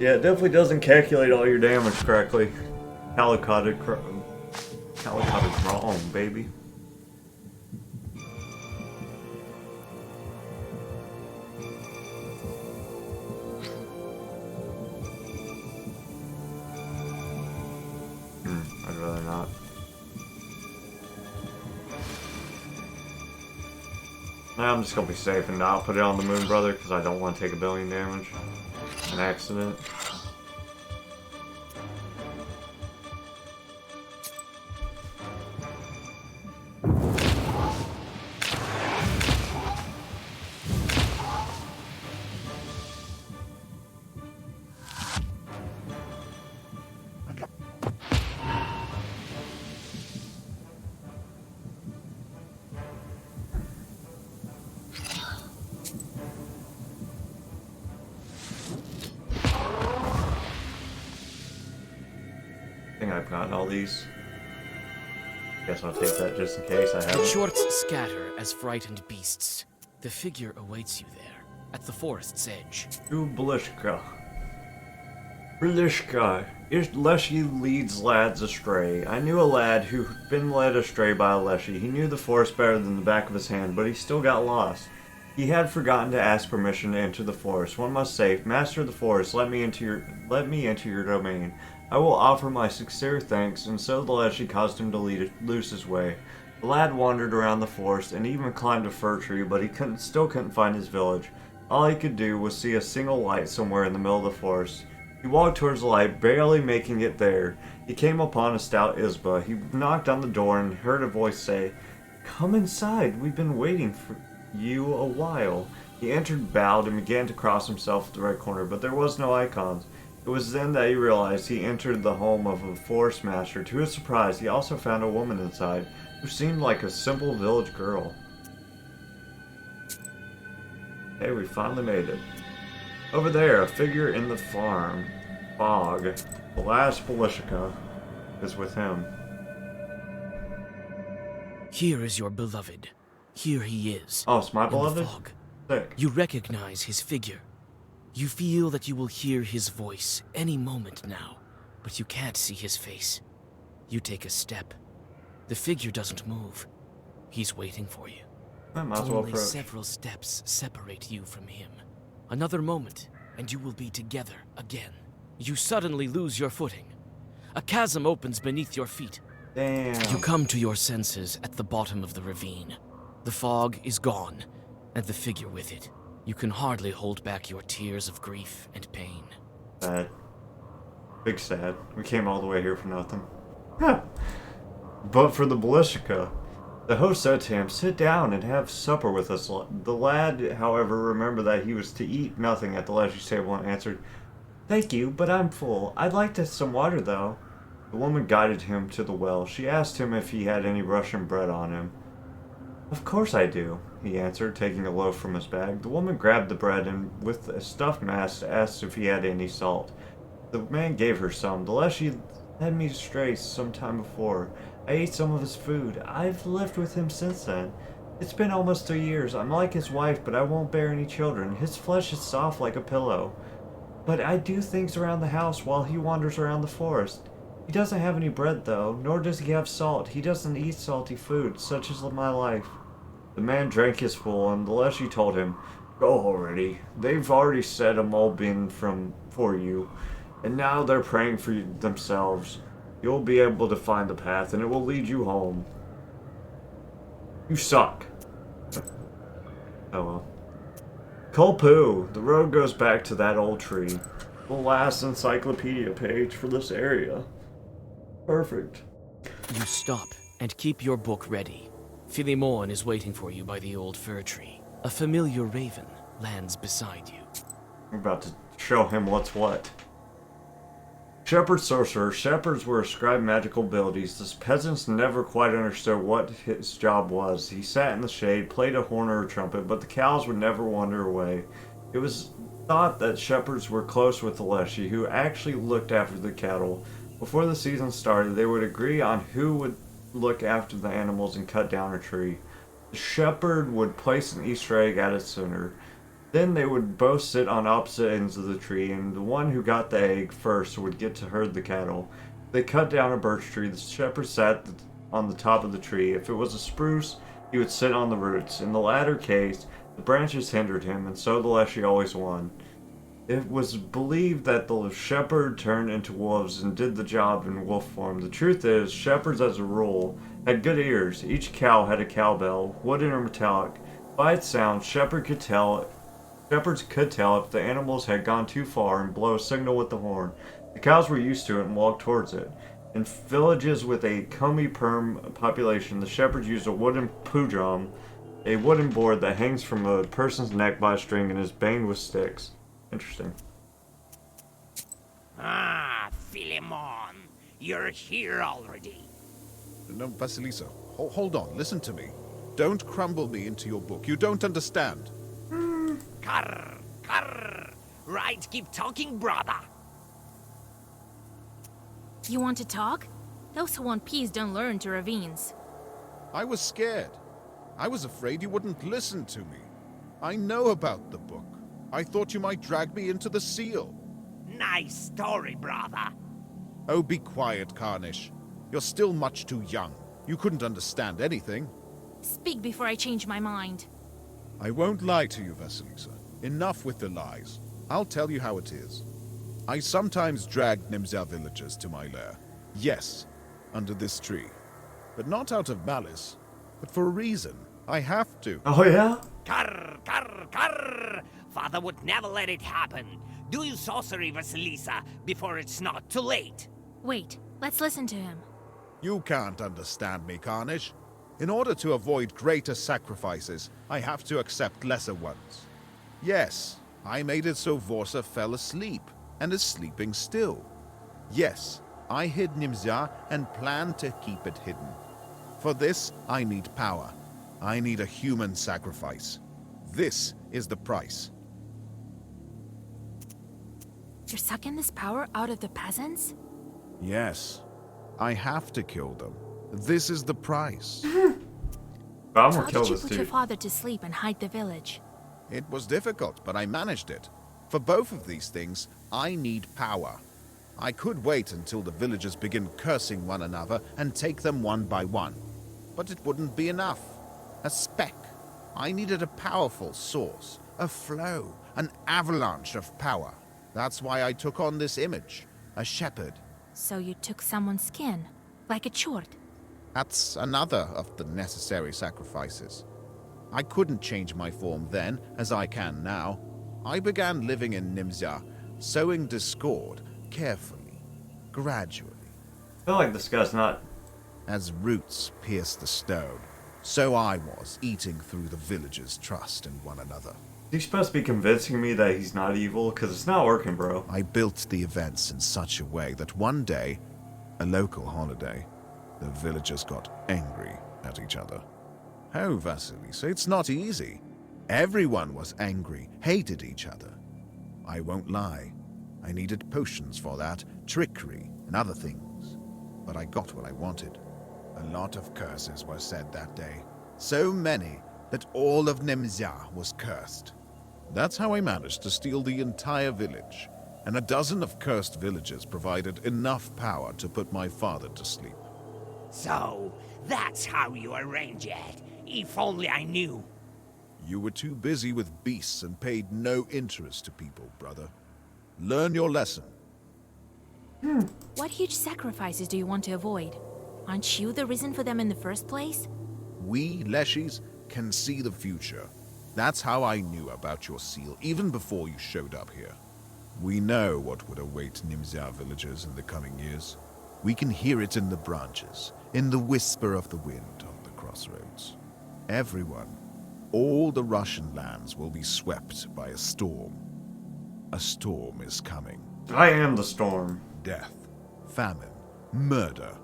Yeah, it definitely doesn't calculate all your damage correctly. Calicotted wrong, baby. I'd rather not. I'm just gonna be safe and not put it on the moon, brother, because I don't want to take a billion damage. An accident. I've gotten all these. Guess I'll take that just in case I The haven't. shorts scatter as frightened beasts. The figure awaits you there, at the forest's edge. To Blishka. Blishka. Leshy leads lads astray. I knew a lad who'd been led astray by a Leshy. He knew the forest better than the back of his hand, but he still got lost. He had forgotten to ask permission to enter the forest. One must say, Master of the forest, let me into your domain. I will offer my sincere thanks, and so the Leshy caused him to lose his way. The lad wandered around the forest and even climbed a fir tree, but he still couldn't find his village. All he could do was see a single light somewhere in the middle of the forest. He walked towards the light, barely making it there. He came upon a stout Isba. He knocked on the door and heard a voice say, "Come inside, we've been waiting for you a while." He entered, bowed, and began to cross himself at the right corner, but there was no icons. It was then that he realized he entered the home of a forest master. To his surprise, he also found a woman inside, who seemed like a simple village girl. Hey, we finally made it. Over there, a figure in the farm. Fog. The last Belishka is with him. Here is your beloved. Here he is. Oh, it's my in the beloved? fog. Sick. You recognize his figure. You feel that you will hear his voice any moment now, but you can't see his face. You take a step. The figure doesn't move. He's waiting for you. I might as well Only approach. several steps separate you from him. Another moment, and you will be together again. You suddenly lose your footing. A chasm opens beneath your feet. Damn. You come to your senses at the bottom of the ravine. The fog is gone, and the figure with it. You can hardly hold back your tears of grief and pain. Sad. Big sad. We came all the way here for nothing. Huh. But for the Belishka, the host said to him, "Sit down and have supper with us." The lad, however, remembered that he was to eat nothing at the Leshy's table and answered, "Thank you, but I'm full. I'd like some water, though." The woman guided him to the well. She asked him if he had any Russian bread on him. "Of course I do," he answered, taking a loaf from his bag. The woman grabbed the bread and, with a stuffed mask, asked if he had any salt. The man gave her some. The Leshy led me astray some time before. I ate some of his food. I've lived with him since then. It's been almost 3 years. I'm like his wife, but I won't bear any children. His flesh is soft like a pillow. But I do things around the house while he wanders around the forest. He doesn't have any bread, though, nor does he have salt. He doesn't eat salty food, such as my life. The man drank his full, and the Leshy told him, "Go already. They've already set a Mulbin for you, and now they're praying for you themselves. You'll be able to find the path, and it will lead you home. You suck." Oh well. Kolpoo. The road goes back to that old tree. The last encyclopedia page for this area. Perfect. You stop and keep your book ready. Philemon is waiting for you by the old fir tree. A familiar raven lands beside you. We're about to show him what's what. Shepherd sorcerer. Shepherds were ascribed magical abilities. The peasants never quite understood what his job was. He sat in the shade, played a horn or a trumpet, but the cows would never wander away. It was thought that shepherds were close with the Leshy, who actually looked after the cattle. Before the season started, they would agree on who would look after the animals and cut down a tree. The shepherd would place an Easter egg at its center. Then they would both sit on opposite ends of the tree, and the one who got the egg first would get to herd the cattle. If they cut down a birch tree, the shepherd sat on the top of the tree. If it was a spruce, he would sit on the roots. In the latter case, the branches hindered him, and so the Leshy always won. It was believed that the shepherd turned into wolves and did the job in wolf form. The truth is, shepherds as a rule had good ears. Each cow had a cowbell, wooden or metallic. By its sound, shepherds could tell if the animals had gone too far and blow a signal with the horn. The cows were used to it and walked towards it. In villages with a Komi-Perm population, the shepherds used a wooden pujam, a wooden board that hangs from a person's neck by a string and is banged with sticks. Interesting. Ah, Philemon, you're here already. No, Vasilisa, hold on, listen to me. Don't crumble me into your book. You don't understand. Carr, carr. Right, keep talking, brother. You want to talk? Those who want peace don't learn to ravines. I was scared. I was afraid you wouldn't listen to me. I know about the book. I thought you might drag me into the seal. Nice story, brother. Oh, be quiet, Carnish. You're still much too young. You couldn't understand anything. Speak before I change my mind. I won't lie to you, Vasilisa. Enough with the lies. I'll tell you how it is. I sometimes drag Nimzia villagers to my lair. Yes, under this tree. But not out of malice, but for a reason. I have to. Oh, yeah? Karr, karr, karr! Father would never let it happen. Do your sorcery, Vasilisa, before it's not too late. Wait, let's listen to him. You can't understand me, Carnish. In order to avoid greater sacrifices, I have to accept lesser ones. Yes, I made it so Vorsa fell asleep, and is sleeping still. Yes, I hid Nimzia and plan to keep it hidden. For this, I need power. I need a human sacrifice. This is the price. You're sucking this power out of the peasants? Yes, I have to kill them. This is the price. But I'm How gonna kill did you this put your dude. father to sleep and hide the village? It was difficult, but I managed it. For both of these things, I need power. I could wait until the villagers begin cursing one another and take them one by one. But it wouldn't be enough. A speck. I needed a powerful source, a flow, an avalanche of power. That's why I took on this image, a shepherd. So you took someone's skin, like a chort. That's another of the necessary sacrifices. I couldn't change my form then, as I can now. I began living in Nimzia, sowing discord, carefully, gradually. I feel like this guy's not... As roots pierced the stone, so I was eating through the villagers' trust in one another. You're supposed to be convincing me that he's not evil, because it's not working, bro. I built the events in such a way that one day, a local holiday, the villagers got angry at each other. Oh, Vasilisa, it's not easy. Everyone was angry, hated each other. I won't lie. I needed potions for that, trickery, and other things. But I got what I wanted. A lot of curses were said that day. So many that all of Nimzia was cursed. That's how I managed to steal the entire village, and a dozen of cursed villagers provided enough power to put my father to sleep. So, that's how you arrange it. If only I knew. You were too busy with beasts and paid no interest to people, brother. Learn your lesson. What huge sacrifices do you want to avoid? Aren't you the reason for them in the first place? We, Leshys, can see the future. That's how I knew about your seal, even before you showed up here. We know what would await Nimzia villagers in the coming years. We can hear it in the branches, in the whisper of the wind on the crossroads. Everyone, all the Russian lands will be swept by a storm. A storm is coming. I am the storm. Death, famine, murder,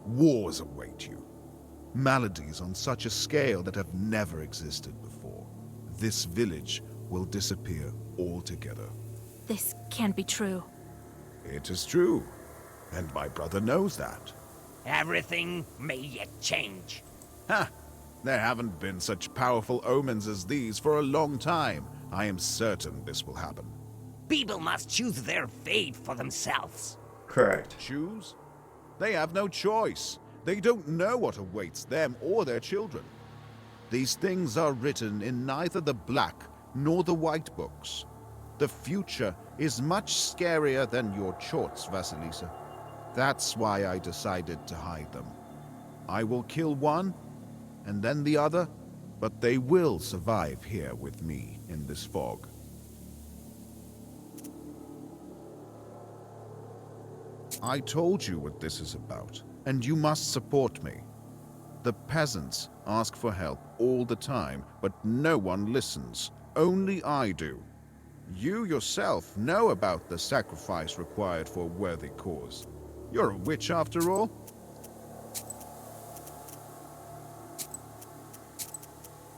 wars await you. Maladies on such a scale that have never existed before. This village will disappear altogether. This can't be true. It is true, and my brother knows that. Everything may yet change. Ha! There haven't been such powerful omens as these for a long time. I am certain this will happen. People must choose their fate for themselves. Correct. Choose? They have no choice. They don't know what awaits them or their children. These things are written in neither the black nor the white books. The future is much scarier than your chorts, Vasilisa. That's why I decided to hide them. I will kill one, and then the other, but they will survive here with me in this fog. I told you what this is about, and you must support me. The peasants ask for help all the time, but no one listens. Only I do. You yourself know about the sacrifice required for a worthy cause. You're a witch after all.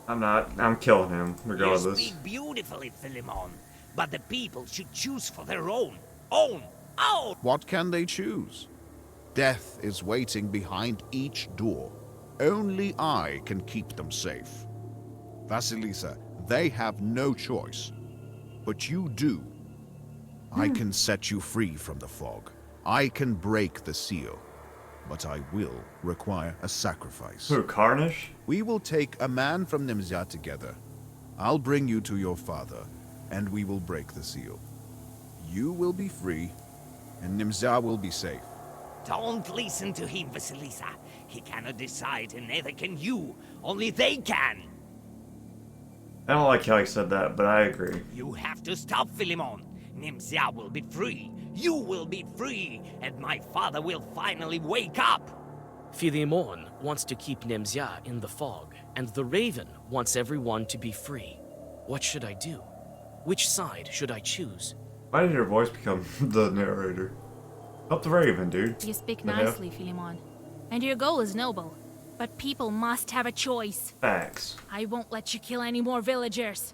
I'm not. I'm killing him, You regardless. speak beautifully, Philemon, but the people should choose for their own. Own! What can they choose? Death is waiting behind each door. Only I can keep them safe. Vasilisa, they have no choice. But you do. I can set you free from the fog. I can break the seal. But I will require a sacrifice. Who, Carnage? We will take a man from Nimzia together. I'll bring you to your father, and we will break the seal. You will be free, and Nimzia will be safe. Don't listen to him, Vasilisa. He cannot decide, and neither can you. Only they can. I don't like how he said that, but I agree. You have to stop Philemon. Nimzia will be free. You will be free, and my father will finally wake up. Philemon wants to keep Nemzia in the fog, and the Raven wants everyone to be free. What should I do? Which side should I choose? Why did your voice become the narrator? Help the Raven, dude. You speak The hell? nicely, Philemon. And your goal is noble. But people must have a choice. Facts. I won't let you kill any more villagers.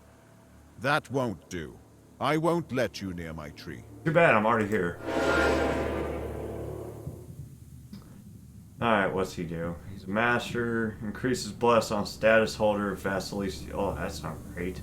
That won't do. I won't let you near my tree. Too bad, I'm already here. Alright, what's he do? He's a master, increases bless on status holder, Vasilisa. Oh, that's not great.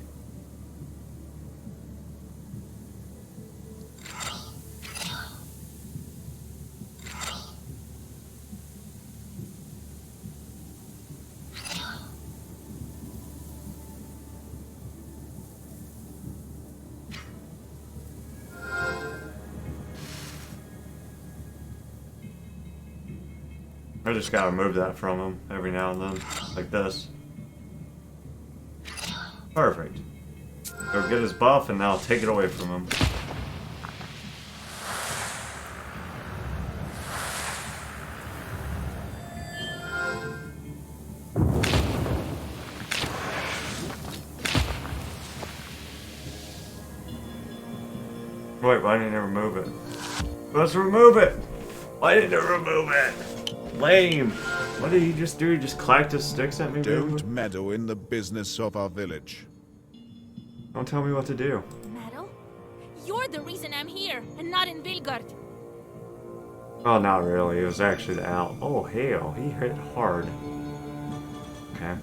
I just gotta move that from him every now and then, like this. Perfect. Go get his buff and now I'll take it away from him. Wait, why didn't I remove it? Let's remove it! Why didn't I remove it? Lame. What did he just do? He just clacked his sticks at me? Don't meddle in the business of our village. Don't tell me what to do. Metal? You're the reason I'm here, and not in Vilgard. Oh, not really. It was actually the owl. Oh, hell. He hit hard. Okay.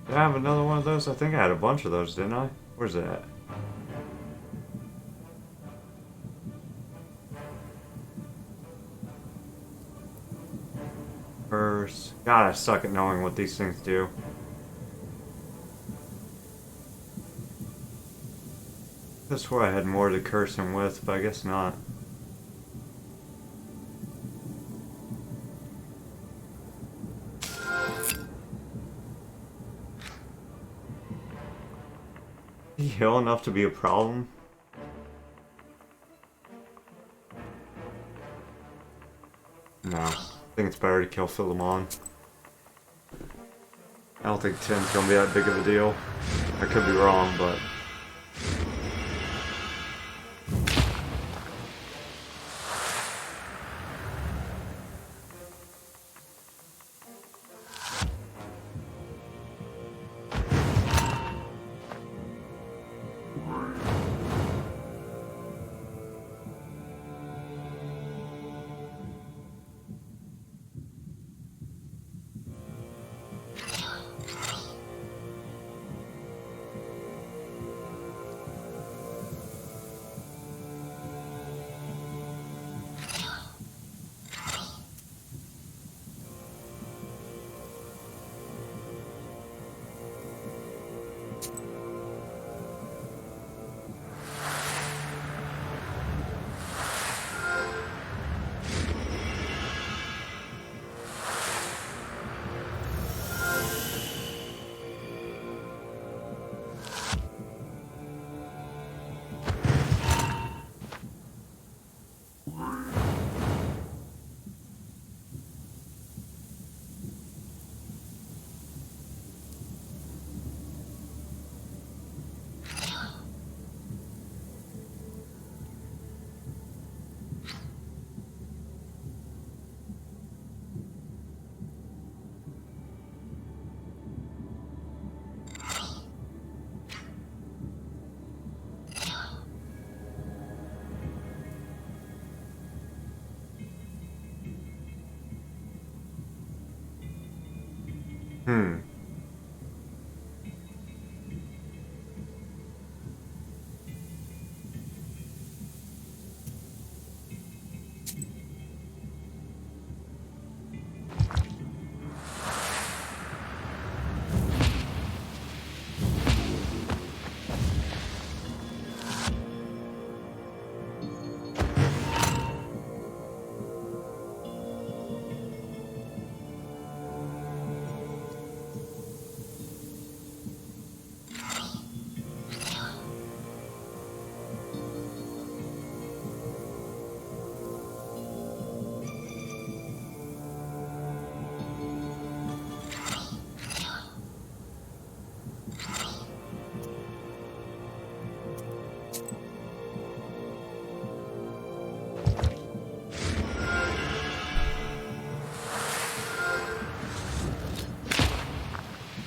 Did I have another one of those? I think I had a bunch of those, didn't I? Where's it at? First. God, I suck at knowing what these things do. That's where I had more to curse him with, but I guess not. Is he heal enough to be a problem? No. I think it's better to kill Philemon. I don't think 10's gonna be that big of a deal. I could be wrong, but...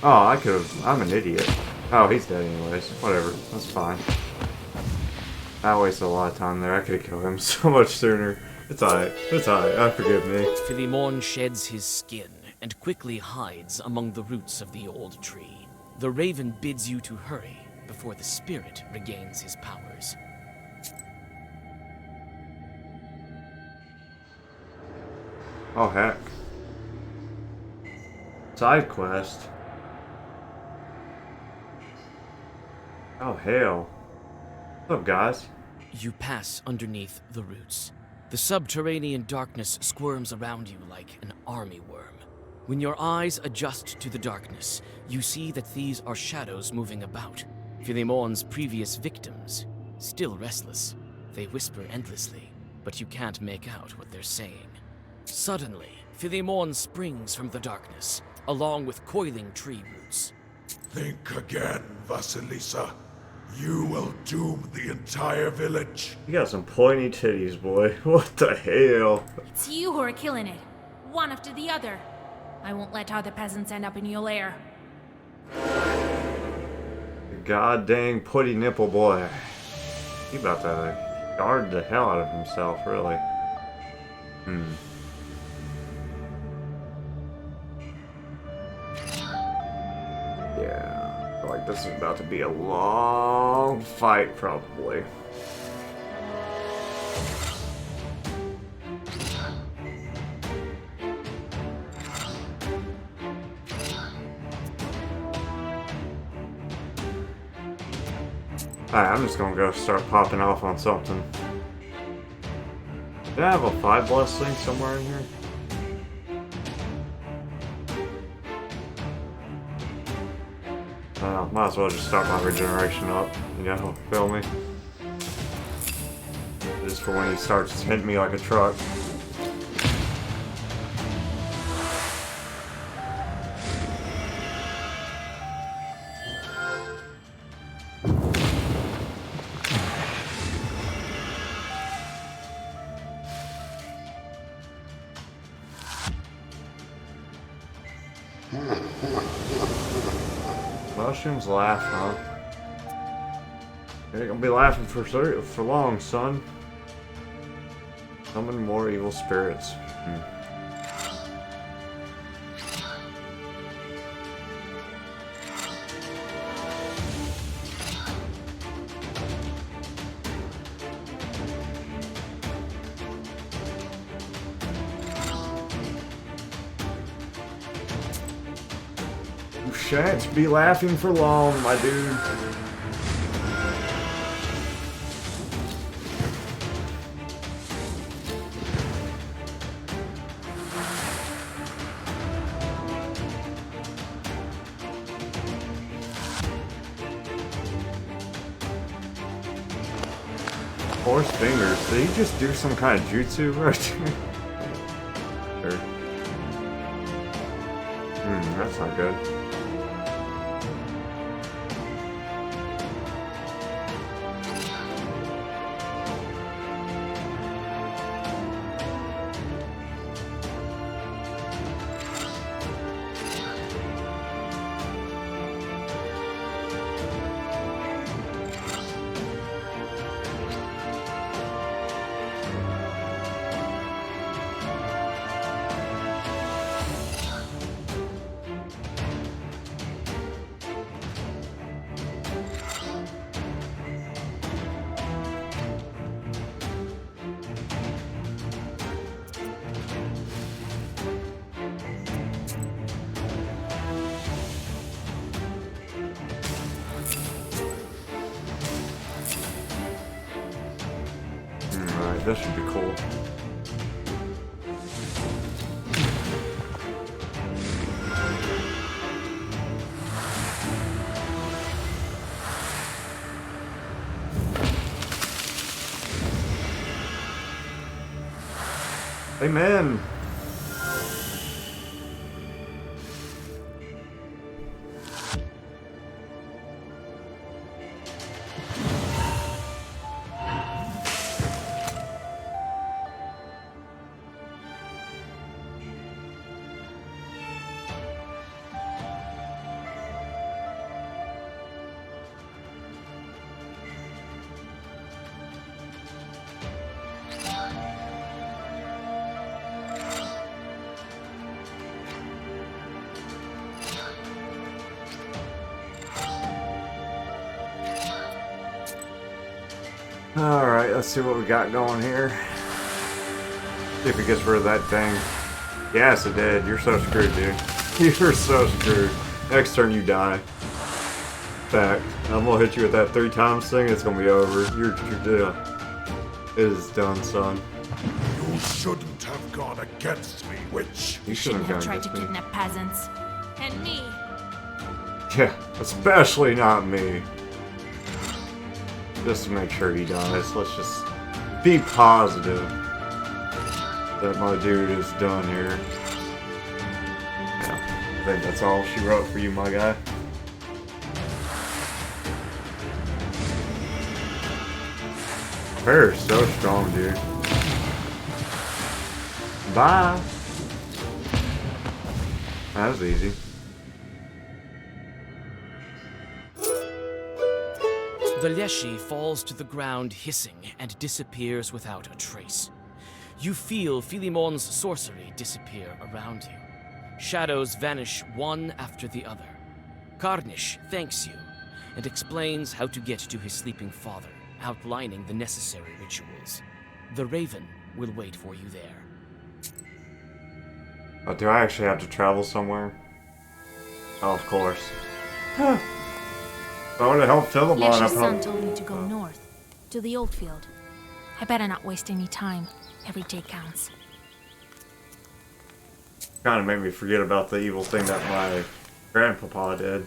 Oh, I could've. I'm an idiot. Oh, he's dead anyways. Whatever. That's fine. I wasted a lot of time there. I could've killed him so much sooner. It's alright. It's alright. Forgive me. Philemon sheds his skin and quickly hides among the roots of the old tree. The raven bids you to hurry before the spirit regains his powers. Oh, heck. Side quest. Oh, hell. What's up, guys? You pass underneath the roots. The subterranean darkness squirms around you like an army worm. When your eyes adjust to the darkness, you see that these are shadows moving about. Philemon's previous victims, still restless. They whisper endlessly, but you can't make out what they're saying. Suddenly, Philemon springs from the darkness, along with coiling tree roots. Think again, Vasilisa. You will doom the entire village. You got some pointy titties, boy. What the hell? It's you who are killing it. One after the other. I won't let other peasants end up in your lair. God dang putty nipple boy. He about to guard the hell out of himself, really. Yeah, I feel like this is about to be a long fight, probably. Alright, I'm just gonna go start popping off on something. Do I have a 5 blessing somewhere in here? Might as well just start my regeneration up, you know, feel me? Just for when he starts hitting me like a truck. Mushrooms laugh, huh? You ain't gonna be laughing for long, son. Summon more evil spirits. You shan't be laughing for long, my dude. Horse fingers. Did he just do some kind of jutsu right there? That's not good. Like, this should be cool. Amen. Alright, let's see what we got going here. See if it gets rid of that thing. Yes, it did. You're so screwed, dude. You're so screwed. Next turn, you die. In fact, I'm gonna hit you with that 3 times thing, it's gonna be over. You're it is done, son. You shouldn't have gone against me, witch. You Shouldn't have gone tried to against me. kidnap peasants. And me. Yeah, especially not me. Just to make sure he dies, let's just be positive that my dude is done here. Yeah, I think that's all she wrote for you, my guy. Her is so strong, dude. Bye. That was easy. The Leshy falls to the ground hissing and disappears without a trace. You feel Philemon's sorcery disappear around you. Shadows vanish one after the other. Carnish thanks you and explains how to get to his sleeping father, outlining the necessary rituals. The Raven will wait for you there. Oh, do I actually have to travel somewhere? Oh, of course. Huh. I would have helped Philemon. Leshy's son told me to go north, to the old field. I better not waste any time. Every day counts. Kind of made me forget about the evil thing that my grandpapa did.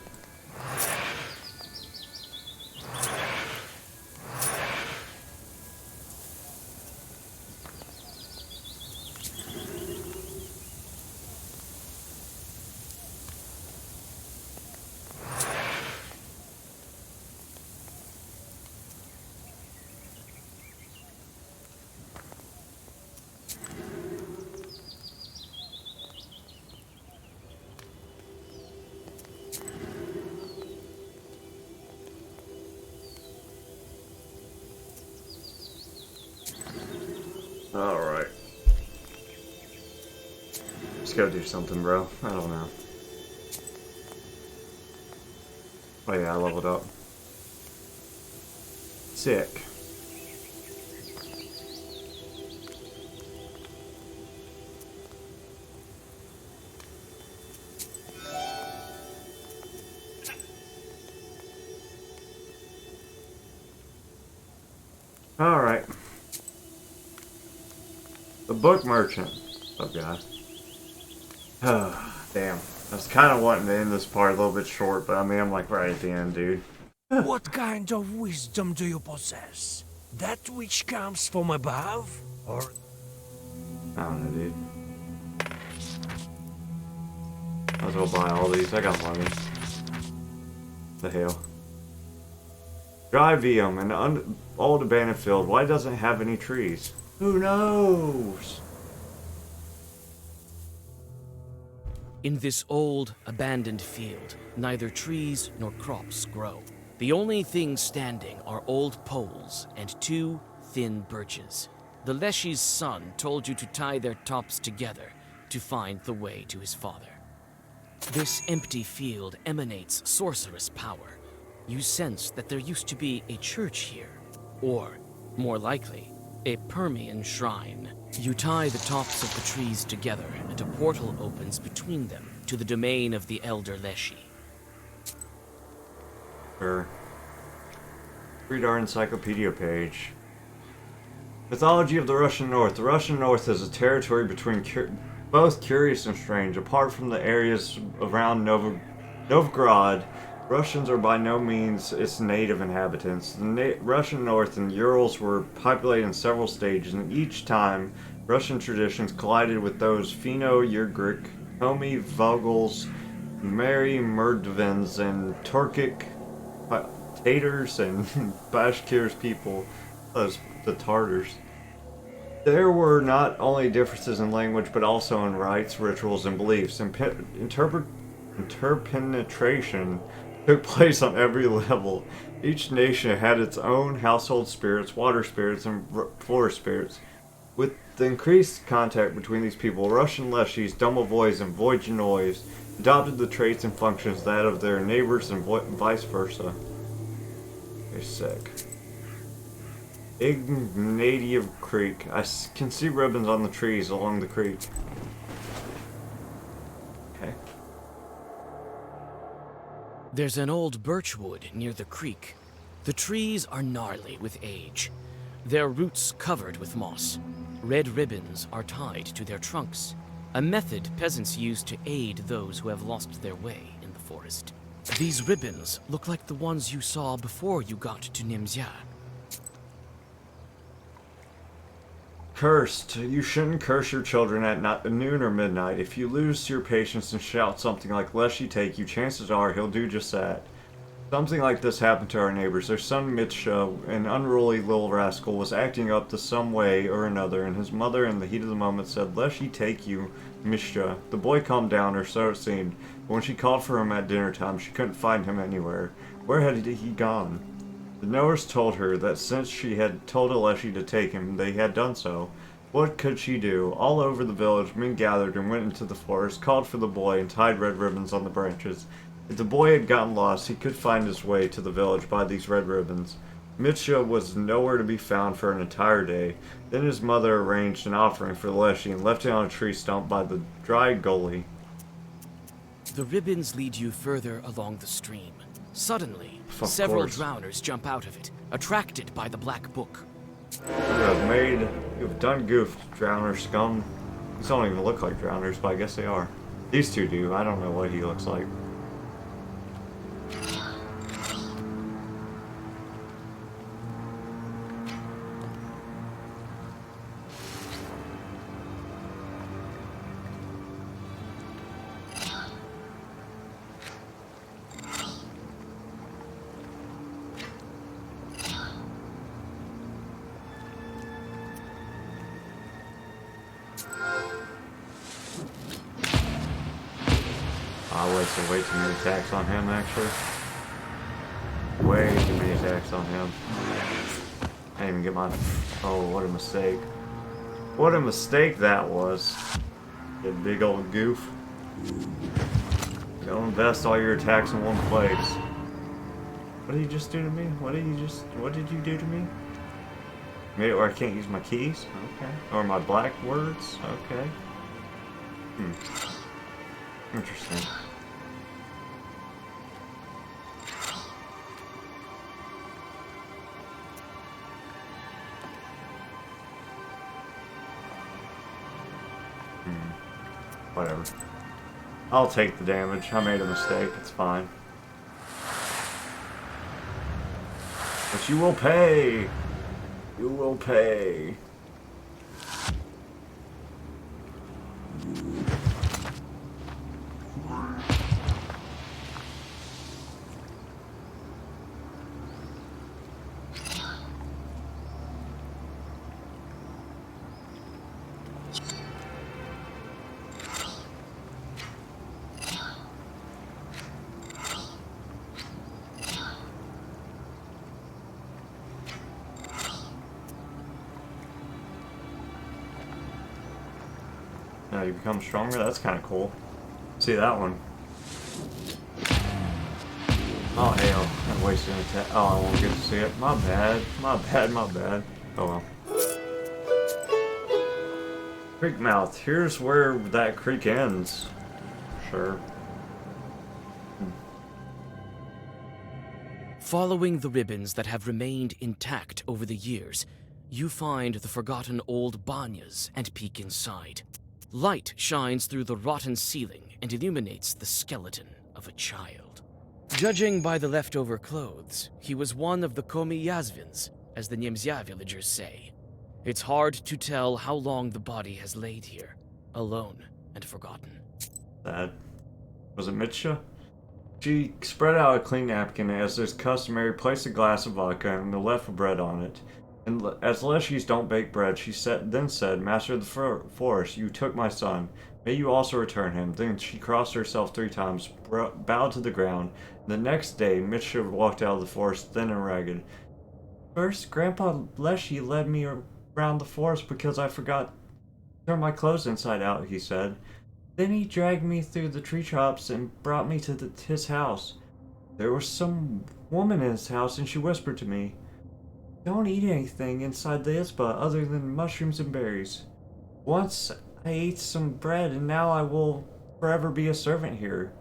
Alright. Let's go do something, bro. I don't know. Oh yeah, I leveled up. Sick. Alright. The book merchant. Oh god. Damn. I was kind of wanting to end this part a little bit short, but I mean, I'm like right at the end, dude. What kind of wisdom do you possess? That which comes from above? Or... I don't know, dude. Might as well buy all these. I got money. The hell. Dry Vium, an old abandoned field. Why doesn't it have any trees? Who knows? In this old, abandoned field, neither trees nor crops grow. The only things standing are old poles and 2 thin birches. The Leshy's son told you to tie their tops together to find the way to his father. This empty field emanates sorcerous power. You sense that there used to be a church here, or, more likely, a Permian shrine. You tie the tops of the trees together, and a portal opens between them to the domain of the Elder Leshy. Sure. Read our encyclopedia page. Mythology of the Russian North. The Russian North is a territory between both curious and strange. Apart from the areas around Novgorod, Russians are by no means its native inhabitants. The Russian North and Urals were populated in several stages, and each time Russian traditions collided with those Finno-Ugric, Komi, Vogels, Mary Merdvins, and Turkic Tatars and Bashkirs people, as the Tartars. There were not only differences in language, but also in rites, rituals, and beliefs. Interpenetration took place on every level. Each nation had its own household spirits, water spirits, and forest spirits. With the increased contact between these people, Russian Leshys, Domovoys, and Vojinoys adopted the traits and functions that of their neighbors and vice versa. They're sick. Ignatiev Creek. I can see ribbons on the trees along the creek. Okay. There's an old birch wood near the creek. The trees are gnarly with age, their roots covered with moss. Red ribbons are tied to their trunks, a method peasants use to aid those who have lost their way in the forest. These ribbons look like the ones you saw before you got to Amnesia. Cursed. You shouldn't curse your children at noon or midnight. If you lose your patience and shout something like Leshy take you, chances are he'll do just that. Something like this happened to our neighbors. Their son Mitsha, an unruly little rascal, was acting up to some way or another, and his mother in the heat of the moment said, Leshy take you, Mitsha. The boy calmed down, or so it seemed, but when she called for him at dinner time, she couldn't find him anywhere. Where had he gone? The knowers told her that since she had told Leshy to take him, they had done so. What could she do? All over the village, men gathered and went into the forest, called for the boy, and tied red ribbons on the branches. If the boy had gotten lost, he could find his way to the village by these red ribbons. Mitsha was nowhere to be found for an entire day. Then his mother arranged an offering for Leshy and left it on a tree stump by the dry gully. The ribbons lead you further along the stream. Suddenly, several drowners jump out of it, attracted by the black book. You've done goofed, drowner scum. These don't even look like drowners, but I guess they are. These two do. I don't know what he looks like. I wasted way too many attacks on him, actually. Way too many attacks on him. I didn't even get my... Oh, what a mistake. What a mistake that was. You big old goof. Don't invest all your attacks in one place. What did you just do to me? What did you do to me? Made it where I can't use my keys? Okay. Or my black words? Okay. Interesting. Whatever. I'll take the damage. I made a mistake. It's fine. But you will pay! You will pay. Now you become stronger? That's kind of cool. See that one. Oh hell, I wasted an attack. Oh, I won't get to see it. My bad. My bad, my bad. Oh well. Creek mouth. Here's where that creek ends. Sure. Following the ribbons that have remained intact over the years, You find the forgotten old banyas and peek inside. Light shines through the rotten ceiling and illuminates the skeleton of a child. Judging by the leftover clothes, he was one of the Komi Yazvins, as the Nimzya villagers say. It's hard to tell how long the body has laid here, alone and forgotten. That was it Mitsha? She spread out a clean napkin and, as is customary, placed a glass of vodka and the left bread on it. And as Leshy's don't bake bread, she then said, Master of the Forest, you took my son. May you also return him. Then she crossed herself 3 times, bowed to the ground. The next day, Mitsha walked out of the forest thin and ragged. First, Grandpa Leshy led me around the forest because I forgot to turn my clothes inside out, he said. Then he dragged me through the tree tops and brought me to his house. There was some woman in his house and she whispered to me, Don't eat anything inside the isba other than mushrooms and berries. Once I ate some bread and now I will forever be a servant here.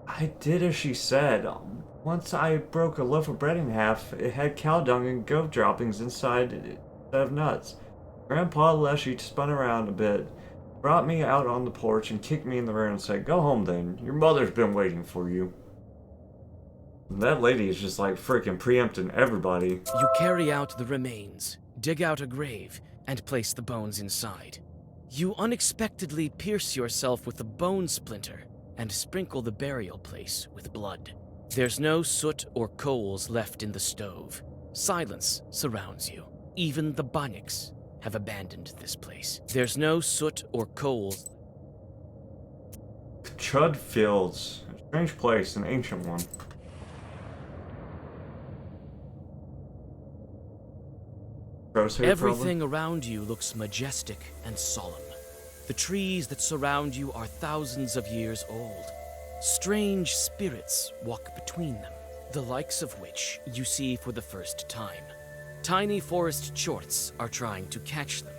I did as she said. Once I broke a loaf of bread in half, it had cow dung and goat droppings inside instead of nuts. Grandpa Leshy spun around a bit, brought me out on the porch and kicked me in the rear and said, Go home then, your mother's been waiting for you. That lady is just like freaking preempting everybody. You carry out the remains, dig out a grave, and place the bones inside. You unexpectedly pierce yourself with a bone splinter and sprinkle the burial place with blood. There's no soot or coals left in the stove. Silence surrounds you. Even the Banyaks have abandoned this place. There's no soot or coals. Chud Fields. A strange place, an ancient one. Everything around you looks majestic and solemn. The trees that surround you are thousands of years old. Strange spirits walk between them, the likes of which you see for the first time. Tiny forest chorts are trying to catch them.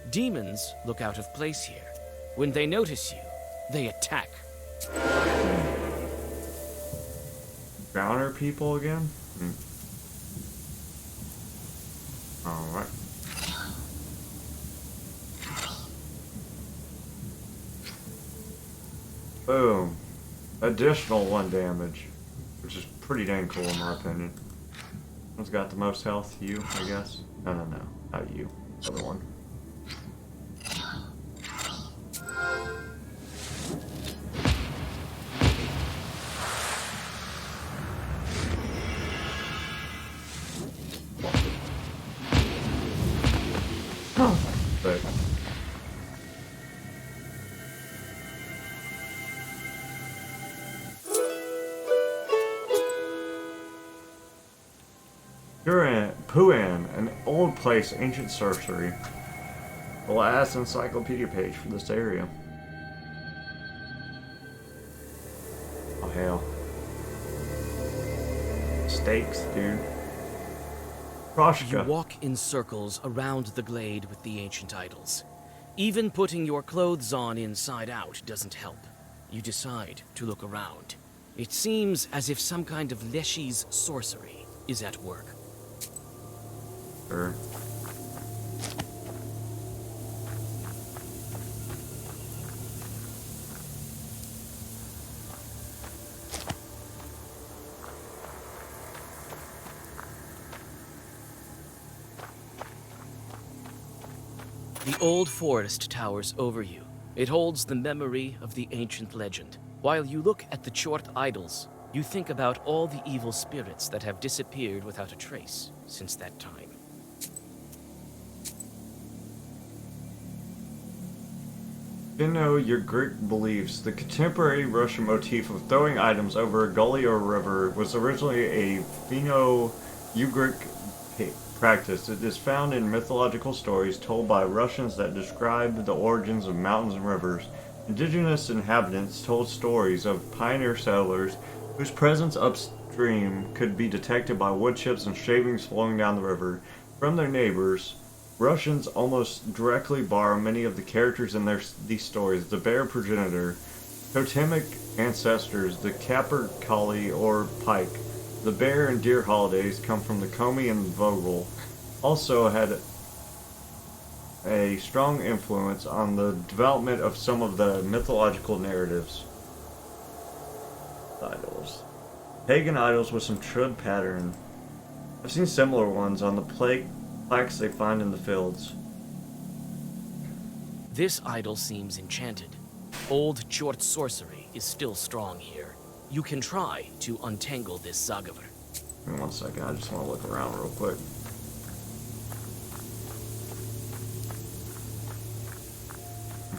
Demons look out of place here. When they notice you, they attack. Browner people again? Alright. Boom. Additional 1 damage. Which is pretty dang cool in my opinion. Who's got the most health? You, I guess? No. Not you. The other one. But Puan, an old place, ancient sorcery. The last encyclopedia page for this area. Oh hell. Stakes, dude. You walk in circles around the glade with the ancient idols. Even putting your clothes on inside out doesn't help. You decide to look around. It seems as if some kind of Leshy's sorcery is at work. Sure. The old forest towers over you. It holds the memory of the ancient legend. While you look at the Chort idols, you think about all the evil spirits that have disappeared without a trace since that time. Your Greek believes the contemporary Russian motif of throwing items over a gully or a river was originally a Finno-Ugric practice. It is found in mythological stories told by Russians that describe the origins of mountains and rivers. Indigenous inhabitants told stories of pioneer settlers whose presence upstream could be detected by wood chips and shavings flowing down the river. From their neighbors, Russians almost directly borrow many of the characters in these stories. The bear progenitor, totemic ancestors, the capercaillie or pike. The bear and deer holidays come from the Komi and Vogel. also had a strong influence on the development of some of the mythological narratives. Idols. Pagan idols with some trud pattern. I've seen similar ones on the plaques they find in the fields. This idol seems enchanted. Old Chort sorcery is still strong here. You can try to untangle this Zagaver. Give me 1 second, I just want to look around real quick.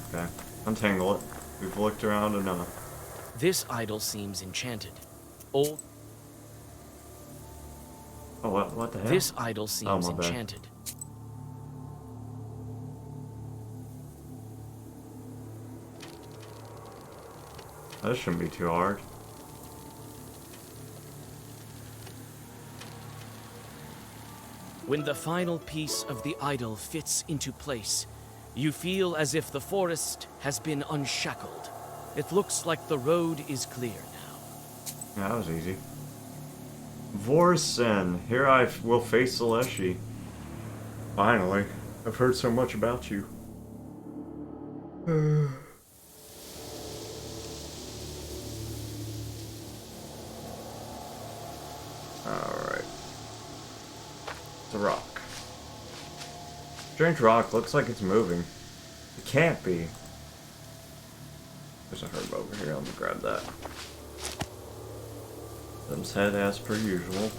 Okay, untangle it. We've looked around enough. This idol seems enchanted. Old. Oh, what the hell? This idol seems my bad. enchanted. That shouldn't be too hard. When the final piece of the idol fits into place, you feel as if the forest has been unshackled. It looks like the road is clear now. Yeah, that was easy. Vorsen, here I will face the Leshy. Finally, I've heard so much about you. Alright. It's a rock. Strange rock, looks like it's moving. It can't be. There's a herb over here, I'm gonna grab that. Them's head as per usual.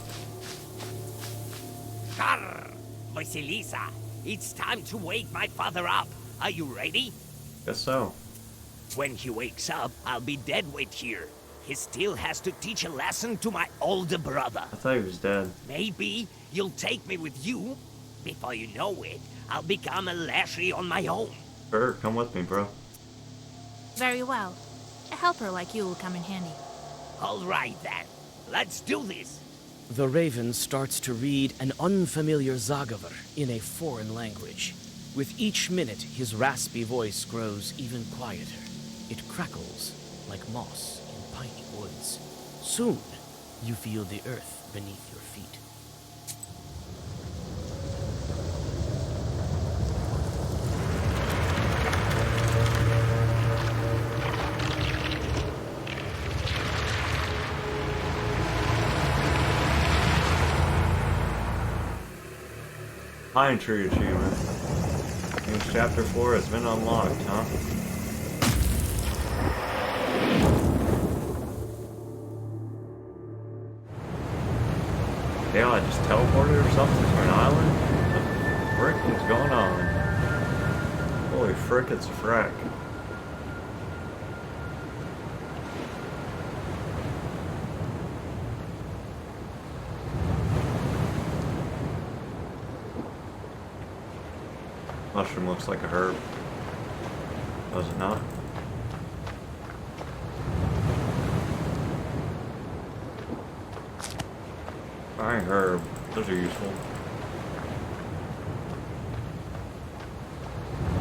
Grr! Vasilisa, it's time to wake my father up. Are you ready? Guess so. When he wakes up, I'll be dead weight here. He still has to teach a lesson to my older brother. I thought he was dead. Maybe you'll take me with you. Before you know it, I'll become a Leshy on my own. Sure, come with me, bro. Very well. A helper like you will come in handy. All right then, let's do this. The raven starts to read an unfamiliar Zagaver in a foreign language. With each minute, his raspy voice grows even quieter. It crackles like moss in piney woods. Soon, you feel the earth beneath your feet. Pine Tree achievement. Means chapter 4 has been unlocked, huh? Yeah, I just teleported or something to an island? What the frick is going on? Holy frick, it's a frack. Mushroom looks like a herb. Does it not? Fine herb. Those are useful.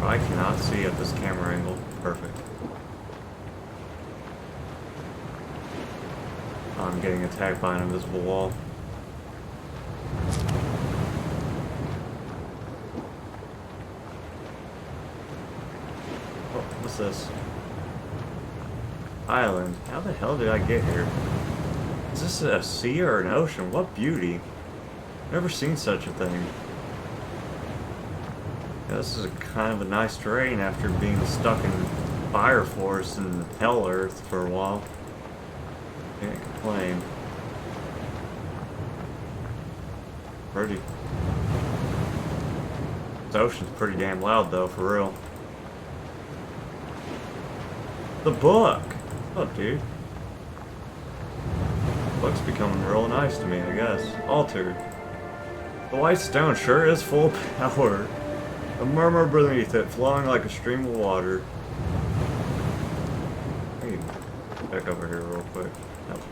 I cannot see at this camera angle. Perfect. I'm getting attacked by an invisible wall. What's this? Island. How the hell did I get here? Is this a sea or an ocean? What beauty. Never seen such a thing. Yeah, this is a kind of a nice terrain after being stuck in Fire Forest and Hell Earth for a while. Can't complain. Pretty. This ocean's pretty damn loud though, for real. The book! Oh, dude. The book's becoming real nice to me, I guess. Altered. The white stone sure is full of power. A murmur beneath it, flowing like a stream of water. I need to back over here real quick. Nope.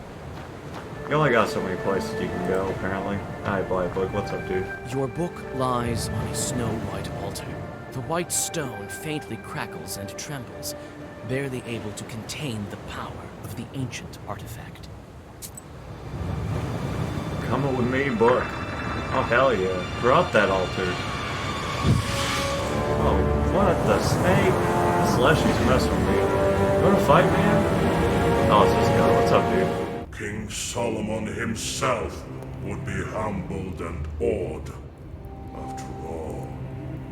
You only got so many places you can go, apparently. Alright, Black Book, what's up, dude? Your book lies on a snow-white altar. The white stone faintly crackles and trembles, barely able to contain the power of the ancient artifact. Come with me, book. Oh, hell yeah. Drop that altar. Oh, what the snake? This Leshy's messing with me. You wanna fight, man? Oh, it's this guy. What's up, dude? King Solomon himself would be humbled and awed. After all,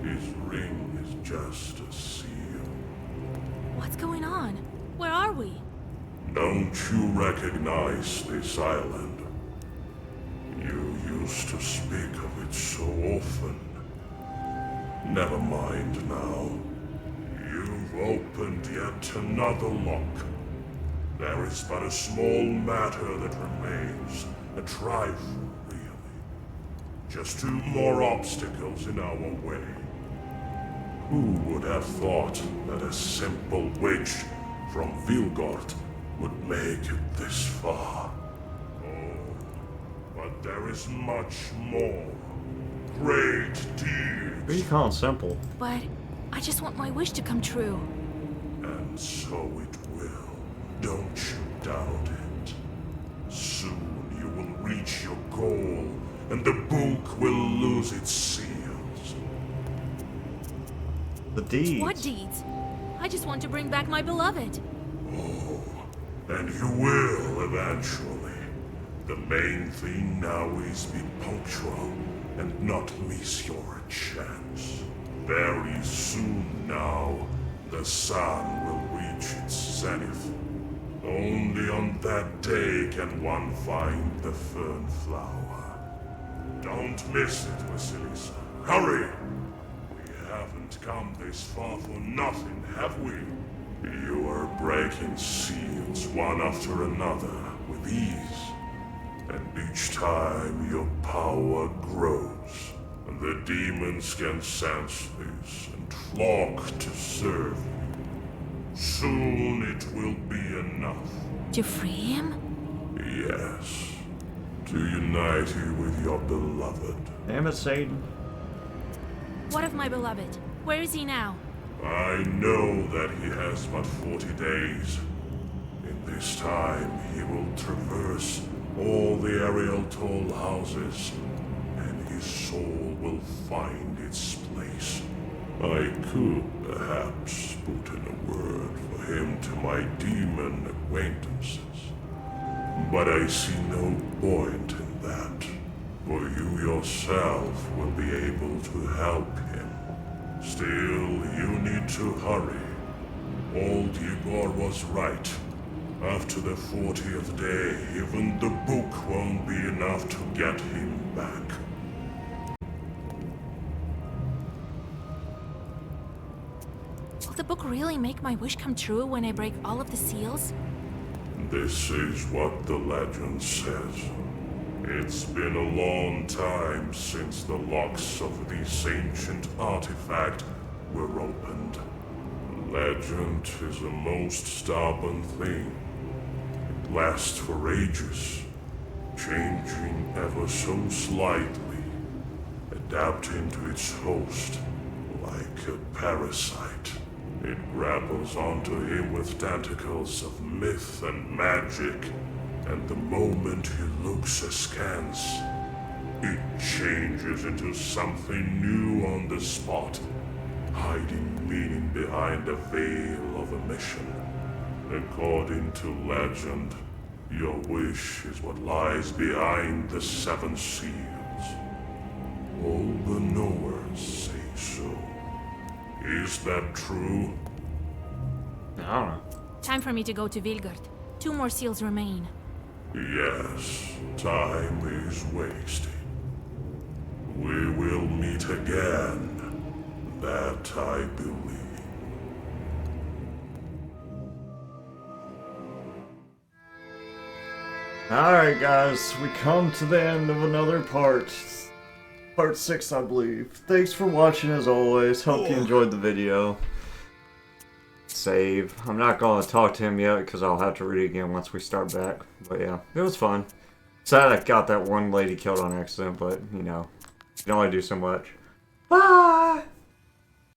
his ring is just a seal. What's going on? Where are we? Don't you recognize this island? You used to speak of it so often. Never mind now. You've opened yet another lock. There is but a small matter that remains. A trifle, really. Just 2 more obstacles in our way. Who would have thought that a simple witch from Vilgort would make it this far? Oh, but there is much more. Great deeds. What are you calling simple? But I just want my wish to come true. And so it will. Don't you doubt it. Soon you will reach your goal, and the book will lose its seals. The deeds. What deeds? I just want to bring back my beloved. Oh, and you will eventually. The main thing now is be punctual and not miss your chance. Very soon now, the sun will reach its zenith. Only on that day can one find the fern flower. Don't miss it, Vasilisa. Hurry! We haven't come this far for nothing, have we? You are breaking seals one after another with ease. And each time your power grows. The demons can sense this and flock to serve you. Soon it will be enough. To free him? Yes. To unite you with your beloved. Damn it, Satan. What of my beloved? Where is he now? I know that he has but 40 days. In this time, he will traverse all the Ariel Toll houses, and his soul will find its place. I could perhaps put in a word for him to my demon acquaintances, but I see no point in that, for you yourself will be able to help him. Still, you need to hurry. Old Igor was right. After the 40th day, even the book won't be enough to get him back. Will the book really make my wish come true when I break all of the seals? This is what the legend says. It's been a long time since the locks of this ancient artifact were opened. Legend is a most stubborn thing. It lasts for ages, changing ever so slightly, adapting to its host like a parasite. It grapples onto him with tentacles of myth and magic, and the moment he looks askance, it changes into something new on the spot, hiding meaning behind a veil of omission. According to legend, your wish is what lies behind the 7 seals. All the knowers say so. Is that true? I don't know. Time for me to go to Vilgard. 2 more seals remain. Yes, time is wasted. We will meet again. That I believe. Alright guys, we come to the end of another part. Part 6, I believe. Thanks for watching as always. Hope you enjoyed the video. Save. I'm not going to talk to him yet because I'll have to read it again once we start back. But yeah, it was fun. Sad I got that one lady killed on accident, but you know, you can only do so much. Bye!